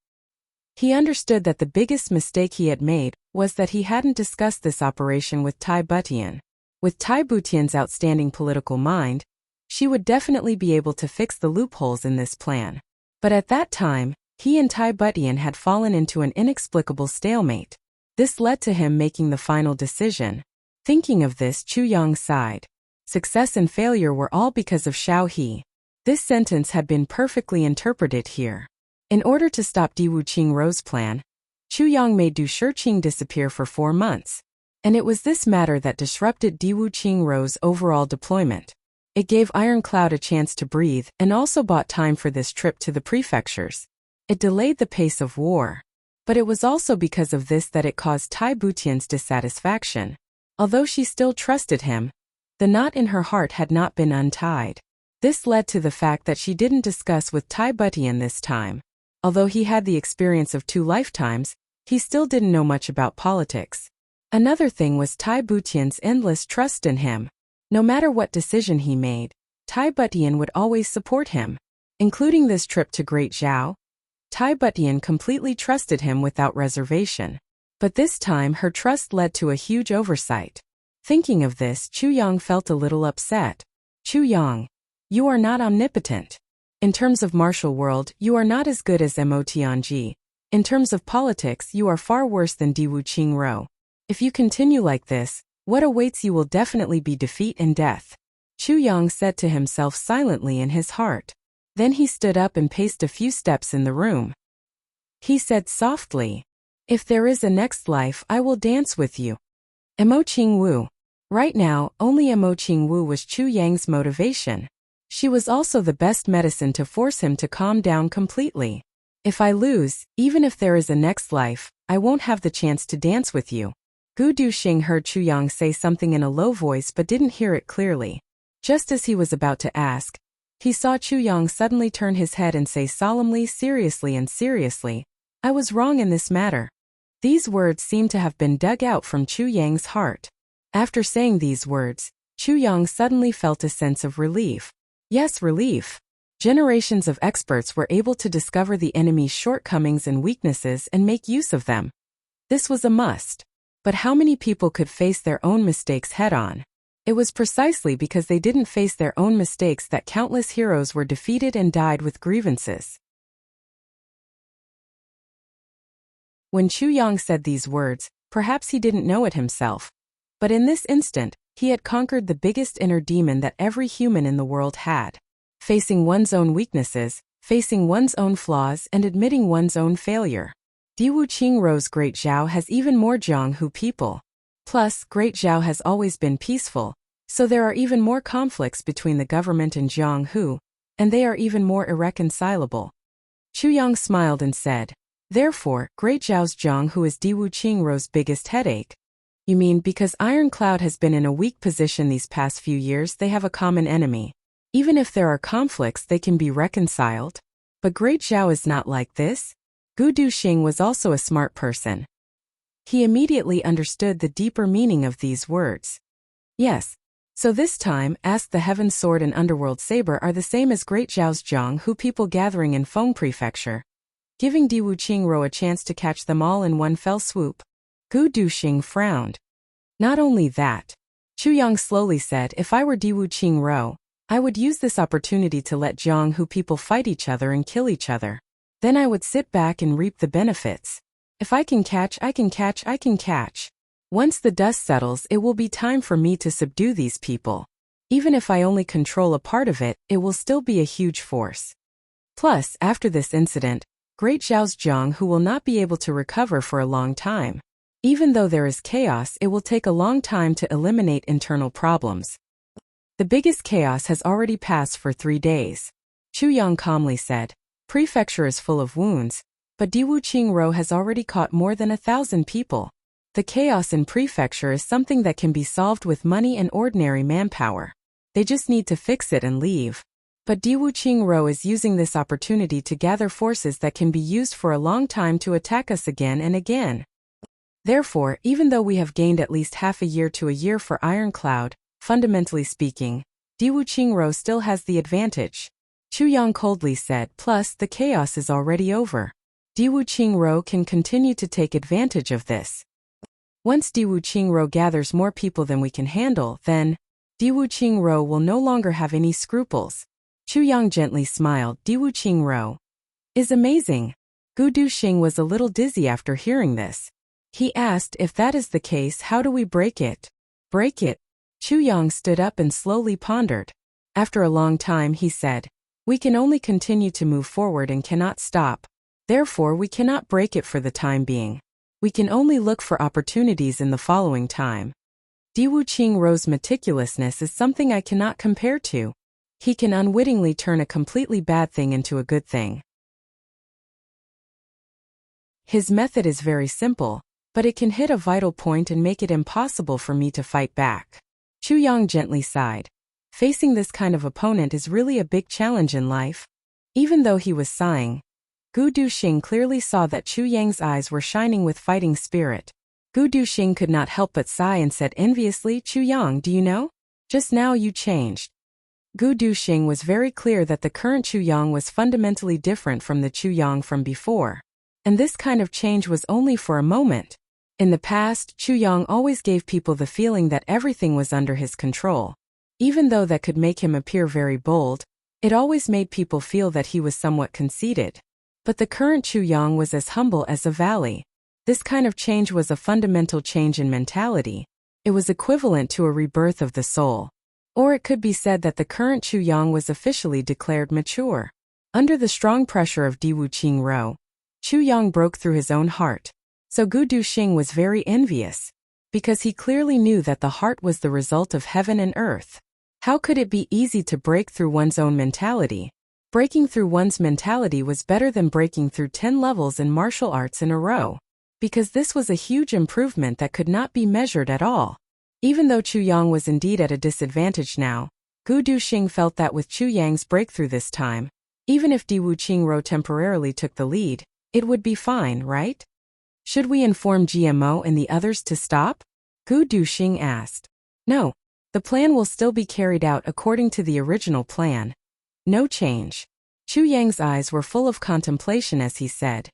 He understood that the biggest mistake he had made was that he hadn't discussed this operation with Tai Butian. With Tai Butian's outstanding political mind, she would definitely be able to fix the loopholes in this plan. But at that time, he and Tai Butian had fallen into an inexplicable stalemate. This led to him making the final decision. Thinking of this, Chu Yang sighed. Success and failure were all because of Xiao He. This sentence had been perfectly interpreted here. In order to stop Di Wuqing's plan, Chu Yang made Du Shiqing disappear for 4 months. And it was this matter that disrupted Di Wuqing's overall deployment. It gave Iron Cloud a chance to breathe and also bought time for this trip to the prefectures. It delayed the pace of war. But it was also because of this that it caused Tai Butian's dissatisfaction. Although she still trusted him, the knot in her heart had not been untied. This led to the fact that she didn't discuss with Tai Butian this time. Although he had the experience of 2 lifetimes, he still didn't know much about politics. Another thing was Tai Butian's endless trust in him. No matter what decision he made, Tai Butian would always support him. Including this trip to Great Zhao, Tai Butian completely trusted him without reservation. But this time her trust led to a huge oversight. Thinking of this, Chu Yang felt a little upset. Chu Yang, you are not omnipotent. In terms of martial world, you are not as good as Mo Tianji. In terms of politics, you are far worse than Di Wuqing. If you continue like this, what awaits you will definitely be defeat and death. Chu Yang said to himself silently in his heart. Then he stood up and paced a few steps in the room. He said softly, if there is a next life, I will dance with you. Mo Qingwu. Right now, only Mo Qingwu was Chu Yang's motivation. She was also the best medicine to force him to calm down completely. If I lose, even if there is a next life, I won't have the chance to dance with you. Gu Duxing heard Chu Yang say something in a low voice but didn't hear it clearly. Just as he was about to ask, he saw Chu Yang suddenly turn his head and say solemnly, seriously, I was wrong in this matter. These words seemed to have been dug out from Chu Yang's heart. After saying these words, Chu Yang suddenly felt a sense of relief. Yes, relief. Generations of experts were able to discover the enemy's shortcomings and weaknesses and make use of them. This was a must. But how many people could face their own mistakes head-on? It was precisely because they didn't face their own mistakes that countless heroes were defeated and died with grievances. When Chu Yang said these words, perhaps he didn't know it himself. But in this instant, he had conquered the biggest inner demon that every human in the world had. Facing one's own weaknesses, facing one's own flaws and admitting one's own failure. Di Wuqing's Great Zhao has even more Jianghu people. Plus, Great Zhao has always been peaceful, so there are even more conflicts between the government and Jianghu, and they are even more irreconcilable. Chu Yang smiled and said, therefore, Great Zhao's Jianghu is Di Wuqing's biggest headache. You mean because Iron Cloud has been in a weak position these past few years, they have a common enemy. Even if there are conflicts, they can be reconciled. But Great Zhao is not like this. Gu Duxing was also a smart person. He immediately understood the deeper meaning of these words. Yes. So this time, ask the Heaven Sword and Underworld Saber are the same as Great Zhao's Jianghu people gathering in Feng Prefecture, giving Di Wuqing a chance to catch them all in one fell swoop. Gu Duxing frowned. Not only that, Chu Yang slowly said, if I were Di Wuqing, I would use this opportunity to let Jianghu people fight each other and kill each other. Then I would sit back and reap the benefits. If I can catch, I can catch. Once the dust settles, it will be time for me to subdue these people. Even if I only control a part of it, it will still be a huge force. Plus, after this incident, Great Zhao's Jiang who will not be able to recover for a long time. Even though there is chaos, it will take a long time to eliminate internal problems. The biggest chaos has already passed for 3 days. Chu Yang calmly said. Prefecture is full of wounds, but Diwu Qingro has already caught more than 1,000 people. The chaos in prefecture is something that can be solved with money and ordinary manpower. They just need to fix it and leave. But Diwu Qingro is using this opportunity to gather forces that can be used for a long time to attack us again and again. Therefore, even though we have gained at least half a year to a year for Ironcloud, fundamentally speaking, Diwu Qingro still has the advantage. Chu Yang coldly said, plus the chaos is already over. Diwu Qingro can continue to take advantage of this. Once Diwu Qingro gathers more people than we can handle, then Diwu Qingro will no longer have any scruples. Chu Yang gently smiled. Diwu Qingro is amazing. Gu Duxing was a little dizzy after hearing this. He asked, if that is the case, how do we break it? Break it? Chu Yang stood up and slowly pondered. After a long time he said, we can only continue to move forward and cannot stop. Therefore we cannot break it for the time being. We can only look for opportunities in the following time. Diwu Qingro's meticulousness is something I cannot compare to. He can unwittingly turn a completely bad thing into a good thing. His method is very simple, but it can hit a vital point and make it impossible for me to fight back. Chu Yang gently sighed. Facing this kind of opponent is really a big challenge in life. Even though he was sighing, Gu Duxing clearly saw that Chu Yang's eyes were shining with fighting spirit. Gu Duxing could not help but sigh and said enviously, Chu Yang, do you know? Just now you changed. Gu Duxing was very clear that the current Chu Yang was fundamentally different from the Chu Yang from before. And this kind of change was only for a moment. In the past, Chu Yang always gave people the feeling that everything was under his control. Even though that could make him appear very bold, it always made people feel that he was somewhat conceited. But the current Chu Yang was as humble as a valley. This kind of change was a fundamental change in mentality. It was equivalent to a rebirth of the soul. Or it could be said that the current Chu Yang was officially declared mature. Under the strong pressure of Diwu Qingro, Chu Yang broke through his own heart. So Gu Duxing was very envious, because he clearly knew that the heart was the result of heaven and earth. How could it be easy to break through one's own mentality? Breaking through one's mentality was better than breaking through 10 levels in martial arts in a row, because this was a huge improvement that could not be measured at all. Even though Chu Yang was indeed at a disadvantage now, Gu Duxing felt that with Chu Yang's breakthrough this time, even if Diwu Qingro temporarily took the lead, it would be fine, right? Should we inform GMO and the others to stop? Gu Duxing asked. No. The plan will still be carried out according to the original plan. No change. Chu Yang's eyes were full of contemplation as he said.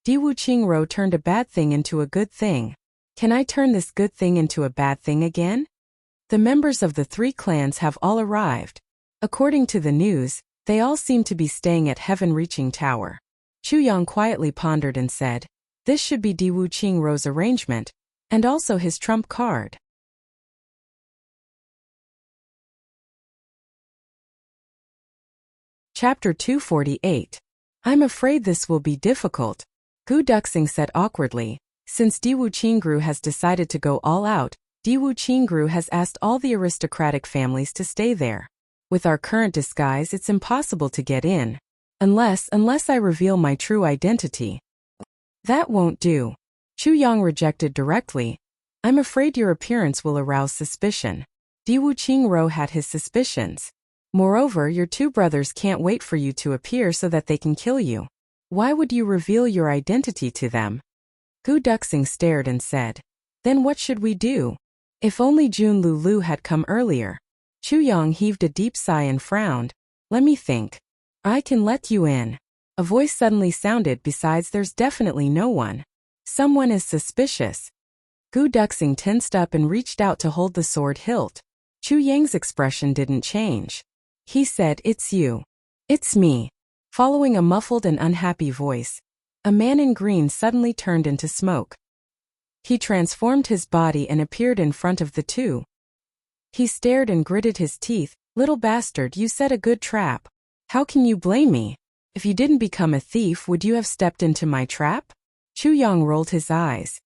Diwu Qingro turned a bad thing into a good thing. Can I turn this good thing into a bad thing again? The members of the 3 clans have all arrived. According to the news, they all seem to be staying at Heaven Reaching Tower. Chu Yang quietly pondered and said, this should be Diwu Qingro's arrangement, and also his trump card. Chapter 248. I'm afraid this will be difficult, Gu Duxing said awkwardly. Since Diwu Qingru has decided to go all out, Diwu Qingru has asked all the aristocratic families to stay there. With our current disguise, it's impossible to get in. Unless I reveal my true identity. That won't do. Chu Yang rejected directly. I'm afraid your appearance will arouse suspicion. Diwu Qingro had his suspicions. Moreover, your 2 brothers can't wait for you to appear so that they can kill you. Why would you reveal your identity to them? Gu Duxing stared and said, then what should we do? If only Jun Lulu had come earlier. Chu Yang heaved a deep sigh and frowned. Let me think. I can let you in. A voice suddenly sounded. Besides, there's definitely no one. Someone is suspicious. Gu Duxing tensed up and reached out to hold the sword hilt. Chu Yang's expression didn't change. He said, it's you. It's me. Following a muffled and unhappy voice, a man in green suddenly turned into smoke. He transformed his body and appeared in front of the 2. He stared and gritted his teeth. Little bastard, you set a good trap. How can you blame me? If you didn't become a thief, would you have stepped into my trap? Chu Yang rolled his eyes.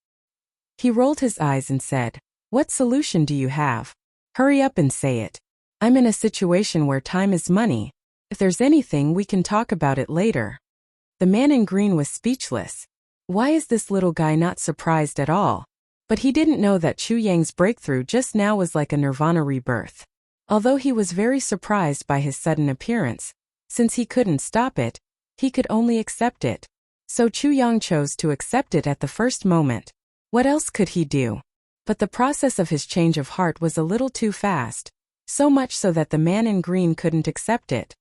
He rolled his eyes and said, what solution do you have? Hurry up and say it. I'm in a situation where time is money. If there's anything, we can talk about it later. The man in green was speechless. Why is this little guy not surprised at all? But he didn't know that Chu Yang's breakthrough just now was like a nirvana rebirth. Although he was very surprised by his sudden appearance, since he couldn't stop it, he could only accept it. So Chu Yang chose to accept it at the first moment. What else could he do? But the process of his change of heart was a little too fast, so much so that the man in green couldn't accept it.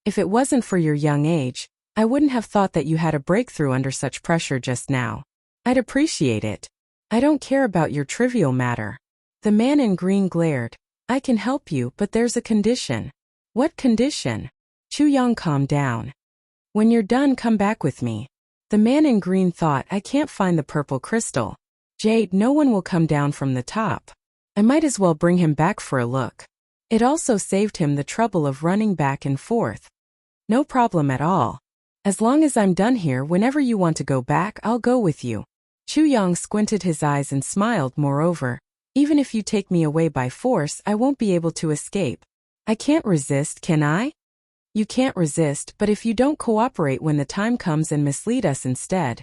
If it wasn't for your young age, I wouldn't have thought that you had a breakthrough under such pressure just now. I'd appreciate it. I don't care about your trivial matter. The man in green glared. I can help you, but there's a condition. What condition? Chu Yang calmed down. When you're done, come back with me. The man in green thought, I can't find the purple crystal. Jade, no one will come down from the top. I might as well bring him back for a look. It also saved him the trouble of running back and forth. No problem at all. As long as I'm done here, whenever you want to go back, I'll go with you. Chu Yang squinted his eyes and smiled. Moreover, even if you take me away by force, I won't be able to escape. I can't resist, can I? You can't resist, but if you don't cooperate when the time comes and mislead us instead.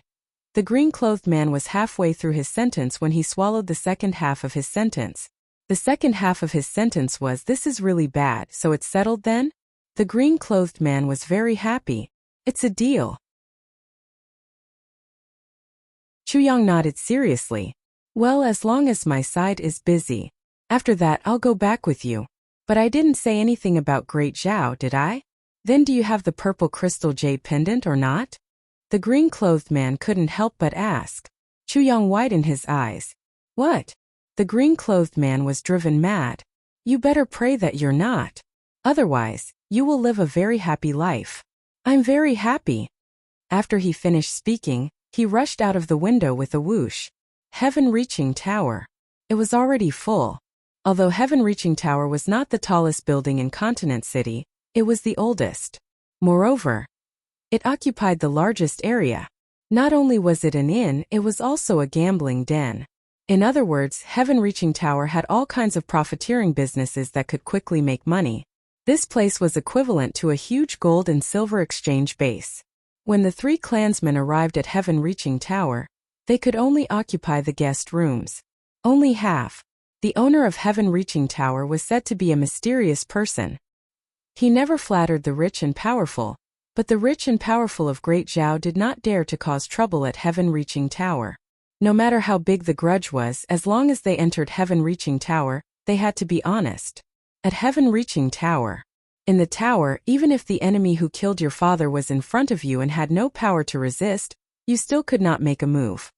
The green-clothed man was halfway through his sentence when he swallowed the second half of his sentence. The second half of his sentence was, this is really bad, so it's settled then? The green-clothed man was very happy. It's a deal. Chu Yang nodded seriously. Well, as long as my side is busy. After that, I'll go back with you. But I didn't say anything about Great Zhao, did I? Then do you have the purple crystal jade pendant or not? The green-clothed man couldn't help but ask. Chu Yang widened his eyes. What? The green-clothed man was driven mad. You better pray that you're not. Otherwise, you will live a very happy life. I'm very happy. After he finished speaking, he rushed out of the window with a whoosh. Heaven-reaching tower. It was already full. Although Heaven-reaching tower was not the tallest building in Continent City, it was the oldest. Moreover, it occupied the largest area. Not only was it an inn, it was also a gambling den. In other words, Heaven-reaching tower had all kinds of profiteering businesses that could quickly make money. This place was equivalent to a huge gold and silver exchange base. When the three clansmen arrived at Heaven-reaching tower, they could only occupy the guest rooms. Only half. The owner of Heaven-reaching tower was said to be a mysterious person. He never flattered the rich and powerful, but the rich and powerful of Great Zhao did not dare to cause trouble at Heaven-reaching tower. No matter how big the grudge was, as long as they entered Heaven-reaching tower, they had to be honest. At Heaven-reaching tower. In the tower, even if the enemy who killed your father was in front of you and had no power to resist, you still could not make a move.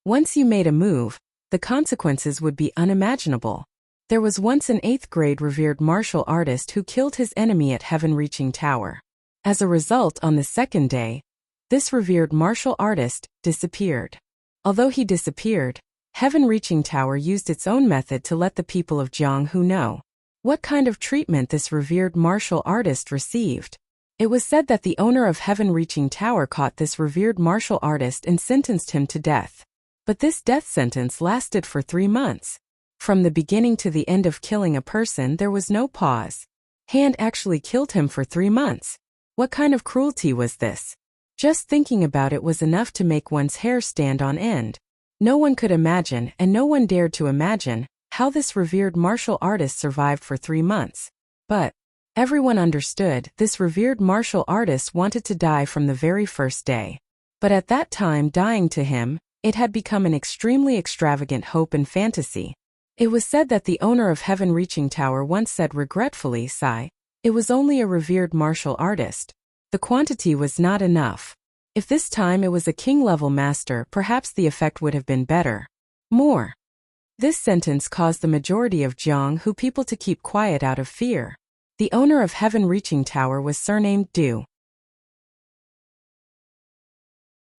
Once you made a move, the consequences would be unimaginable. There was once an 8th grade revered martial artist who killed his enemy at Heaven-reaching tower. As a result, on the second day, this revered martial artist disappeared. Although he disappeared, Heaven-reaching tower used its own method to let the people of Jianghu know what kind of treatment this revered martial artist received. It was said that the owner of Heaven-reaching tower caught this revered martial artist and sentenced him to death. But this death sentence lasted for 3 months. From the beginning to the end of killing a person, there was no pause. Hand actually killed him for 3 months. What kind of cruelty was this? Just thinking about it was enough to make one's hair stand on end. No one could imagine, and no one dared to imagine, how this revered martial artist survived for 3 months. But everyone understood, this revered martial artist wanted to die from the very first day. But at that time, dying to him, it had become an extremely extravagant hope and fantasy. It was said that the owner of Heaven-reaching tower once said regretfully, sigh, it was only a revered martial artist. The quantity was not enough. If this time it was a king-level master, perhaps the effect would have been better. More. This sentence caused the majority of Jianghu people to keep quiet out of fear. The owner of Heaven-reaching tower was surnamed Du.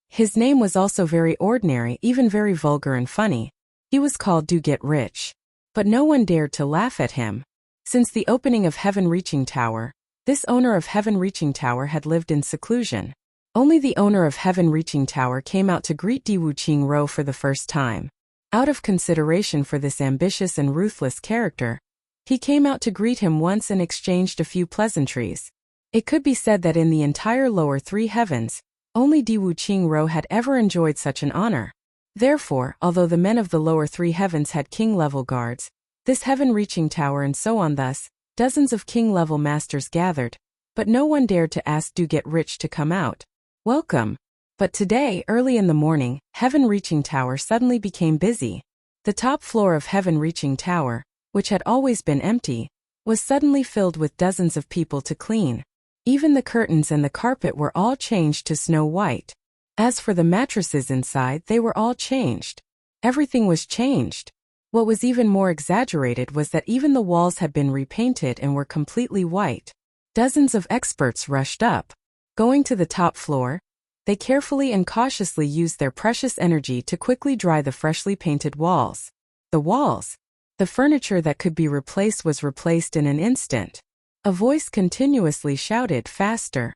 His name was also very ordinary, even very vulgar and funny. He was called Do Get Rich. But no one dared to laugh at him. Since the opening of Heaven Reaching Tower, this owner of Heaven Reaching Tower had lived in seclusion. Only the owner of Heaven Reaching Tower came out to greet Di Wuqing Ro for the first time. Out of consideration for this ambitious and ruthless character, he came out to greet him once and exchanged a few pleasantries. It could be said that in the entire lower three heavens, only Di Wuqing Ro had ever enjoyed such an honor. Therefore, although the men of the lower three heavens had king-level guards, this Heaven-Reaching Tower and so on thus, dozens of king-level masters gathered, but no one dared to ask Do Get Rich to come out. Welcome. But today, early in the morning, Heaven-Reaching Tower suddenly became busy. The top floor of Heaven-Reaching Tower, which had always been empty, was suddenly filled with dozens of people to clean. Even the curtains and the carpet were all changed to snow white. As for the mattresses inside, they were all changed. Everything was changed. What was even more exaggerated was that even the walls had been repainted and were completely white. Dozens of experts rushed up. Going to the top floor, they carefully and cautiously used their precious energy to quickly dry the freshly painted walls. The walls. The furniture that could be replaced was replaced in an instant. A voice continuously shouted, "Faster!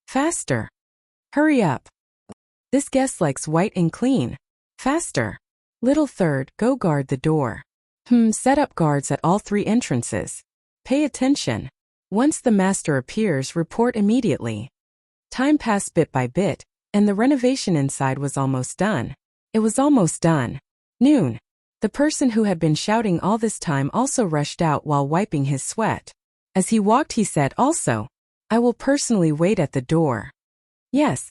Faster! Hurry up! This guest likes white and clean. Faster! Little third, go guard the door. Set up guards at all three entrances. Pay attention. Once the master appears, report immediately." Time passed bit by bit, and the renovation inside was almost done. It was almost done. Noon. The person who had been shouting all this time also rushed out while wiping his sweat. As he walked, he said also, "I will personally wait at the door." Yes.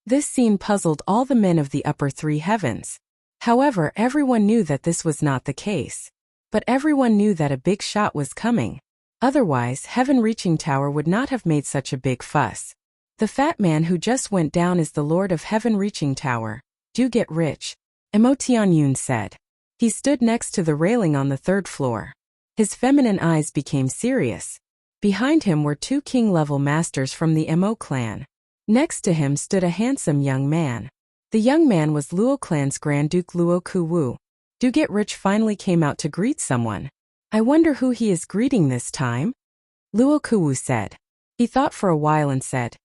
This scene puzzled all the men of the upper three heavens. However, everyone knew that this was not the case. But everyone knew that a big shot was coming. Otherwise, Heaven Reaching Tower would not have made such a big fuss. The fat man who just went down is the Lord of Heaven Reaching Tower. Do get rich, Emotianyun said. He stood next to the railing on the third floor. His feminine eyes became serious. Behind him were two king-level masters from the Mo clan. Next to him stood a handsome young man. The young man was Luo clan's Grand Duke Luo Kuwu. Do Get Rich finally came out to greet someone. I wonder who he is greeting this time? Luo Kuwu said. He thought for a while and said,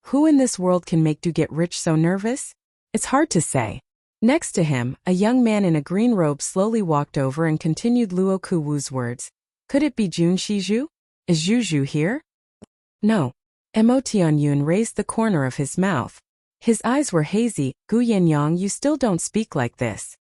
"Who in this world can make Do Get Rich so nervous? It's hard to say." Next to him, a young man in a green robe slowly walked over and continued Luo Kuwu's words. Could it be Jun Shizhu? Is Zhu here? No. Emotianyun raised the corner of his mouth. His eyes were hazy. Gu Yenyang, you still don't speak like this.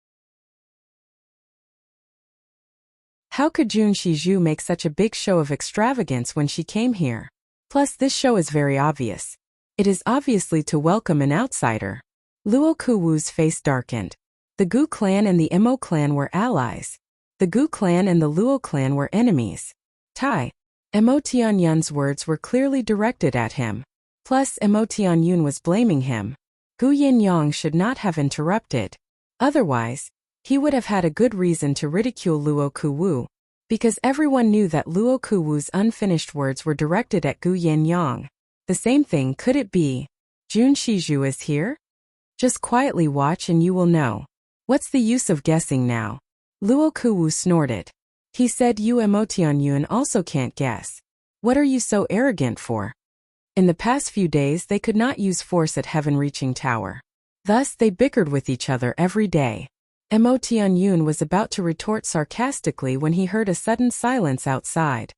How could Jun Shizhu make such a big show of extravagance when she came here? Plus, this show is very obvious. It is obviously to welcome an outsider. Luo Kuwu's face darkened. The Gu clan and the Mo clan were allies. The Gu clan and the Luo clan were enemies. Tai. Emotianyun's words were clearly directed at him. Plus, Emotianyun was blaming him. Gu Yenyang should not have interrupted. Otherwise, he would have had a good reason to ridicule Luo Kuwu, because everyone knew that Luo Kuwu's unfinished words were directed at Gu Yenyang. The same thing could it be? Jun Shizhu is here? Just quietly watch and you will know. What's the use of guessing now? Luo Kuwu snorted. He said, You Emotianyun also can't guess. What are you so arrogant for? In the past few days they could not use force at Heaven Reaching Tower. Thus they bickered with each other every day. Emotianyun was about to retort sarcastically when he heard a sudden silence outside.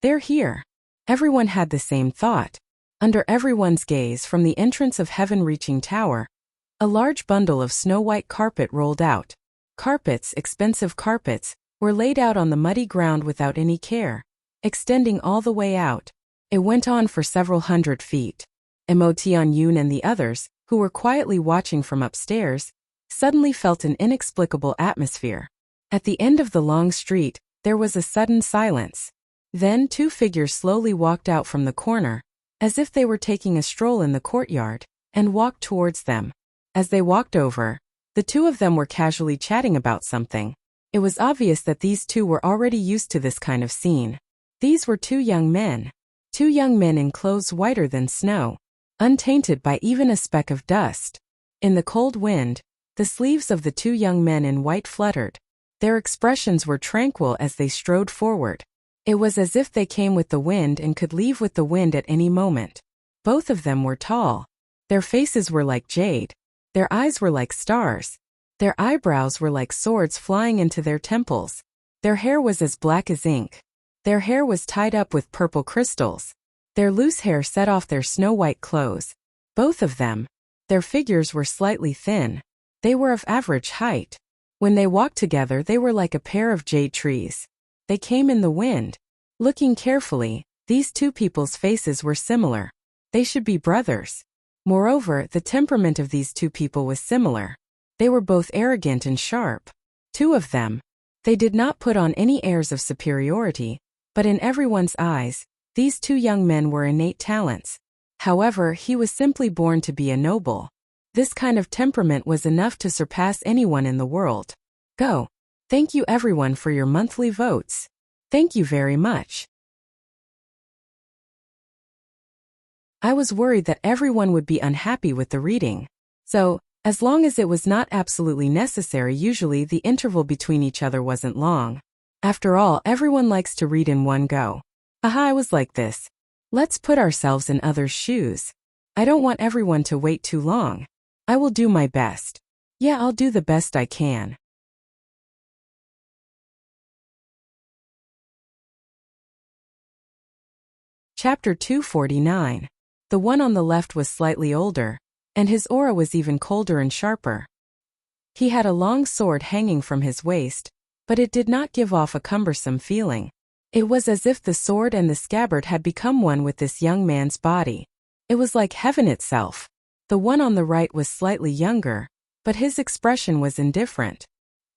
They're here. Everyone had the same thought. Under everyone's gaze from the entrance of Heaven Reaching Tower, a large bundle of snow-white carpet rolled out. Carpets, expensive carpets, were laid out on the muddy ground without any care, extending all the way out. It went on for several hundred feet. Emotianyun and the others, who were quietly watching from upstairs, suddenly felt an inexplicable atmosphere. At the end of the long street, there was a sudden silence. Then two figures slowly walked out from the corner, as if they were taking a stroll in the courtyard, and walked towards them. As they walked over, the two of them were casually chatting about something. It was obvious that these two were already used to this kind of scene. These were two young men in clothes whiter than snow, untainted by even a speck of dust. In the cold wind, the sleeves of the two young men in white fluttered. Their expressions were tranquil as they strode forward. It was as if they came with the wind and could leave with the wind at any moment. Both of them were tall. Their faces were like jade. Their eyes were like stars. Their eyebrows were like swords flying into their temples. Their hair was as black as ink. Their hair was tied up with purple crystals. Their loose hair set off their snow-white clothes. Both of them. Their figures were slightly thin. They were of average height. When they walked together, they were like a pair of jade trees. They came in the wind. Looking carefully, these two people's faces were similar. They should be brothers. Moreover, the temperament of these two people was similar. They were both arrogant and sharp. Two of them. They did not put on any airs of superiority, but in everyone's eyes, these two young men were innate talents. However, he was simply born to be a noble. This kind of temperament was enough to surpass anyone in the world. Go. Thank you everyone for your monthly votes. Thank you very much. I was worried that everyone would be unhappy with the reading. So, as long as it was not absolutely necessary, usually the interval between each other wasn't long. After all, everyone likes to read in one go. Aha, I was like this. Let's put ourselves in others' shoes. I don't want everyone to wait too long. I will do my best. Yeah, I'll do the best I can. Chapter 249. The one on the left was slightly older, and his aura was even colder and sharper. He had a long sword hanging from his waist, but it did not give off a cumbersome feeling. It was as if the sword and the scabbard had become one with this young man's body. It was like heaven itself. The one on the right was slightly younger, but his expression was indifferent.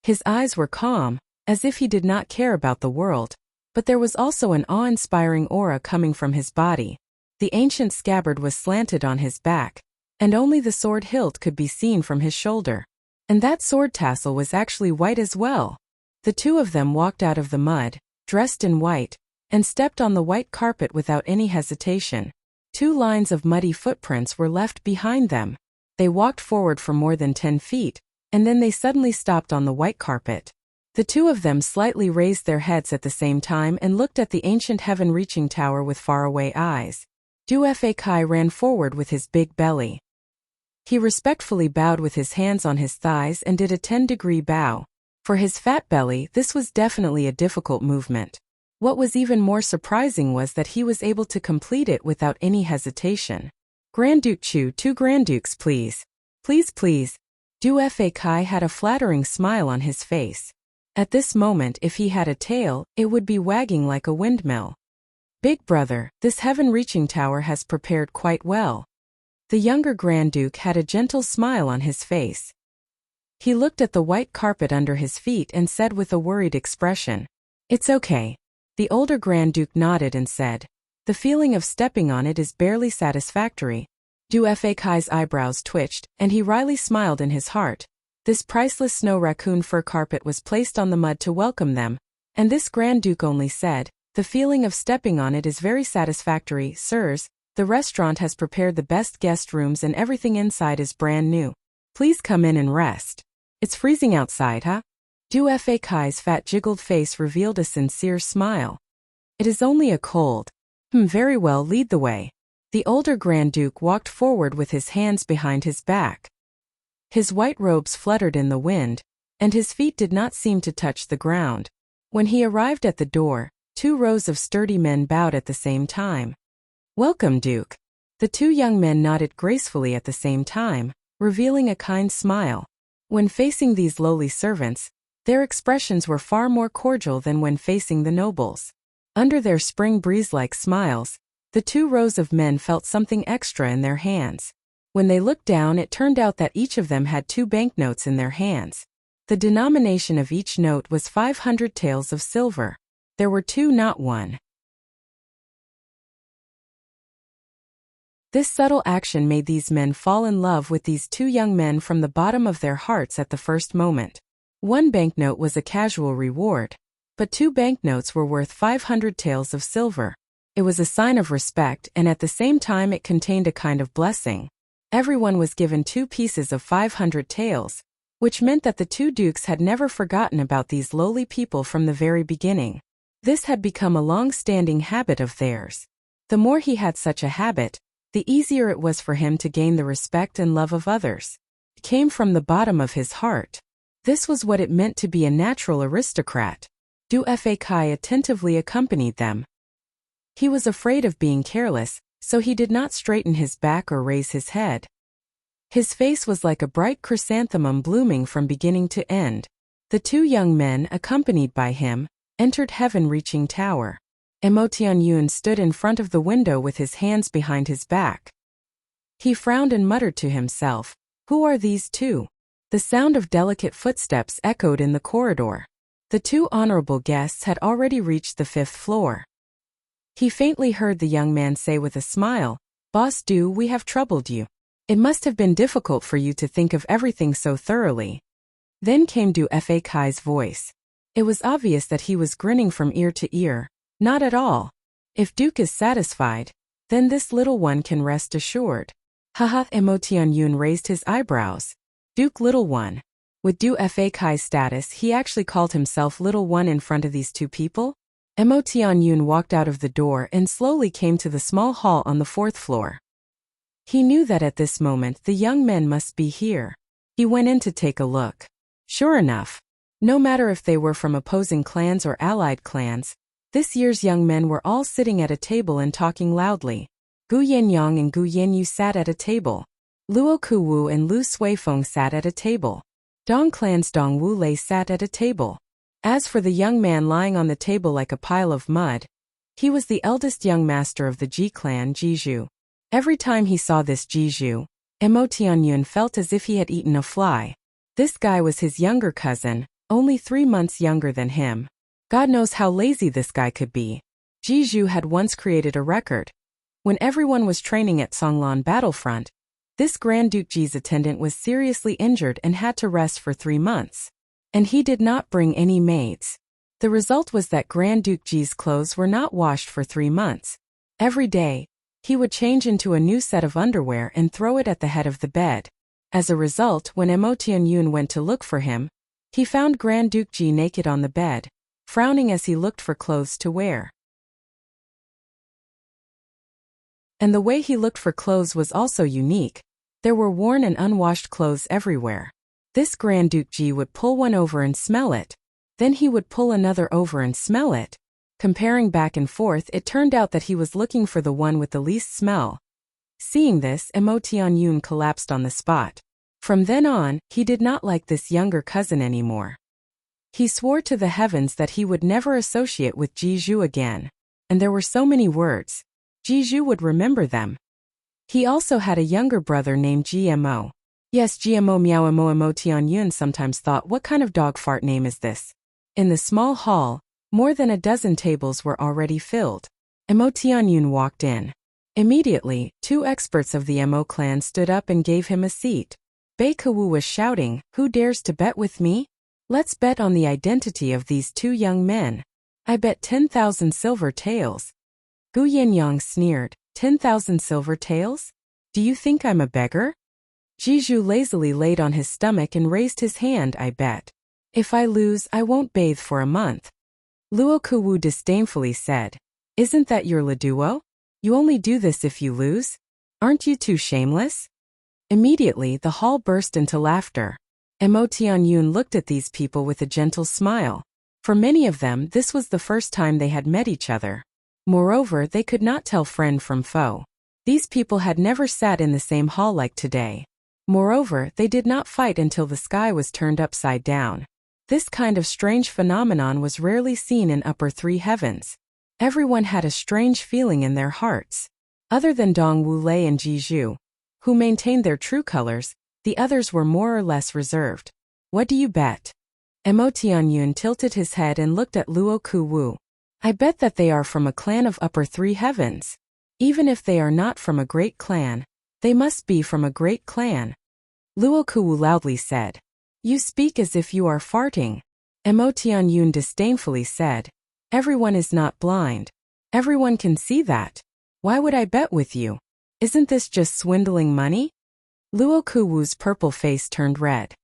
His eyes were calm, as if he did not care about the world, but there was also an awe-inspiring aura coming from his body. The ancient scabbard was slanted on his back, and only the sword hilt could be seen from his shoulder. And that sword tassel was actually white as well. The two of them walked out of the mud, dressed in white, and stepped on the white carpet without any hesitation. 2 lines of muddy footprints were left behind them. They walked forward for more than 10 feet, and then they suddenly stopped on the white carpet. The two of them slightly raised their heads at the same time and looked at the ancient heaven-reaching tower with faraway eyes. Du Fa Kai ran forward with his big belly. He respectfully bowed with his hands on his thighs and did a 10-degree bow. For his fat belly, this was definitely a difficult movement. What was even more surprising was that he was able to complete it without any hesitation. Grand Duke Chu, 2 Grand Dukes please. Please please. Du Fa Kai had a flattering smile on his face. At this moment, if he had a tail, it would be wagging like a windmill. Big brother, this heaven-reaching tower has prepared quite well. The younger Grand Duke had a gentle smile on his face. He looked at the white carpet under his feet and said with a worried expression, "It's okay." The older Grand Duke nodded and said, "The feeling of stepping on it is barely satisfactory." Du Fa Kai's eyebrows twitched, and he wryly smiled in his heart. This priceless snow raccoon fur carpet was placed on the mud to welcome them, and this Grand Duke only said, "The feeling of stepping on it is very satisfactory, sirs. The restaurant has prepared the best guest rooms and everything inside is brand new. Please come in and rest. It's freezing outside, huh?" Du Fa Kai's fat jiggled face revealed a sincere smile. "It is only a cold." Very well, lead the way." The older Grand Duke walked forward with his hands behind his back. His white robes fluttered in the wind, and his feet did not seem to touch the ground. When he arrived at the door, 2 rows of sturdy men bowed at the same time. "Welcome, Duke." The 2 young men nodded gracefully at the same time, revealing a kind smile. When facing these lowly servants, their expressions were far more cordial than when facing the nobles. Under their spring breeze-like smiles, the 2 rows of men felt something extra in their hands. When they looked down, it turned out that each of them had 2 banknotes in their hands. The denomination of each note was 500 taels of silver. There were 2, not 1. This subtle action made these men fall in love with these 2 young men from the bottom of their hearts at the first moment. 1 banknote was a casual reward, but 2 banknotes were worth 500 taels of silver. It was a sign of respect, and at the same time it contained a kind of blessing. Everyone was given 2 pieces of 500 taels, which meant that the two dukes had never forgotten about these lowly people from the very beginning. This had become a long-standing habit of theirs. The more he had such a habit, the easier it was for him to gain the respect and love of others. It came from the bottom of his heart. This was what it meant to be a natural aristocrat. Du Fa Kai attentively accompanied them. He was afraid of being careless, so he did not straighten his back or raise his head. His face was like a bright chrysanthemum blooming from beginning to end. The two young men, accompanied by him, entered heaven-reaching tower. Emotianyun stood in front of the window with his hands behind his back. He frowned and muttered to himself, "Who are these two?" The sound of delicate footsteps echoed in the corridor. The two honorable guests had already reached the 5th floor. He faintly heard the young man say with a smile, "Boss Du, we have troubled you. It must have been difficult for you to think of everything so thoroughly." Then came Du Fa Kai's voice. It was obvious that he was grinning from ear to ear. "Not at all. If Duke is satisfied, then this little one can rest assured." Haha. Emotianyun raised his eyebrows. Duke Little One. With Du Fa Kai's status, he actually called himself Little One in front of these two people? Emotianyun walked out of the door and slowly came to the small hall on the 4th floor. He knew that at this moment the young men must be here. He went in to take a look. Sure enough, no matter if they were from opposing clans or allied clans, this year's young men were all sitting at a table and talking loudly. Gu Yenyang and Gu Yenyu sat at a table. Luo Kuwu and Lu Suifeng sat at a table. Dong Clan's Dong Wu Lei sat at a table. As for the young man lying on the table like a pile of mud, he was the eldest young master of the Ji clan, Jizhu. Every time he saw this Jizhu, Emotianyun felt as if he had eaten a fly. This guy was his younger cousin, only 3 months younger than him. God knows how lazy this guy could be. Jizhu had once created a record. When everyone was training at Songlan battlefront, this Grand Duke Ji's attendant was seriously injured and had to rest for 3 months. And he did not bring any maids. The result was that Grand Duke Ji's clothes were not washed for 3 months. Every day, he would change into a new set of underwear and throw it at the head of the bed. As a result, when Emotianyun went to look for him, he found Grand Duke Ji naked on the bed, frowning as he looked for clothes to wear. And the way he looked for clothes was also unique. There were worn and unwashed clothes everywhere. This Grand Duke Ji would pull one over and smell it. Then he would pull another over and smell it. Comparing back and forth, it turned out that he was looking for the one with the least smell. Seeing this, Emotianyun collapsed on the spot. From then on, he did not like this younger cousin anymore. He swore to the heavens that he would never associate with Jizhu again. And there were so many words. Jizhu would remember them. He also had a younger brother named GMO. Yes, GMO Meowmo. Emotianyun sometimes thought, what kind of dog fart name is this? In the small hall, more than a dozen tables were already filled. Emotianyun walked in. Immediately, 2 experts of the Mo clan stood up and gave him a seat. Bei Kawu was shouting, "Who dares to bet with me? Let's bet on the identity of these 2 young men. I bet 10,000 silver taels." Gu Yenyang sneered, 10,000 silver taels? Do you think I'm a beggar? Jizhu lazily laid on his stomach and raised his hand. "I bet. If I lose, I won't bathe for a month." Luo Kuwu disdainfully said, "Isn't that your Leduo? You only do this if you lose? Aren't you too shameless?" Immediately, the hall burst into laughter. Emotianyun looked at these people with a gentle smile. For many of them, this was the first time they had met each other. Moreover, they could not tell friend from foe. These people had never sat in the same hall like today. Moreover, they did not fight until the sky was turned upside down. This kind of strange phenomenon was rarely seen in upper 3 heavens. Everyone had a strange feeling in their hearts. Other than Dong Wu Lei and Jizhu, who maintained their true colors, the others were more or less reserved. "What do you bet?" Emotianyun tilted his head and looked at Luo Kuwu. "I bet that they are from a clan of upper 3 heavens. Even if they are not from a great clan, they must be from a great clan." Luo Kuwu loudly said, "You speak as if you are farting." Emotianyun disdainfully said, "Everyone is not blind. Everyone can see that. Why would I bet with you? Isn't this just swindling money?" Luo Kuwu's purple face turned red.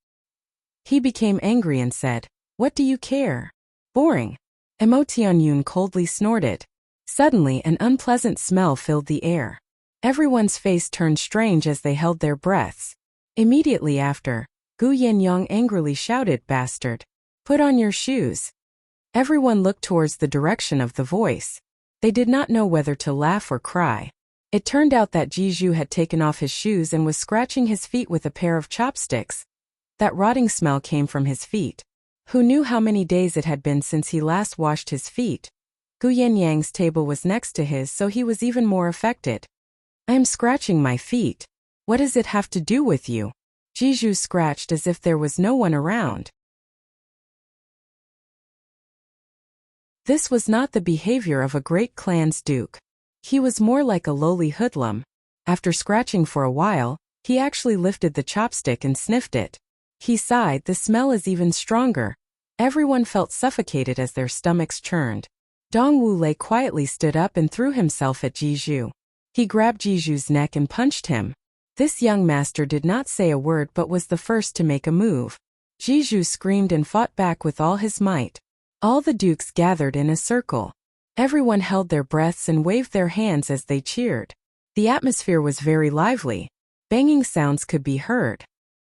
He became angry and said, "What do you care? Boring." Emotianyun coldly snorted. Suddenly an unpleasant smell filled the air. Everyone's face turned strange as they held their breaths. Immediately after, Gu Yenyang angrily shouted, "Bastard! Put on your shoes." Everyone looked towards the direction of the voice. They did not know whether to laugh or cry. It turned out that Jiju had taken off his shoes and was scratching his feet with a pair of chopsticks. That rotting smell came from his feet. Who knew how many days it had been since he last washed his feet? Gu Yenyang's table was next to his, so he was even more affected. "I am scratching my feet. What does it have to do with you?" Jiju scratched as if there was no one around. This was not the behavior of a great clan's duke. He was more like a lowly hoodlum. After scratching for a while, he actually lifted the chopstick and sniffed it. He sighed, "The smell is even stronger." Everyone felt suffocated as their stomachs churned. Dong Wulei quietly stood up and threw himself at Jiju. He grabbed Jiju's neck and punched him. This young master did not say a word but was the first to make a move. Jiju screamed and fought back with all his might. All the dukes gathered in a circle. Everyone held their breaths and waved their hands as they cheered. The atmosphere was very lively. Banging sounds could be heard.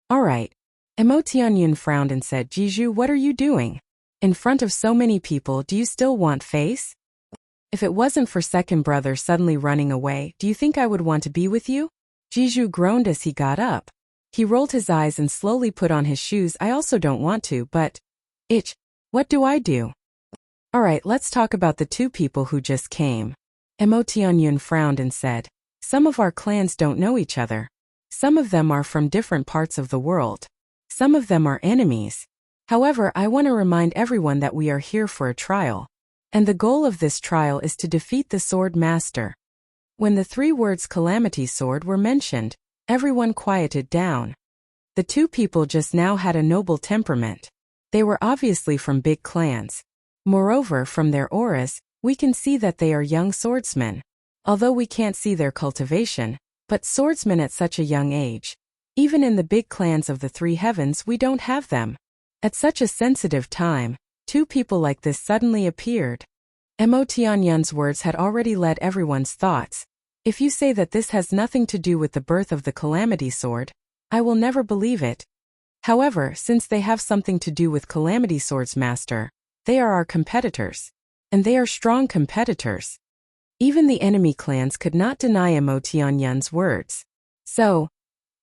"All right." Emotianyun frowned and said, "Jiju, what are you doing? In front of so many people, do you still want face? If it wasn't for second brother suddenly running away, do you think I would want to be with you?" Jiju groaned as he got up. He rolled his eyes and slowly put on his shoes. "I also don't want to, but... Itch. What do I do?" "All right, let's talk about the two people who just came." Emotianyun frowned and said, "Some of our clans don't know each other. Some of them are from different parts of the world. Some of them are enemies. However, I want to remind everyone that we are here for a trial. And the goal of this trial is to defeat the Sword Master." When the three words Calamity Sword were mentioned, everyone quieted down. The two people just now had a noble temperament. They were obviously from big clans. Moreover, from their auras, we can see that they are young swordsmen. Although we can't see their cultivation, but swordsmen at such a young age. Even in the big clans of the three heavens we don't have them. At such a sensitive time, two people like this suddenly appeared. Emotianyun's words had already led everyone's thoughts. If you say that this has nothing to do with the birth of the Calamity Sword, I will never believe it. However, since they have something to do with Calamity Sword's master, they are our competitors. And they are strong competitors. Even the enemy clans could not deny Emotianyun's words. "So,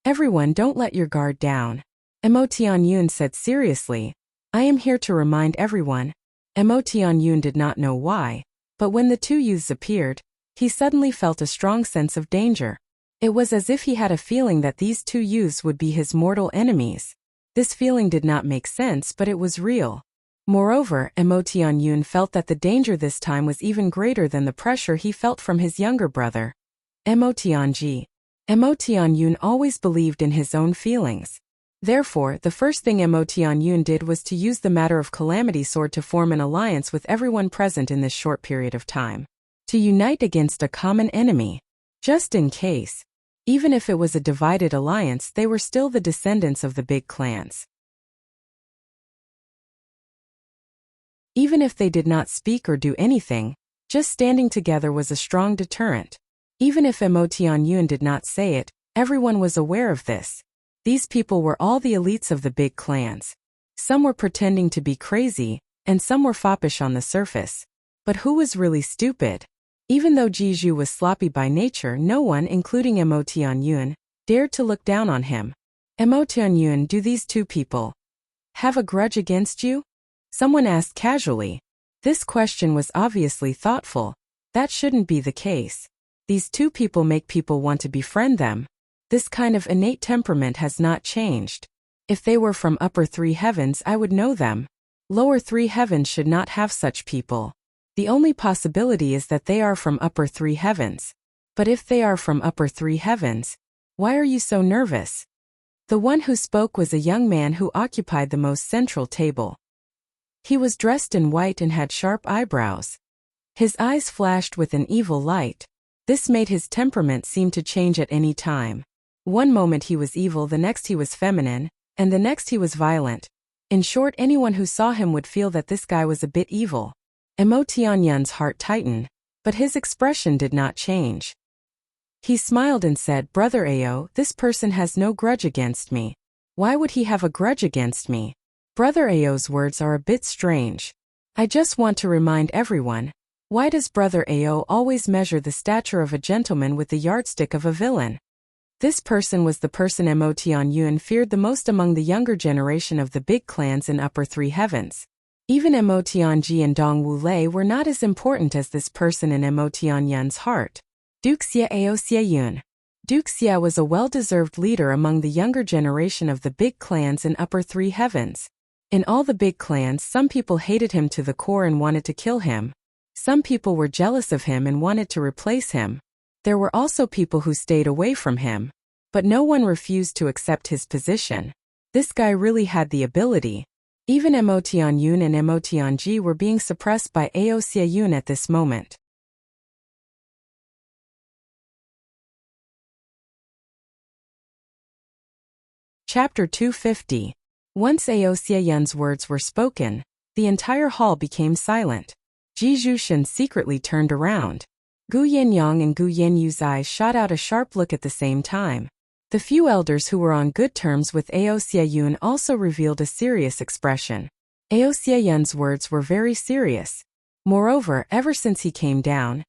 everyone, don't let your guard down," Emotianyun said seriously. "I am here to remind everyone." Emotianyun did not know why, but when the two youths appeared, he suddenly felt a strong sense of danger. It was as if he had a feeling that these two youths would be his mortal enemies. This feeling did not make sense, but it was real. Moreover, Emotianyun felt that the danger this time was even greater than the pressure he felt from his younger brother. Emotianyun always believed in his own feelings. Therefore, the first thing Emotianyun did was to use the matter of Calamity Sword to form an alliance with everyone present in this short period of time. To unite against a common enemy. Just in case. Even if it was a divided alliance, they were still the descendants of the big clans. Even if they did not speak or do anything, just standing together was a strong deterrent. Even if Emotianyun did not say it, everyone was aware of this. These people were all the elites of the big clans. Some were pretending to be crazy, and some were foppish on the surface. But who was really stupid? Even though Jiju was sloppy by nature, no one, including Emotianyun, dared to look down on him. Emotianyun, do these two people have a grudge against you? Someone asked casually. This question was obviously thoughtful. That shouldn't be the case. These two people make people want to befriend them. This kind of innate temperament has not changed. If they were from upper three heavens, I would know them. Lower three heavens should not have such people. The only possibility is that they are from upper three heavens. But if they are from upper three heavens, why are you so nervous? The one who spoke was a young man who occupied the most central table. He was dressed in white and had sharp eyebrows. His eyes flashed with an evil light. This made his temperament seem to change at any time. One moment he was evil, the next he was feminine, and the next he was violent. In short, anyone who saw him would feel that this guy was a bit evil. Mo Tianyun's heart tightened, but his expression did not change. He smiled and said, "Brother Ao, this person has no grudge against me. Why would he have a grudge against me?" Brother Ao's words are a bit strange. I just want to remind everyone, why does Brother Ao always measure the stature of a gentleman with the yardstick of a villain? This person was the person Mo Tianyun feared the most among the younger generation of the big clans in Upper Three Heavens. Even Mo Tianji and Dong Wulei were not as important as this person in Mo Tianyun's heart. Wuxia Ao Xieyun. Wuxia was a well-deserved leader among the younger generation of the big clans in Upper Three Heavens. In all the big clans, some people hated him to the core and wanted to kill him. Some people were jealous of him and wanted to replace him. There were also people who stayed away from him. But no one refused to accept his position. This guy really had the ability. Even Mo Tianyun and Mo Tianji were being suppressed by Ao Xieyun at this moment. Chapter 250. Once Ao Xieyun's words were spoken, the entire hall became silent. Ji Zhuxian secretly turned around. Gu Yinyang and Gu Yinyu's eyes shot out a sharp look at the same time. The few elders who were on good terms with Ao Xieyun also revealed a serious expression. Ao Xieyun's words were very serious. Moreover, ever since he came down,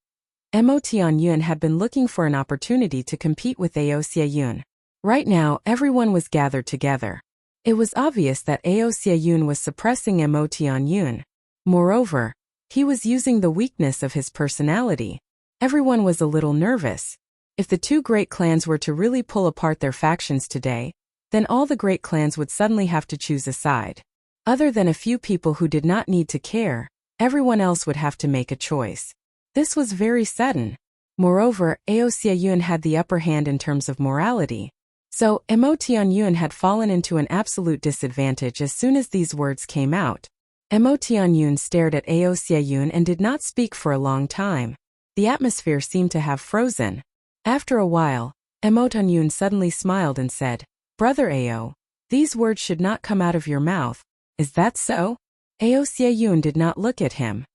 Mo Tianyun had been looking for an opportunity to compete with Ao Xieyun. Right now, everyone was gathered together. It was obvious that Ao Xieyun was suppressing Mo Tianyun. Moreover, he was using the weakness of his personality. Everyone was a little nervous. If the two great clans were to really pull apart their factions today, then all the great clans would suddenly have to choose a side. Other than a few people who did not need to care, everyone else would have to make a choice. This was very sudden. Moreover, Ao Xieyun had the upper hand in terms of morality. So, Mo Tianyun had fallen into an absolute disadvantage as soon as these words came out. Mo Tianyun stared at Ao Xieyun and did not speak for a long time. The atmosphere seemed to have frozen. After a while, Mo Tianyun suddenly smiled and said, "Brother Ao, these words should not come out of your mouth. Is that so?" Ao Xieyun did not look at him.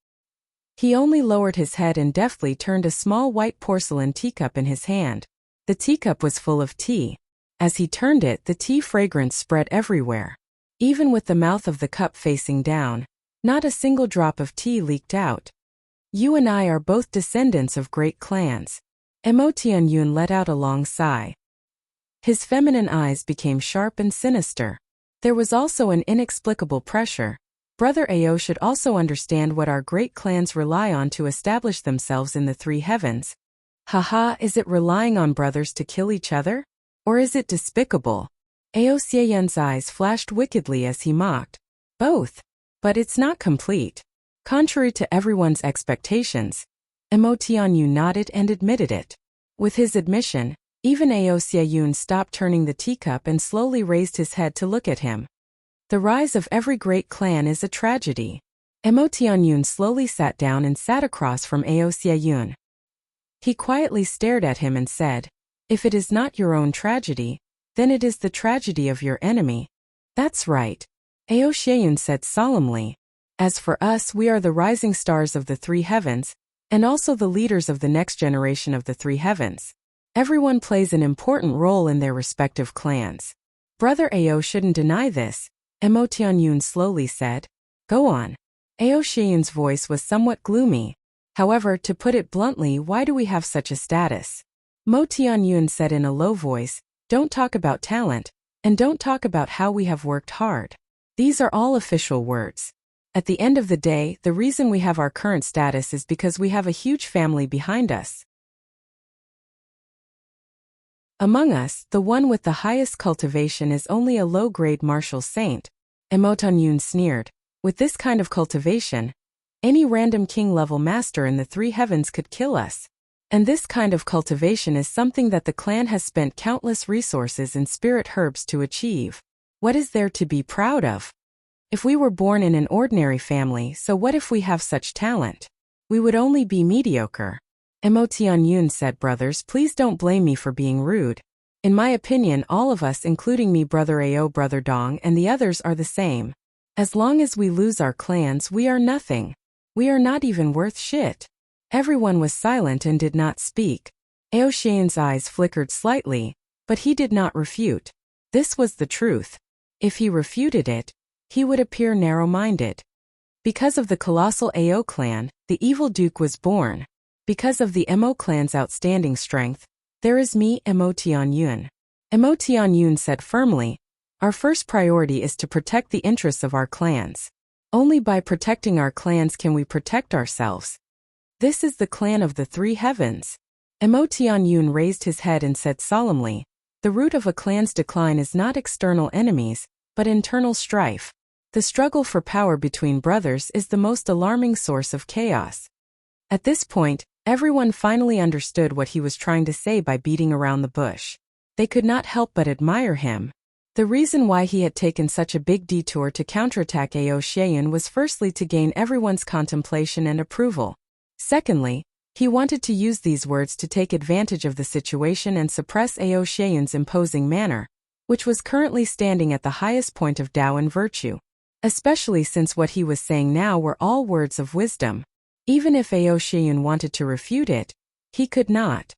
He only lowered his head and deftly turned a small white porcelain teacup in his hand. The teacup was full of tea. As he turned it, the tea fragrance spread everywhere. Even with the mouth of the cup facing down, not a single drop of tea leaked out. "You and I are both descendants of great clans." Mo Tianyun let out a long sigh. His feminine eyes became sharp and sinister. There was also an inexplicable pressure. Brother Ao should also understand what our great clans rely on to establish themselves in the Three Heavens. Haha, is it relying on brothers to kill each other? Or is it despicable? Ao Xieyun's eyes flashed wickedly as he mocked. Both. But it's not complete. Contrary to everyone's expectations, Mo Tianyun nodded and admitted it. With his admission, even Ao Xieyun stopped turning the teacup and slowly raised his head to look at him. The rise of every great clan is a tragedy. Mo Tianyun slowly sat down and sat across from Ao Xieyun. He quietly stared at him and said, "If it is not your own tragedy, then it is the tragedy of your enemy." "That's right," Ao Xieyun said solemnly. "As for us, we are the rising stars of the Three Heavens, and also the leaders of the next generation of the Three Heavens. Everyone plays an important role in their respective clans. Brother Ao shouldn't deny this," Mo Tianyun slowly said. "Go on." Ao Xieyun's voice was somewhat gloomy. "However, to put it bluntly, why do we have such a status?" Mo Tianyun said in a low voice, "Don't talk about talent, and don't talk about how we have worked hard. These are all official words. At the end of the day, the reason we have our current status is because we have a huge family behind us. Among us, the one with the highest cultivation is only a low-grade martial saint." Mo Tianyun sneered. "With this kind of cultivation, any random king-level master in the Three Heavens could kill us. And this kind of cultivation is something that the clan has spent countless resources and spirit herbs to achieve. What is there to be proud of? If we were born in an ordinary family, so what if we have such talent? We would only be mediocre." Mo Tianyun said, "Brothers, please don't blame me for being rude. In my opinion, all of us, including me, Brother Ao, Brother Dong, and the others are the same. As long as we lose our clans, we are nothing. We are not even worth shit. Everyone was silent and did not speak. Aoshian's eyes flickered slightly, but he did not refute. This was the truth. If he refuted it, he would appear narrow-minded. Because of the colossal Ao clan, the evil duke was born. Because of the Mo clan's outstanding strength, there is me, Mo Tianyun. Mo Tianyun said firmly, our first priority is to protect the interests of our clans. Only by protecting our clans can we protect ourselves. This is the clan of the three heavens. Mo Tianyun raised his head and said solemnly, the root of a clan's decline is not external enemies, but internal strife. The struggle for power between brothers is the most alarming source of chaos. At this point, everyone finally understood what he was trying to say by beating around the bush. They could not help but admire him. The reason why he had taken such a big detour to counterattack Aoshian was firstly to gain everyone's contemplation and approval. Secondly, he wanted to use these words to take advantage of the situation and suppress Aoshian's imposing manner, which was currently standing at the highest point of Tao and virtue. Especially since what he was saying now were all words of wisdom. Even if Aoshian wanted to refute it, he could not.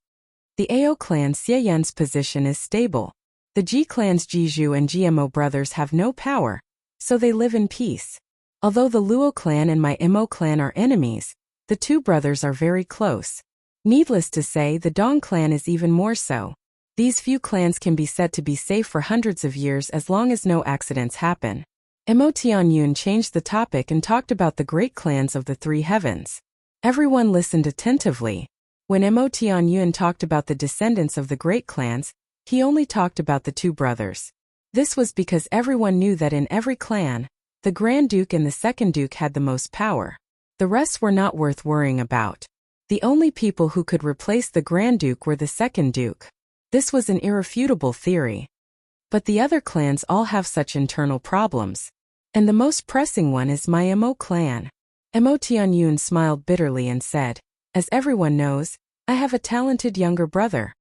The Ao clan Xieyan's position is stable. The Ji clans Jiju and GMO brothers have no power, so they live in peace. Although the Luo clan and my Mo clan are enemies, the two brothers are very close. Needless to say, the Dong clan is even more so. These few clans can be said to be safe for hundreds of years as long as no accidents happen. Mo Tianyun changed the topic and talked about the great clans of the three heavens. Everyone listened attentively. When Mo Tianyun talked about the descendants of the great clans, he only talked about the two brothers. This was because everyone knew that in every clan, the Grand Duke and the Second Duke had the most power. The rest were not worth worrying about. The only people who could replace the Grand Duke were the Second Duke. This was an irrefutable theory. But the other clans all have such internal problems. And the most pressing one is my Mo clan. Mo Tianyun smiled bitterly and said, as everyone knows, I have a talented younger brother.